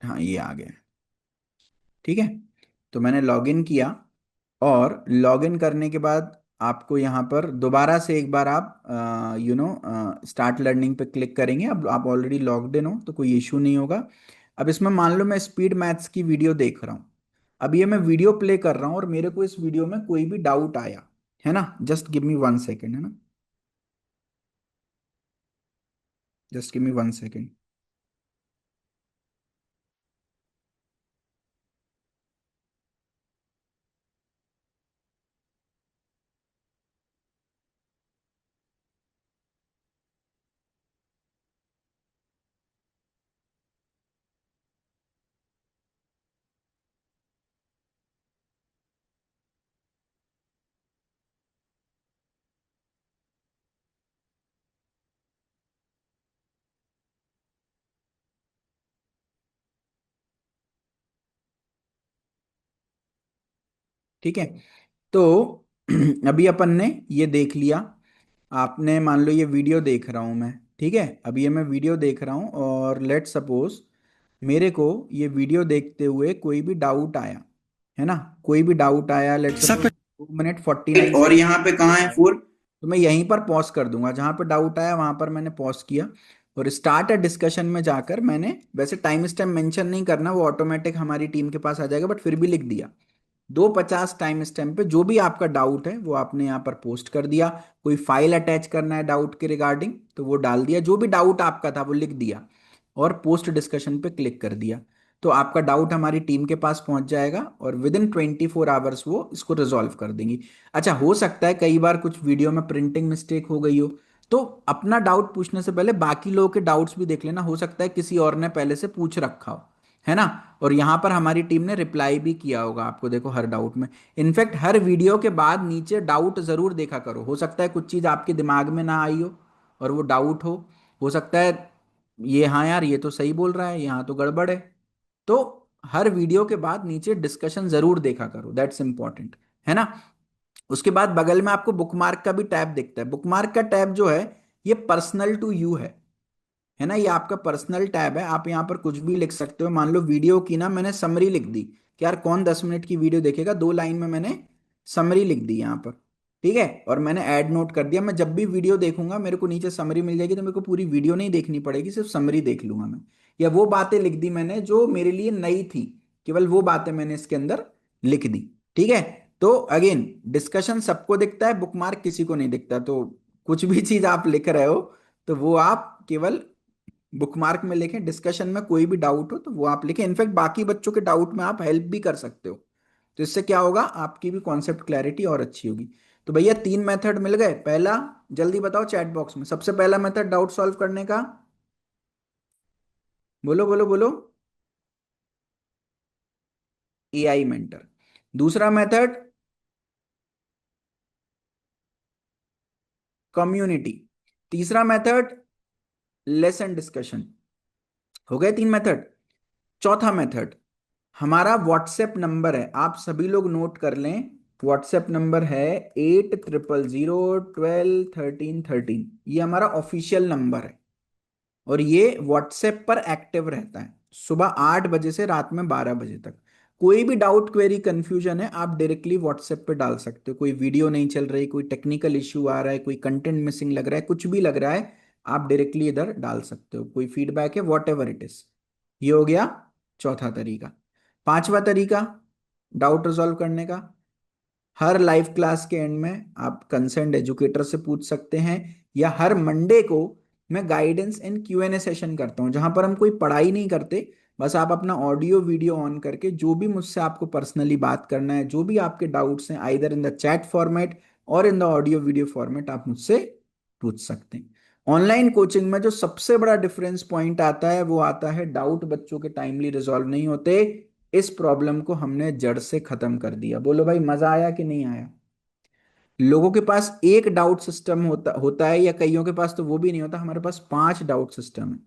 हाँ ये आ गया। ठीक है। तो मैंने लॉगिन किया, और लॉगिन करने के बाद आपको यहाँ पर दोबारा से एक बार आप स्टार्ट लर्निंग पे क्लिक करेंगे। अब आप ऑलरेडी लॉग्ड इन हो तो कोई इशू नहीं होगा। अब इसमें मान लो मैं स्पीड मैथ्स की वीडियो देख रहा हूँ, अब ये मैं वीडियो प्ले कर रहा हूँ और मेरे को इस वीडियो में कोई भी डाउट आया, है ना, जस्ट गिव मी 1 सेकेंड, है ना, जस्ट गिव मी 1 सेकेंड। ठीक है। तो अभी अपन ने ये देख लिया, आपने मान लो ये वीडियो देख रहा हूं मैं, ठीक है, अब ये मैं वीडियो देख रहा हूं और लेट सपोज मेरे को ये वीडियो देखते हुए कोई भी डाउट आया, है ना, कोई भी डाउट आया, लेट सपोज 2 मिनट 49 और यहाँ पे कहाँ है 4, तो मैं यहीं पर पॉज कर दूंगा, जहां पर डाउट आया वहां पर मैंने पॉज किया, और स्टार्ट अ डिस्कशन में जाकर मैंने, वैसे टाइम स्टैम्प मेंशन नहीं करना, वो ऑटोमेटिक हमारी टीम के पास आ जाएगा, बट फिर भी लिख दिया 2:50 टाइम स्टैम्प पे जो भी आपका डाउट है वो आपने यहाँ पर पोस्ट कर दिया। कोई फाइल अटैच करना है डाउट के रिगार्डिंग तो वो डाल दिया, जो भी डाउट आपका था वो लिख दिया, और पोस्ट डिस्कशन पे क्लिक कर दिया। तो आपका डाउट हमारी टीम के पास पहुंच जाएगा और विद इन 24 आवर्स वो इसको रिजॉल्व कर देंगी। अच्छा, हो सकता है कई बार कुछ वीडियो में प्रिंटिंग मिस्टेक हो गई हो, तो अपना डाउट पूछने से पहले बाकी लोगों के डाउट्स भी देख लेना, हो सकता है किसी और ने पहले से पूछ रखा हो, है ना। और यहाँ पर हमारी टीम ने रिप्लाई भी किया होगा आपको, देखो हर डाउट में। इनफैक्ट हर वीडियो के बाद नीचे डाउट जरूर देखा करो, हो सकता है कुछ चीज़ आपके दिमाग में ना आई हो और वो डाउट हो सकता है ये, हाँ यार ये तो सही बोल रहा है, यहाँ तो गड़बड़ है। तो हर वीडियो के बाद नीचे डिस्कशन जरूर देखा करो, दैट्स इंपॉर्टेंट, है ना। उसके बाद बगल में आपको बुकमार्क का भी टैब दिखता है। बुकमार्क का टैब जो है ये पर्सनल टू यू है ना, ये आपका पर्सनल टैब है। आप यहाँ पर कुछ भी लिख सकते हो। मान लो वीडियो की ना मैंने समरी लिख दी कि यार कौन 10 मिनट की वीडियो देखेगा, 2 लाइन में मैंने समरी लिख दी यहाँ पर, ठीक है। और मैंने ऐड नोट कर दिया, मैं जब भी वीडियो देखूंगा मेरे को नीचे समरी मिल जाएगी, तो मेरे को पूरी वीडियो नहीं देखनी पड़ेगी, सिर्फ समरी देख लूंगा मैं। या वो बातें लिख दी मैंने जो मेरे लिए नई थी, केवल वो बातें मैंने इसके अंदर लिख दी, ठीक है। तो अगेन डिस्कशन सबको दिखता है, बुकमार्क किसी को नहीं दिखता। तो कुछ भी चीज आप लिख रहे हो तो वो आप केवल बुकमार्क में लिखें। डिस्कशन में कोई भी डाउट हो तो वो आप लिखें। इनफैक्ट बाकी बच्चों के डाउट में आप हेल्प भी कर सकते हो, तो इससे क्या होगा, आपकी भी कॉन्सेप्ट क्लैरिटी और अच्छी होगी। तो भैया 3 मेथड मिल गए। पहला, जल्दी बताओ चैट बॉक्स में, सबसे पहला मेथड डाउट सॉल्व करने का, बोलो बोलो बोलो। AI mentor. दूसरा मेथड कम्युनिटी। तीसरा मेथड लेसन डिस्कशन। हो गए 3 मेथड। चौथा मेथड हमारा व्हाट्सएप नंबर है, आप सभी लोग नोट कर लें। व्हाट्सएप नंबर है 8000121313, ये हमारा ऑफिशियल नंबर है। और ये व्हाट्सएप पर एक्टिव रहता है सुबह 8 बजे से रात में 12 बजे तक। कोई भी डाउट, क्वेरी, कंफ्यूजन है, आप डायरेक्टली व्हाट्सएप पे डाल सकते हो। कोई वीडियो नहीं चल रही, कोई टेक्निकल इश्यू आ रहा है, कोई कंटेंट मिसिंग लग रहा है, कुछ भी लग रहा है, आप डायरेक्टली इधर डाल सकते हो। कोई फीडबैक है, वॉट एवर इट इज। ये हो गया चौथा तरीका। पांचवा तरीका डाउट रिजॉल्व करने का, हर लाइव क्लास के एंड में आप कंसर्न्ड एजुकेटर से पूछ सकते हैं, या हर मंडे को मैं गाइडेंस एंड Q&A सेशन करता हूं, जहां पर हम कोई पढ़ाई नहीं करते, बस आप अपना ऑडियो वीडियो ऑन करके जो भी मुझसे आपको पर्सनली बात करना है, जो भी आपके डाउट्स हैं, either in the chat format और in the audio video format, आप मुझसे पूछ सकते हैं। ऑनलाइन कोचिंग में जो सबसे बड़ा डिफरेंस पॉइंट आता है वो आता है डाउट बच्चों के टाइमली रिजॉल्व नहीं होते। इस प्रॉब्लम को हमने जड़ से खत्म कर दिया। बोलो भाई, मजा आया कि नहीं आया। लोगों के पास एक डाउट सिस्टम होता होता है, या कईयों के पास तो वो भी नहीं होता, हमारे पास 5 डाउट सिस्टम है।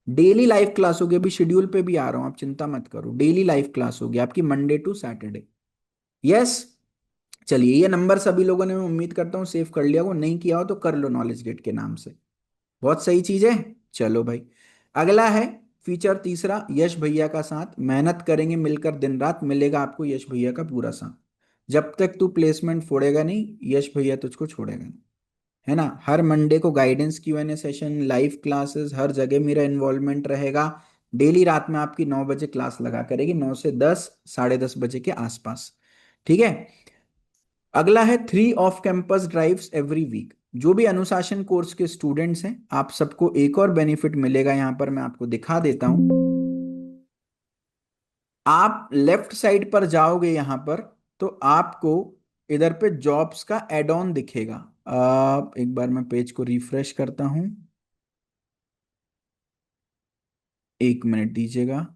डेली लाइव क्लास होगी, अभी शेड्यूल पे भी आ रहा हूं, आप चिंता मत करो, डेली लाइव क्लास होगी आपकी मंडे टू सैटरडे। यस। चलिए, ये नंबर सभी लोगों ने मैं उम्मीद करता हूँ सेव कर लिया हो, नहीं किया हो तो कर लो नॉलेज गेट के नाम से। बहुत सही चीज है। चलो भाई, अगला है फीचर तीसरा, यश भैया का साथ। मेहनत करेंगे मिलकर दिन रात, मिलेगा आपको यश भैया का पूरा साथ। जब तक तू प्लेसमेंट फोड़ेगा नहीं, यश भैया तुझको छोड़ेगा नहीं, है ना। हर मंडे को guidance Q&A session, live classes, हर जगह मेरा इन्वॉल्वमेंट रहेगा। डेली रात में आपकी 9 बजे क्लास लगा करेगी, 9 से 10, 10:30 बजे के आसपास, ठीक है। अगला है 3 off campus drives every week. जो भी अनुशासन कोर्स के स्टूडेंट्स हैं, आप सबको एक और बेनिफिट मिलेगा, यहां पर मैं आपको दिखा देता हूं। आप लेफ्ट साइड पर जाओगे यहां पर, तो आपको इधर पे जॉब्स का एड ऑन दिखेगा। आप एक बार मैं पेज को रिफ्रेश करता हूं, 1 मिनट दीजिएगा।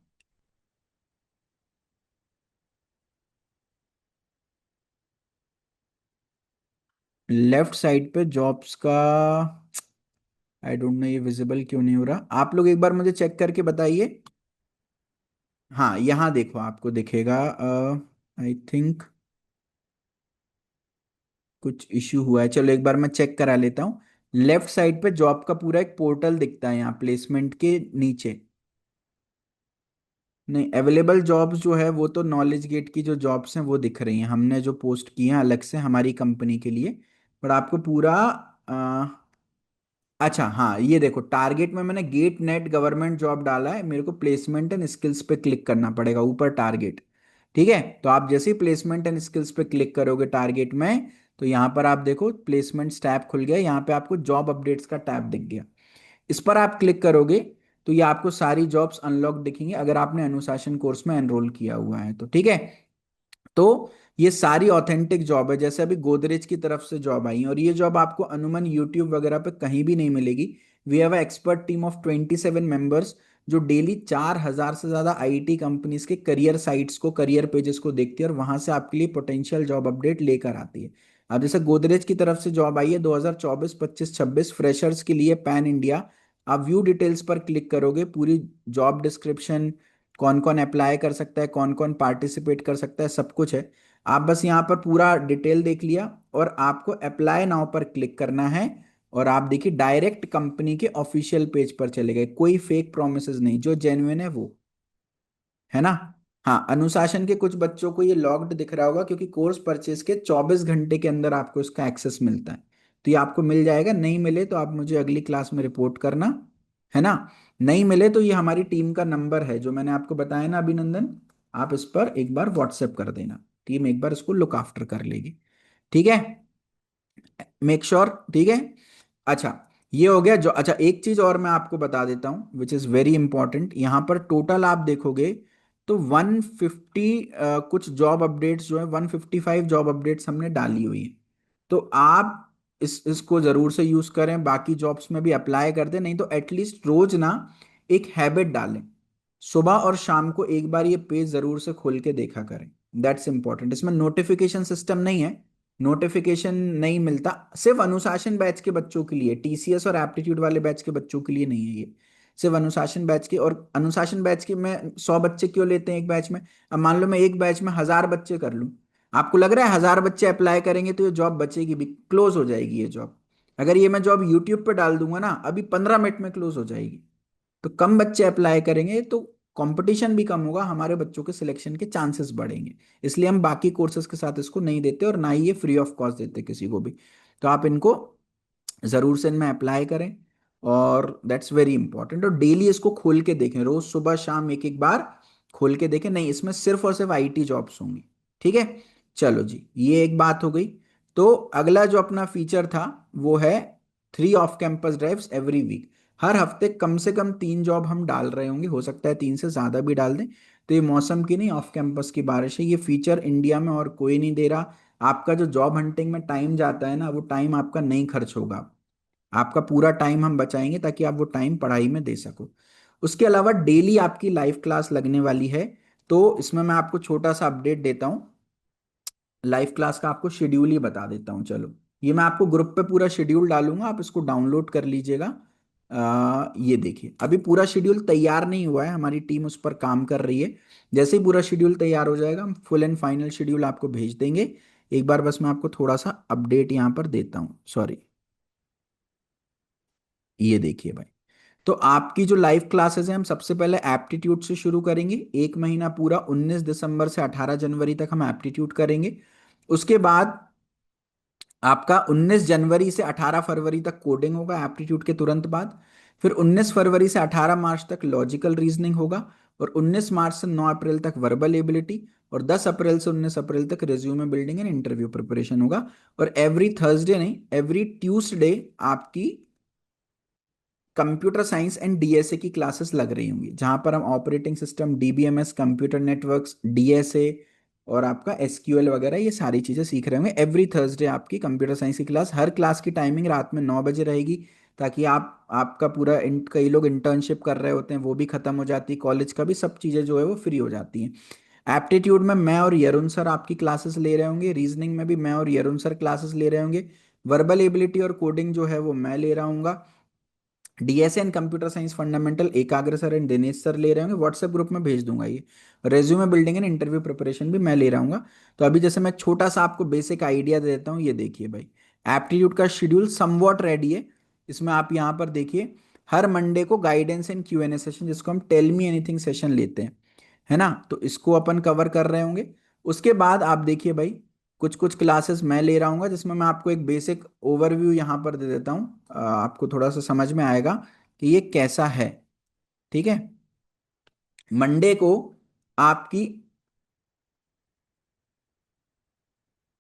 लेफ्ट साइड पे जॉब्स का, आई डोंट नो ये विजिबल क्यों नहीं हो रहा, आप लोग एक बार मुझे चेक करके बताइए। हाँ यहाँ देखो, आपको दिखेगा। आई थिंक कुछ इश्यू हुआ है, चलो एक बार मैं चेक करा लेता हूँ। लेफ्ट साइड पे जॉब का पूरा एक पोर्टल दिखता है यहाँ प्लेसमेंट के नीचे। नहीं, अवेलेबल जॉब्स जो है वो तो नॉलेज गेट की जो जॉब्स हैं वो दिख रही हैं, हमने जो पोस्ट की हैं अलग से हमारी कंपनी के लिए। पर आपको पूरा अच्छा हाँ, ये देखो टारगेट में मैंने गेट नेट गवर्नमेंट जॉब डाला है, मेरे को प्लेसमेंट एंड स्किल्स पे क्लिक करना पड़ेगा ऊपर टारगेट, ठीक है। तो आप जैसे ही प्लेसमेंट एंड स्किल्स पे क्लिक करोगे टारगेट में, तो यहाँ पर आप देखो प्लेसमेंट टैब खुल गया, यहाँ पे आपको जॉब अपडेट्स का टैब दिख गया। इस पर आप क्लिक करोगे तो ये आपको सारी जॉब्स अनलॉक दिखेंगी, अगर आपने अनुशासन कोर्स में एनरोल किया हुआ है तो, ठीक है। तो ये सारी ऑथेंटिक जॉब है, जैसे अभी गोदरेज की तरफ से जॉब आई है, और ये जॉब आपको अनुमन यूट्यूब वगैरह पे कहीं भी नहीं मिलेगी। We have expert team of 27 members जो डेली 4,000 से ज्यादा आईटी कंपनीज के करियर साइट्स को, करियर पेजेस को देखती है और वहां से आपके लिए पोटेंशियल जॉब अपडेट लेकर आती है। अब जैसे गोदरेज की तरफ से जॉब आई है 2024, 25, 26 फ्रेशर्स के लिए पैन इंडिया। आप व्यू डिटेल्स पर क्लिक करोगे, पूरी जॉब डिस्क्रिप्शन, कौन कौन अप्लाई कर सकता है, कौन कौन पार्टिसिपेट कर सकता है, सब कुछ है। आप बस यहाँ पर पूरा डिटेल देख लिया और आपको अप्लाई नाउ पर क्लिक करना है। और आप देखिए डायरेक्ट कंपनी के ऑफिशियल पेज पर चले गए, कोई फेक प्रोमिसेस नहीं, जो जेन्युइन है वो, है ना। हाँ, अनुशासन के कुछ बच्चों को ये लॉक्ड दिख रहा होगा क्योंकि कोर्स परचेज के 24 घंटे के अंदर आपको इसका एक्सेस मिलता है। तो ये आपको मिल जाएगा, नहीं मिले तो आप मुझे अगली क्लास में रिपोर्ट करना, है ना। नहीं मिले तो ये हमारी टीम का नंबर है जो मैंने आपको बताया ना अभिनंदन, आप इस पर एक बार व्हाट्सएप कर देना, टीम एक बार इसको लुक आफ्टर कर लेगी। ठीक है, मेक श्योर, ठीक है। अच्छा, ये हो गया जो। अच्छा, एक चीज और मैं आपको बता देता हूं विच इज वेरी इंपॉर्टेंट। यहां पर टोटल आप देखोगे तो 150 कुछ जॉब अपडेट्स जो है, 155 जॉब अपडेट्स हमने डाली हुई है। तो आप इसको जरूर से यूज करें, बाकी जॉब्स में भी अप्लाई कर दें, नहीं तो एटलीस्ट रोज ना एक हैबिट डालें, सुबह और शाम को एक बार ये पेज जरूर से खोल के देखा करें। That's important. इसमें नोटिफिकेशन सिस्टम नहीं है, नोटिफिकेशन नहीं मिलता, सिर्फ अनुशासन बैच के बच्चों के लिए, टीसीएस और एप्टीट्यूड वाले बैच के बच्चों के लिए नहीं है ये, सिर्फ अनुशासन बैच के। और अनुशासन बैच के में 100 बच्चे क्यों लेते हैं एक बैच में? अब मान लो मैं एक बैच में 1,000 बच्चे कर लूं, आपको लग रहा है 1,000 बच्चे अप्लाई करेंगे तो ये जॉब बचेगी भी? क्लोज हो जाएगी ये जॉब। अगर ये मैं जॉब यूट्यूब पे डाल दूंगा ना, अभी 15 मिनट में क्लोज हो जाएगी। तो कम बच्चे अप्लाई करेंगे तो कंपटीशन भी कम होगा, हमारे बच्चों के सिलेक्शन के चांसेस बढ़ेंगे। इसलिए हम बाकी कोर्सेज के साथ इसको नहीं देते और ना ही ये फ्री ऑफ कॉस्ट देते किसी को भी। तो आप इनको जरूर से इनमें अप्लाई करें, और दैट्स वेरी इंपॉर्टेंट। और डेली इसको खोल के देखें, रोज सुबह शाम एक एक बार खोल के देखें, नहीं इसमें सिर्फ और सिर्फ आईटी जॉब्स होंगी। ठीक है, चलो जी, ये एक बात हो गई। तो अगला जो अपना फीचर था वो है 3 off campus drives every week. हर हफ्ते कम से कम 3 जॉब हम डाल रहे होंगे, हो सकता है 3 से ज्यादा भी डाल दें। तो ये मौसम की नहीं, ऑफ कैंपस की बारिश है। ये फीचर इंडिया में और कोई नहीं दे रहा। आपका जो जॉब हंटिंग में टाइम जाता है ना, वो टाइम आपका नहीं खर्च होगा, आपका पूरा टाइम हम बचाएंगे ताकि आप वो टाइम पढ़ाई में दे सको। उसके अलावा डेली आपकी लाइव क्लास लगने वाली है। तो इसमें मैं आपको छोटा सा अपडेट देता हूँ, लाइव क्लास का आपको शेड्यूल ही बता देता हूँ। चलो, ये मैं आपको ग्रुप पे पूरा शेड्यूल डालूंगा, आप इसको डाउनलोड कर लीजिएगा। ये देखिए, अभी पूरा शेड्यूल तैयार नहीं हुआ है, हमारी टीम उस पर काम कर रही है। जैसे ही पूरा शेड्यूल तैयार हो जाएगा हम फुल एंड फाइनल शेड्यूल आपको भेज देंगे। एक बार बस मैं आपको थोड़ा सा अपडेट यहाँ पर देता हूँ, सॉरी। ये देखिए भाई, तो आपकी जो लाइव क्लासेस हैं, हम सबसे पहले एप्टीट्यूड से शुरू करेंगे। एक महीना पूरा 19 दिसंबर से 18 जनवरी तक हम एप्टीट्यूड करेंगे। उसके बाद आपका 19 जनवरी से 18 फरवरी तक कोडिंग होगा एप्टीट्यूड के तुरंत बाद। फिर 19 फरवरी से 18 मार्च तक लॉजिकल रीजनिंग होगा। और 19 मार्च से 9 अप्रैल तक वर्बल एबिलिटी। और 10 अप्रैल से 19 अप्रैल तक resume building and interview preparation होगा। और एवरी थर्सडे नहीं, एवरी ट्यूसडे आपकी कंप्यूटर साइंस एंड डीएसए की क्लासेस लग रही होंगी, जहां पर हम operating system, DBMS, computer networks, DSA और आपका एसक्यूएल वगैरह ये सारी चीजें सीख रहे होंगे। एवरी थर्सडे आपकी कंप्यूटर साइंस की क्लास, हर क्लास की टाइमिंग रात में 9 बजे रहेगी, ताकि आपका पूरा कई लोग इंटर्नशिप कर रहे होते हैं वो भी खत्म हो जाती है, कॉलेज का भी सब चीजें जो है वो फ्री हो जाती हैं। एप्टीट्यूड में मैं और यरुण सर आपकी क्लासेस ले रहे होंगे, रीजनिंग में भी मैं और यरुण सर क्लासेस ले रहे होंगे, वर्बल एबिलिटी और कोडिंग जो है वो मैं ले रहा हूँ, DSA and computer science fundamental एकाग्र सर एंड दिनेश सर ले रहे होंगे। व्हाट्सएप ग्रुप में भेज दूंगा ये। Resume building and interview preparation भी मैं ले रहा हूँ। तो अभी जैसे मैं छोटा सा आपको बेसिक आइडिया दे देता हूँ, ये देखिए भाई, एप्टीट्यूड का शेड्यूल समवॉट रेडी है। इसमें आप यहाँ पर देखिए, हर मंडे को गाइडेंस एंड क्यूएनए सेशन, जिसको हम टेल मी एनीथिंग सेशन लेते हैं, है ना, तो इसको अपन कवर कर रहे होंगे। उसके बाद आप देखिए भाई, कुछ कुछ क्लासेस मैं ले रहा हूँ, जिसमें मैं आपको एक बेसिक ओवरव्यू यहाँ पर दे देता हूँ, आपको थोड़ा सा समझ में आएगा कि ये कैसा है। ठीक है, मंडे को आपकी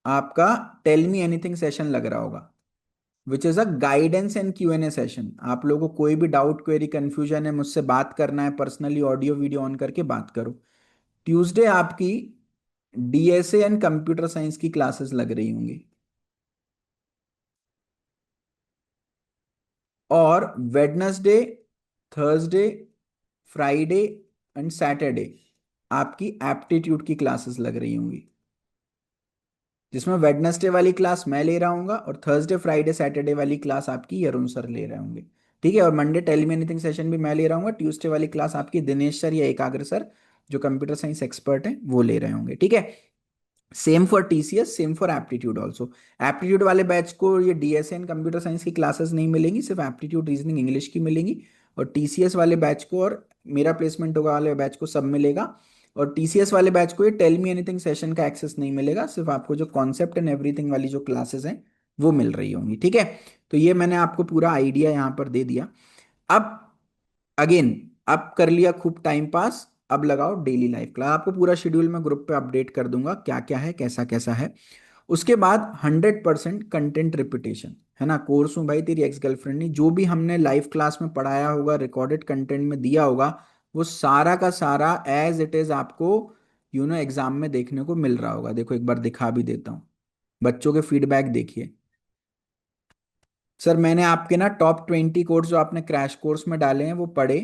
आपका टेल मी एनीथिंग सेशन लग रहा होगा, which is a guidance and Q&A session. आप लोगों को कोई भी डाउट, क्वेरी, कंफ्यूजन है, मुझसे बात करना है पर्सनली, ऑडियो वीडियो ऑन करके बात करो। ट्यूसडे आपकी डीएसए एंड कंप्यूटर साइंस की क्लासेस लग रही होंगी। और Wednesday, Thursday, Friday and Saturday आपकी एप्टीट्यूड की क्लासेस लग रही होंगी, जिसमें वेडनेसडे वाली क्लास मैं ले रहा हूँ और थर्सडे फ्राइडे सैटरडे वाली क्लास आपकी यरुण सर ले रहे होंगे। ठीक है, और Monday tell me anything session भी मैं ले रहा हूँ, ट्यूसडे वाली क्लास आपकी दिनेश सर या एकाग्र सर जो कंप्यूटर साइंस एक्सपर्ट हैं वो ले रहे होंगे। ठीक है, same for TCS, same for aptitude also. Aptitude वाले बैच को ये डीएसएन कंप्यूटर साइंस की क्लासेस नहीं मिलेंगी, सिर्फ एप्टीट्यूड रीजनिंग इंग्लिश की मिलेंगी। और टीसीएस वाले बैच को और मेरा प्लेसमेंट होगा वाले बैच को सब मिलेगा। और टीसीएस वाले बैच को ये टेल मी एनीथिंग सेशन का एक्सेस नहीं मिलेगा, सिर्फ आपको जो कॉन्सेप्ट एंड एवरीथिंग वाली जो क्लासेस हैं वो मिल रही होंगी। ठीक है, तो ये मैंने आपको पूरा आइडिया यहाँ पर दे दिया। अब अगेन, अब कर लिया खूब टाइम पास, अब लगाओ डेली लाइफ क्लास। आपको पूरा शेड्यूल मैं ग्रुप पे अपडेट कर दूंगा क्या क्या है कैसा कैसा है। उसके बाद 100% कंटेंट रिपीटेशन, है ना। कोर्स हूँ भाई तेरी एक्स गर्लफ्रेंड नहीं, जो भी हमने लाइव क्लास में पढ़ाया होगा रिकॉर्डेड कंटेंट में दिया होगा वो सारा का सारा एज इट इज आपको एग्जाम में देखने को मिल रहा होगा। देखो एक बार दिखा भी देता हूँ, बच्चों के फीडबैक देखिए। सर मैंने आपके ना टॉप 20 कोर्स जो आपने क्रैश कोर्स में डाले हैं वो पढ़े,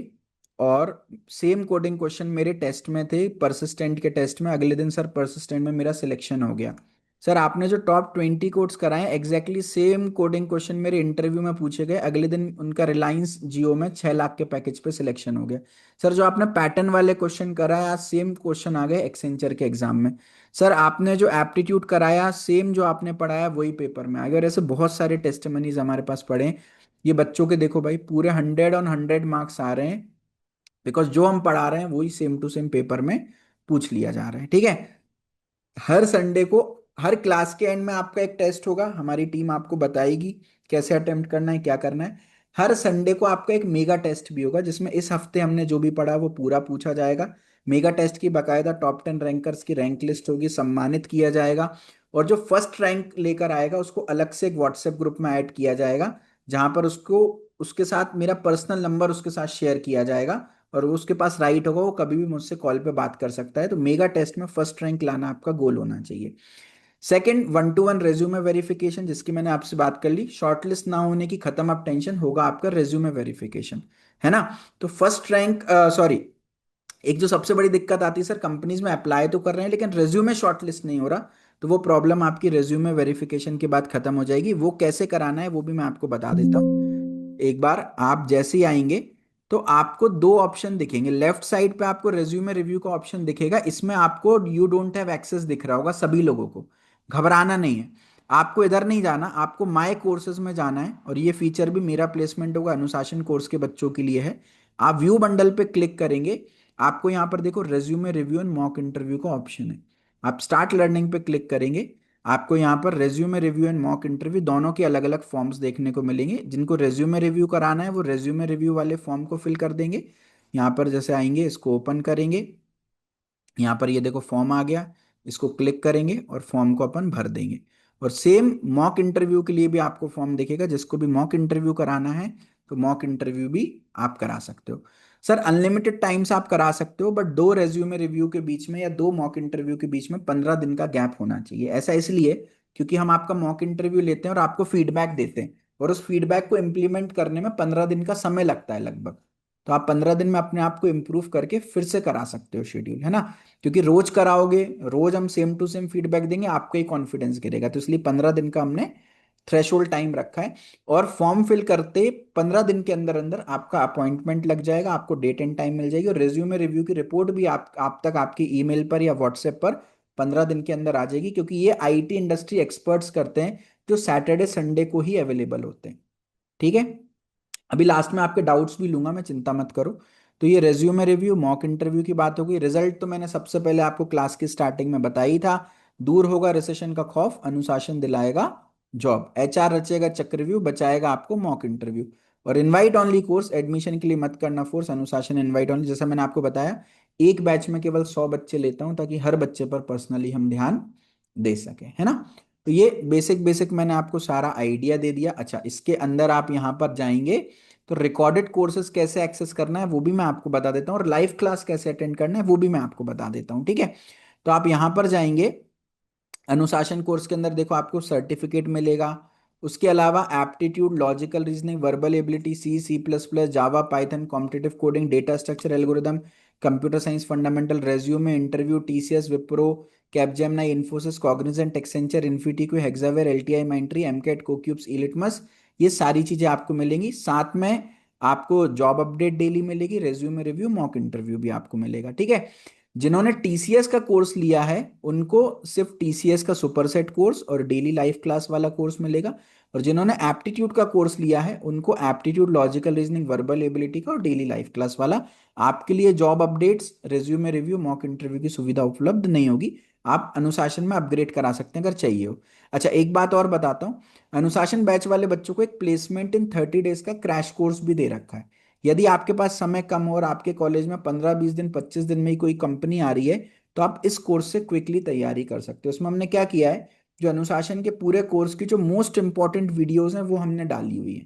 और सेम कोडिंग क्वेश्चन मेरे टेस्ट में थे, परसिस्टेंट के टेस्ट में। अगले दिन सर परसिस्टेंट में मेरा सिलेक्शन हो गया। सर आपने जो टॉप 20 कोड्स कराए एग्जैक्टली सेम कोडिंग क्वेश्चन मेरे इंटरव्यू में पूछे गए, अगले दिन उनका रिलायंस जियो में 6 लाख के पैकेज पे सिलेक्शन हो गया। सर जो आपने पैटर्न वाले क्वेश्चन कराया आज सेम क्वेश्चन आ गए एक्सेंचर के एग्जाम में। सर आपने जो एप्टीट्यूड कराया सेम जो आपने पढ़ाया वही पेपर में आ गया। और ऐसे बहुत सारे टेस्टिमनीज हमारे पास पढ़े हैं। ये बच्चों के देखो भाई पूरे 100 ऑन 100 मार्क्स आ रहे हैं, बिकॉज जो हम पढ़ा रहे हैं वही सेम टू सेम पेपर में पूछ लिया जा रहा है। ठीक है, हर संडे को हर क्लास के एंड में आपका एक टेस्ट होगा, हमारी टीम आपको बताएगी कैसे अटेम्प्ट करना है क्या करना है। हर संडे को आपका एक मेगा टेस्ट भी होगा, जिसमें इस हफ्ते हमने जो भी पढ़ा वो पूरा पूछा जाएगा। मेगा टेस्ट की बाकायदा टॉप 10 रैंकर्स की रैंक लिस्ट होगी, सम्मानित किया जाएगा। और जो फर्स्ट रैंक लेकर आएगा उसको अलग से एक व्हाट्सएप ग्रुप में ऐड किया जाएगा, जहां पर उसको उसके साथ मेरा पर्सनल नंबर उसके साथ शेयर किया जाएगा, और वो उसके पास राइट होगा, वो कभी भी मुझसे कॉल पे बात कर सकता है। तो मेगा टेस्ट में फर्स्ट रैंक लाना आपका गोल होना चाहिए। सेकंड, 1-to-1 रेज्यूमे वेरिफिकेशन, जिसकी मैंने आपसे बात कर ली। शॉर्टलिस्ट ना होने की खत्म अब टेंशन, होगा आपका रेज्यूमे वेरिफिकेशन, है ना। तो फर्स्ट रैंक, सॉरी, एक जो सबसे बड़ी दिक्कत आती है सर, कंपनीज में अप्लाई तो कर रहे हैं लेकिन रेज्यूमे शॉर्टलिस्ट नहीं हो रहा। तो वो प्रॉब्लम आपकी रेज्यूमे वेरिफिकेशन के बाद खत्म हो जाएगी। वो कैसे कराना है वो भी मैं आपको बता देता हूँ। एक बार आप जैसे ही आएंगे तो आपको दो ऑप्शन दिखेंगे। लेफ्ट साइड पे आपको रेज्यूमे रिव्यू का ऑप्शन दिखेगा, इसमें आपको यू डोंट हैव एक्सेस दिख रहा होगा सभी लोगों को। घबराना नहीं है, आपको इधर नहीं जाना, आपको माय कोर्सेज में जाना है। और ये फीचर भी मेरा प्लेसमेंट होगा अनुशासन कोर्स के बच्चों के लिए है। आप व्यू बंडल पे क्लिक करेंगे, आपको यहाँ पर देखो resume review and mock interview का ऑप्शन है। आप स्टार्ट लर्निंग पे क्लिक करेंगे, आपको यहाँ पर resume review and mock interview दोनों के अलग अलग फॉर्म्स देखने को मिलेंगे। जिनको रेज्यूमे रिव्यू कराना है वो रेज्यूमे रिव्यू वाले फॉर्म को फिल कर देंगे। यहाँ पर जैसे आएंगे इसको ओपन करेंगे, यहाँ पर ये देखो फॉर्म आ गया, इसको क्लिक करेंगे और फॉर्म को अपन भर देंगे। और सेम मॉक इंटरव्यू के लिए भी आपको फॉर्म दिखेगा, जिसको भी मॉक इंटरव्यू कराना है तो मॉक इंटरव्यू भी आप करा सकते हो। सर अनलिमिटेड टाइम्स आप करा सकते हो, बट दो रेज्यूमे रिव्यू के बीच में या दो मॉक इंटरव्यू के बीच में 15 दिन का गैप होना चाहिए। ऐसा इसलिए क्योंकि हम आपका मॉक इंटरव्यू लेते हैं और आपको फीडबैक देते हैं, और उस फीडबैक को इम्प्लीमेंट करने में 15 दिन का समय लगता है लगभग। तो आप 15 दिन में अपने आप को इम्प्रूव करके फिर से करा सकते हो शेड्यूल, है ना। क्योंकि रोज कराओगे, रोज हम सेम टू सेम फीडबैक देंगे, आपका ही कॉन्फिडेंस गिरेगा। तो इसलिए 15 दिन का हमने थ्रेशोल्ड टाइम रखा है। और फॉर्म फिल करते 15 दिन के अंदर अंदर आपका अपॉइंटमेंट लग जाएगा, आपको डेट एंड टाइम मिल जाएगी, और रेज्यूमे रिव्यू की रिपोर्ट भी आप तक आपकी ईमेल पर या व्हाट्सएप पर 15 दिन के अंदर आ जाएगी। क्योंकि ये आईटी इंडस्ट्री एक्सपर्ट्स करते हैं जो सैटरडे संडे को ही अवेलेबल होते हैं। ठीक है, अभी लास्ट में आपके डाउट्स भी लूंगा मैं, चिंता मत करो। तो ये रेज्यूमे रिव्यू मॉक इंटरव्यू की बात होगी। रिजल्ट तो मैंने सबसे पहले आपको क्लास की स्टार्टिंग में बताया ही था। दूर होगा रिसेशन का खौफ, अनुशासन दिलाएगा जॉब, एचआर रचेगा चक्रव्यूह, बचाएगा आपको मॉक इंटरव्यू। और इनवाइट ऑनली कोर्स, एडमिशन के लिए मत करना फोर्स, अनुशासन इनवाइट ऑनली। जैसा मैंने आपको बताया एक बैच में केवल 100 बच्चे लेता हूं, ताकि हर बच्चे पर पर्सनली हम ध्यान दे सके, है ना। तो ये बेसिक बेसिक मैंने आपको सारा आइडिया दे दिया। अच्छा, इसके अंदर आप यहाँ पर जाएंगे तो रिकॉर्डेड कोर्सेज कैसे एक्सेस करना है वो भी मैं आपको बता देता हूँ, और लाइव क्लास कैसे अटेंड करना है वो भी मैं आपको बता देता हूँ। ठीक है, तो आप यहाँ पर जाएंगे, अनुशासन कोर्स के अंदर देखो आपको सर्टिफिकेट मिलेगा, उसके अलावा aptitude, logical reasoning, verbal ability, C, C plus plus, Java, Python, competitive coding, data structure algorithm, computer science fundamental, resume, interview, TCS, Wipro, Capgemini, Infosys, Cognizant, Accenture, इन्फिटिको, हेक्सावेयर, एलटीआई, माइंट्री, एमकेट, कोक्यूब्स, इलिटमस, ये सारी चीजें आपको मिलेंगी। साथ में आपको जॉब अपडेट डेली मिलेगी, रेज्यूमे रिव्यू, मॉक इंटरव्यू भी आपको मिलेगा। ठीक है। जिन्होंने टीसीएस का कोर्स लिया है उनको सिर्फ टीसीएस का सुपरसेट कोर्स और डेली लाइव क्लास वाला कोर्स मिलेगा, और जिन्होंने एप्टीट्यूड का कोर्स लिया है उनको aptitude, logical reasoning, verbal ability का और डेली लाइव क्लास वाला। आपके लिए job updates, resume review, mock interview की सुविधा उपलब्ध नहीं होगी। आप अनुशासन में अपग्रेड करा सकते हैं अगर चाहिए हो। अच्छा, एक बात और बताता हूँ, अनुशासन बैच वाले बच्चों को एक प्लेसमेंट इन 30 डेज का क्रैश कोर्स भी दे रखा है। यदि आपके पास समय कम हो और आपके कॉलेज में 15-20 दिन, 25 दिन में ही कोई कंपनी आ रही है, तो आप इस कोर्स से क्विकली तैयारी कर सकते हो। उसमें हमने क्या किया है, जो अनुशासन के पूरे कोर्स की जो मोस्ट इंपॉर्टेंट वीडियोस हैं वो हमने डाली हुई है।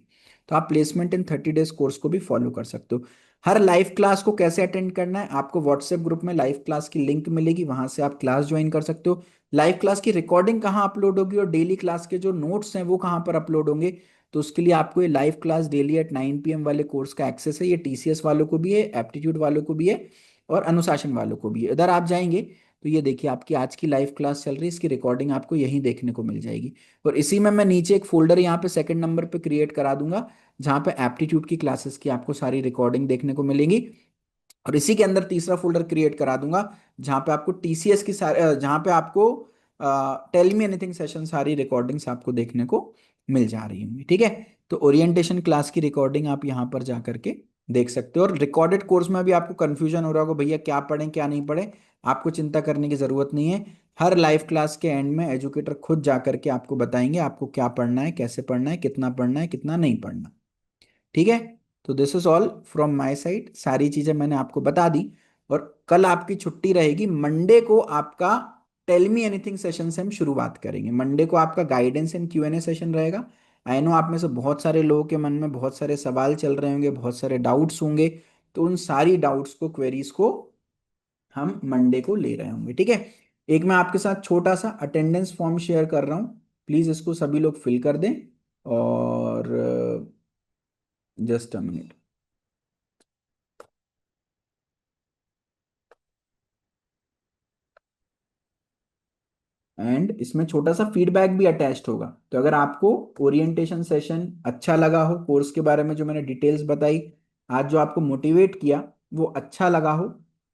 तो आप प्लेसमेंट इन 30 डेज कोर्स को भी फॉलो कर सकते हो। हर लाइव क्लास को कैसे अटेंड करना है, आपको व्हाट्सएप ग्रुप में लाइव क्लास की लिंक मिलेगी, वहां से आप क्लास ज्वाइन कर सकते हो। लाइव क्लास की रिकॉर्डिंग कहाँ अपलोड होगी और डेली क्लास के जो नोट्स हैं वो कहाँ पर अपलोड होंगे, तो उसके लिए आपको ये live class daily at 9 PM वाले कोर्स का एक्सेस है। ये टीसीएस वालों को भी है, एप्टीट्यूड वालों को भी है और अनुशासन वालों को भी है। इधर आप जाएंगे तो ये देखिए आपकी आज की लाइव क्लास चल रही है, इसकी रिकॉर्डिंग आपको यहीं देखने को मिल जाएगी। और इसी में मैं नीचे एक फोल्डर यहाँ पे सेकंड नंबर पे क्रिएट करा दूंगा, जहाँ पे एप्टीट्यूड की क्लासेस की आपको सारी रिकॉर्डिंग देखने को मिलेंगी। और इसी के अंदर तीसरा फोल्डर क्रिएट करा दूंगा, जहाँ पे आपको टीसीएस की सारी, जहाँ पे आपको टेल मी एनीथिंग सेशन सारी रिकॉर्डिंग्स आपको देखने को मिल जा रही होंगी। ठीक है। तो ओरिएंटेशन क्लास की रिकॉर्डिंग आप यहाँ पर जा करके देख सकते हो। और रिकॉर्डेड कोर्स में भी आपको कंफ्यूजन हो रहा होगा भैया क्या पढ़ें क्या नहीं पढ़ें, आपको चिंता करने की जरूरत नहीं है। हर लाइव क्लास के एंड में एजुकेटर खुद जा करके आपको बताएंगे आपको क्या पढ़ना है, कैसे पढ़ना है, कितना पढ़ना है, कितना नहीं पढ़ना। ठीक है। तो this is all from my side, सारी चीजें मैंने आपको बता दी। और कल आपकी छुट्टी रहेगी, मंडे को आपका टेल मी एनीथिंग सेशन से हम शुरुआत करेंगे। मंडे को आपका गाइडेंस एंड क्यूएनए सेशन रहेगा। आई नो आप में से बहुत सारे लोगों के मन में बहुत सारे सवाल चल रहे होंगे, बहुत सारे डाउट्स होंगे, तो उन सारी डाउट्स को, क्वेरीज को हम मंडे को ले रहे होंगे। ठीक है। एक मैं आपके साथ छोटा सा अटेंडेंस फॉर्म शेयर कर रहा हूँ, प्लीज इसको सभी लोग फिल कर दें। और जस्ट अ मिनट। एंड इसमें छोटा सा फीडबैक भी अटैच्ड होगा, तो अगर आपको ओरिएंटेशन सेशन अच्छा लगा हो, कोर्स के बारे में जो मैंने डिटेल्स बताई, आज जो आपको मोटिवेट किया वो अच्छा लगा हो,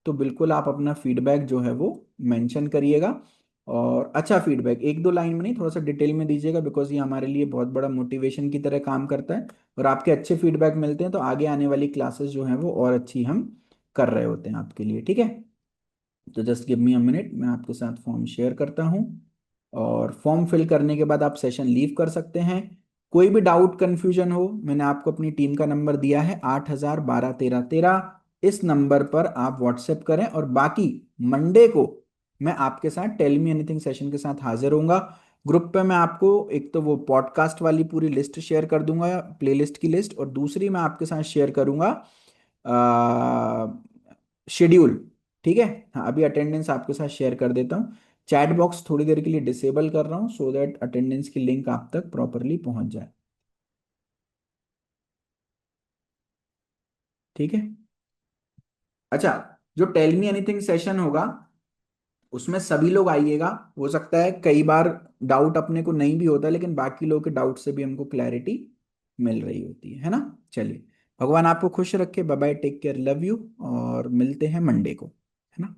तो बिल्कुल आप अपना फीडबैक जो है वो मेंशन करिएगा। और अच्छा फीडबैक 1-2 लाइन में नहीं, थोड़ा सा डिटेल में दीजिएगा, बिकॉज ये हमारे लिए बहुत बड़ा मोटिवेशन की तरह काम करता है। और आपके अच्छे फीडबैक मिलते हैं तो आगे आने वाली क्लासेस जो हैं वो और अच्छी हम कर रहे होते हैं आपके लिए। ठीक है। तो just give me a minute, मैं आपके साथ फॉर्म शेयर करता हूँ। और फॉर्म फिल करने के बाद आप सेशन लीव कर सकते हैं। कोई भी डाउट कंफ्यूजन हो, मैंने आपको अपनी टीम का नंबर दिया है 80121313, इस नंबर पर आप व्हाट्सएप करें। और बाकी मंडे को मैं आपके साथ टेल मी एनीथिंग सेशन के साथ हाजिर होऊंगा। ग्रुप पे मैं आपको एक तो वो पॉडकास्ट वाली पूरी लिस्ट शेयर कर दूंगा, प्लेलिस्ट की लिस्ट, और दूसरी मैं आपके साथ शेयर करूंगा शेड्यूल। ठीक है। हाँ, अभी अटेंडेंस आपके साथ शेयर कर देता हूँ। चैट बॉक्स थोड़ी देर के लिए डिसेबल कर रहा हूँ सो दैट अटेंडेंस की लिंक आप तक प्रॉपरली पहुंच जाए। ठीक है। अच्छा, जो टेल मी एनीथिंग सेशन होगा उसमें सभी लोग आइएगा। हो सकता है कई बार डाउट अपने को नहीं भी होता, लेकिन बाकी लोगों के डाउट से भी हमको क्लैरिटी मिल रही होती है ना। चलिए, भगवान आपको खुश रखे। Bye bye, take care, love you, और मिलते हैं मंडे को, है ना।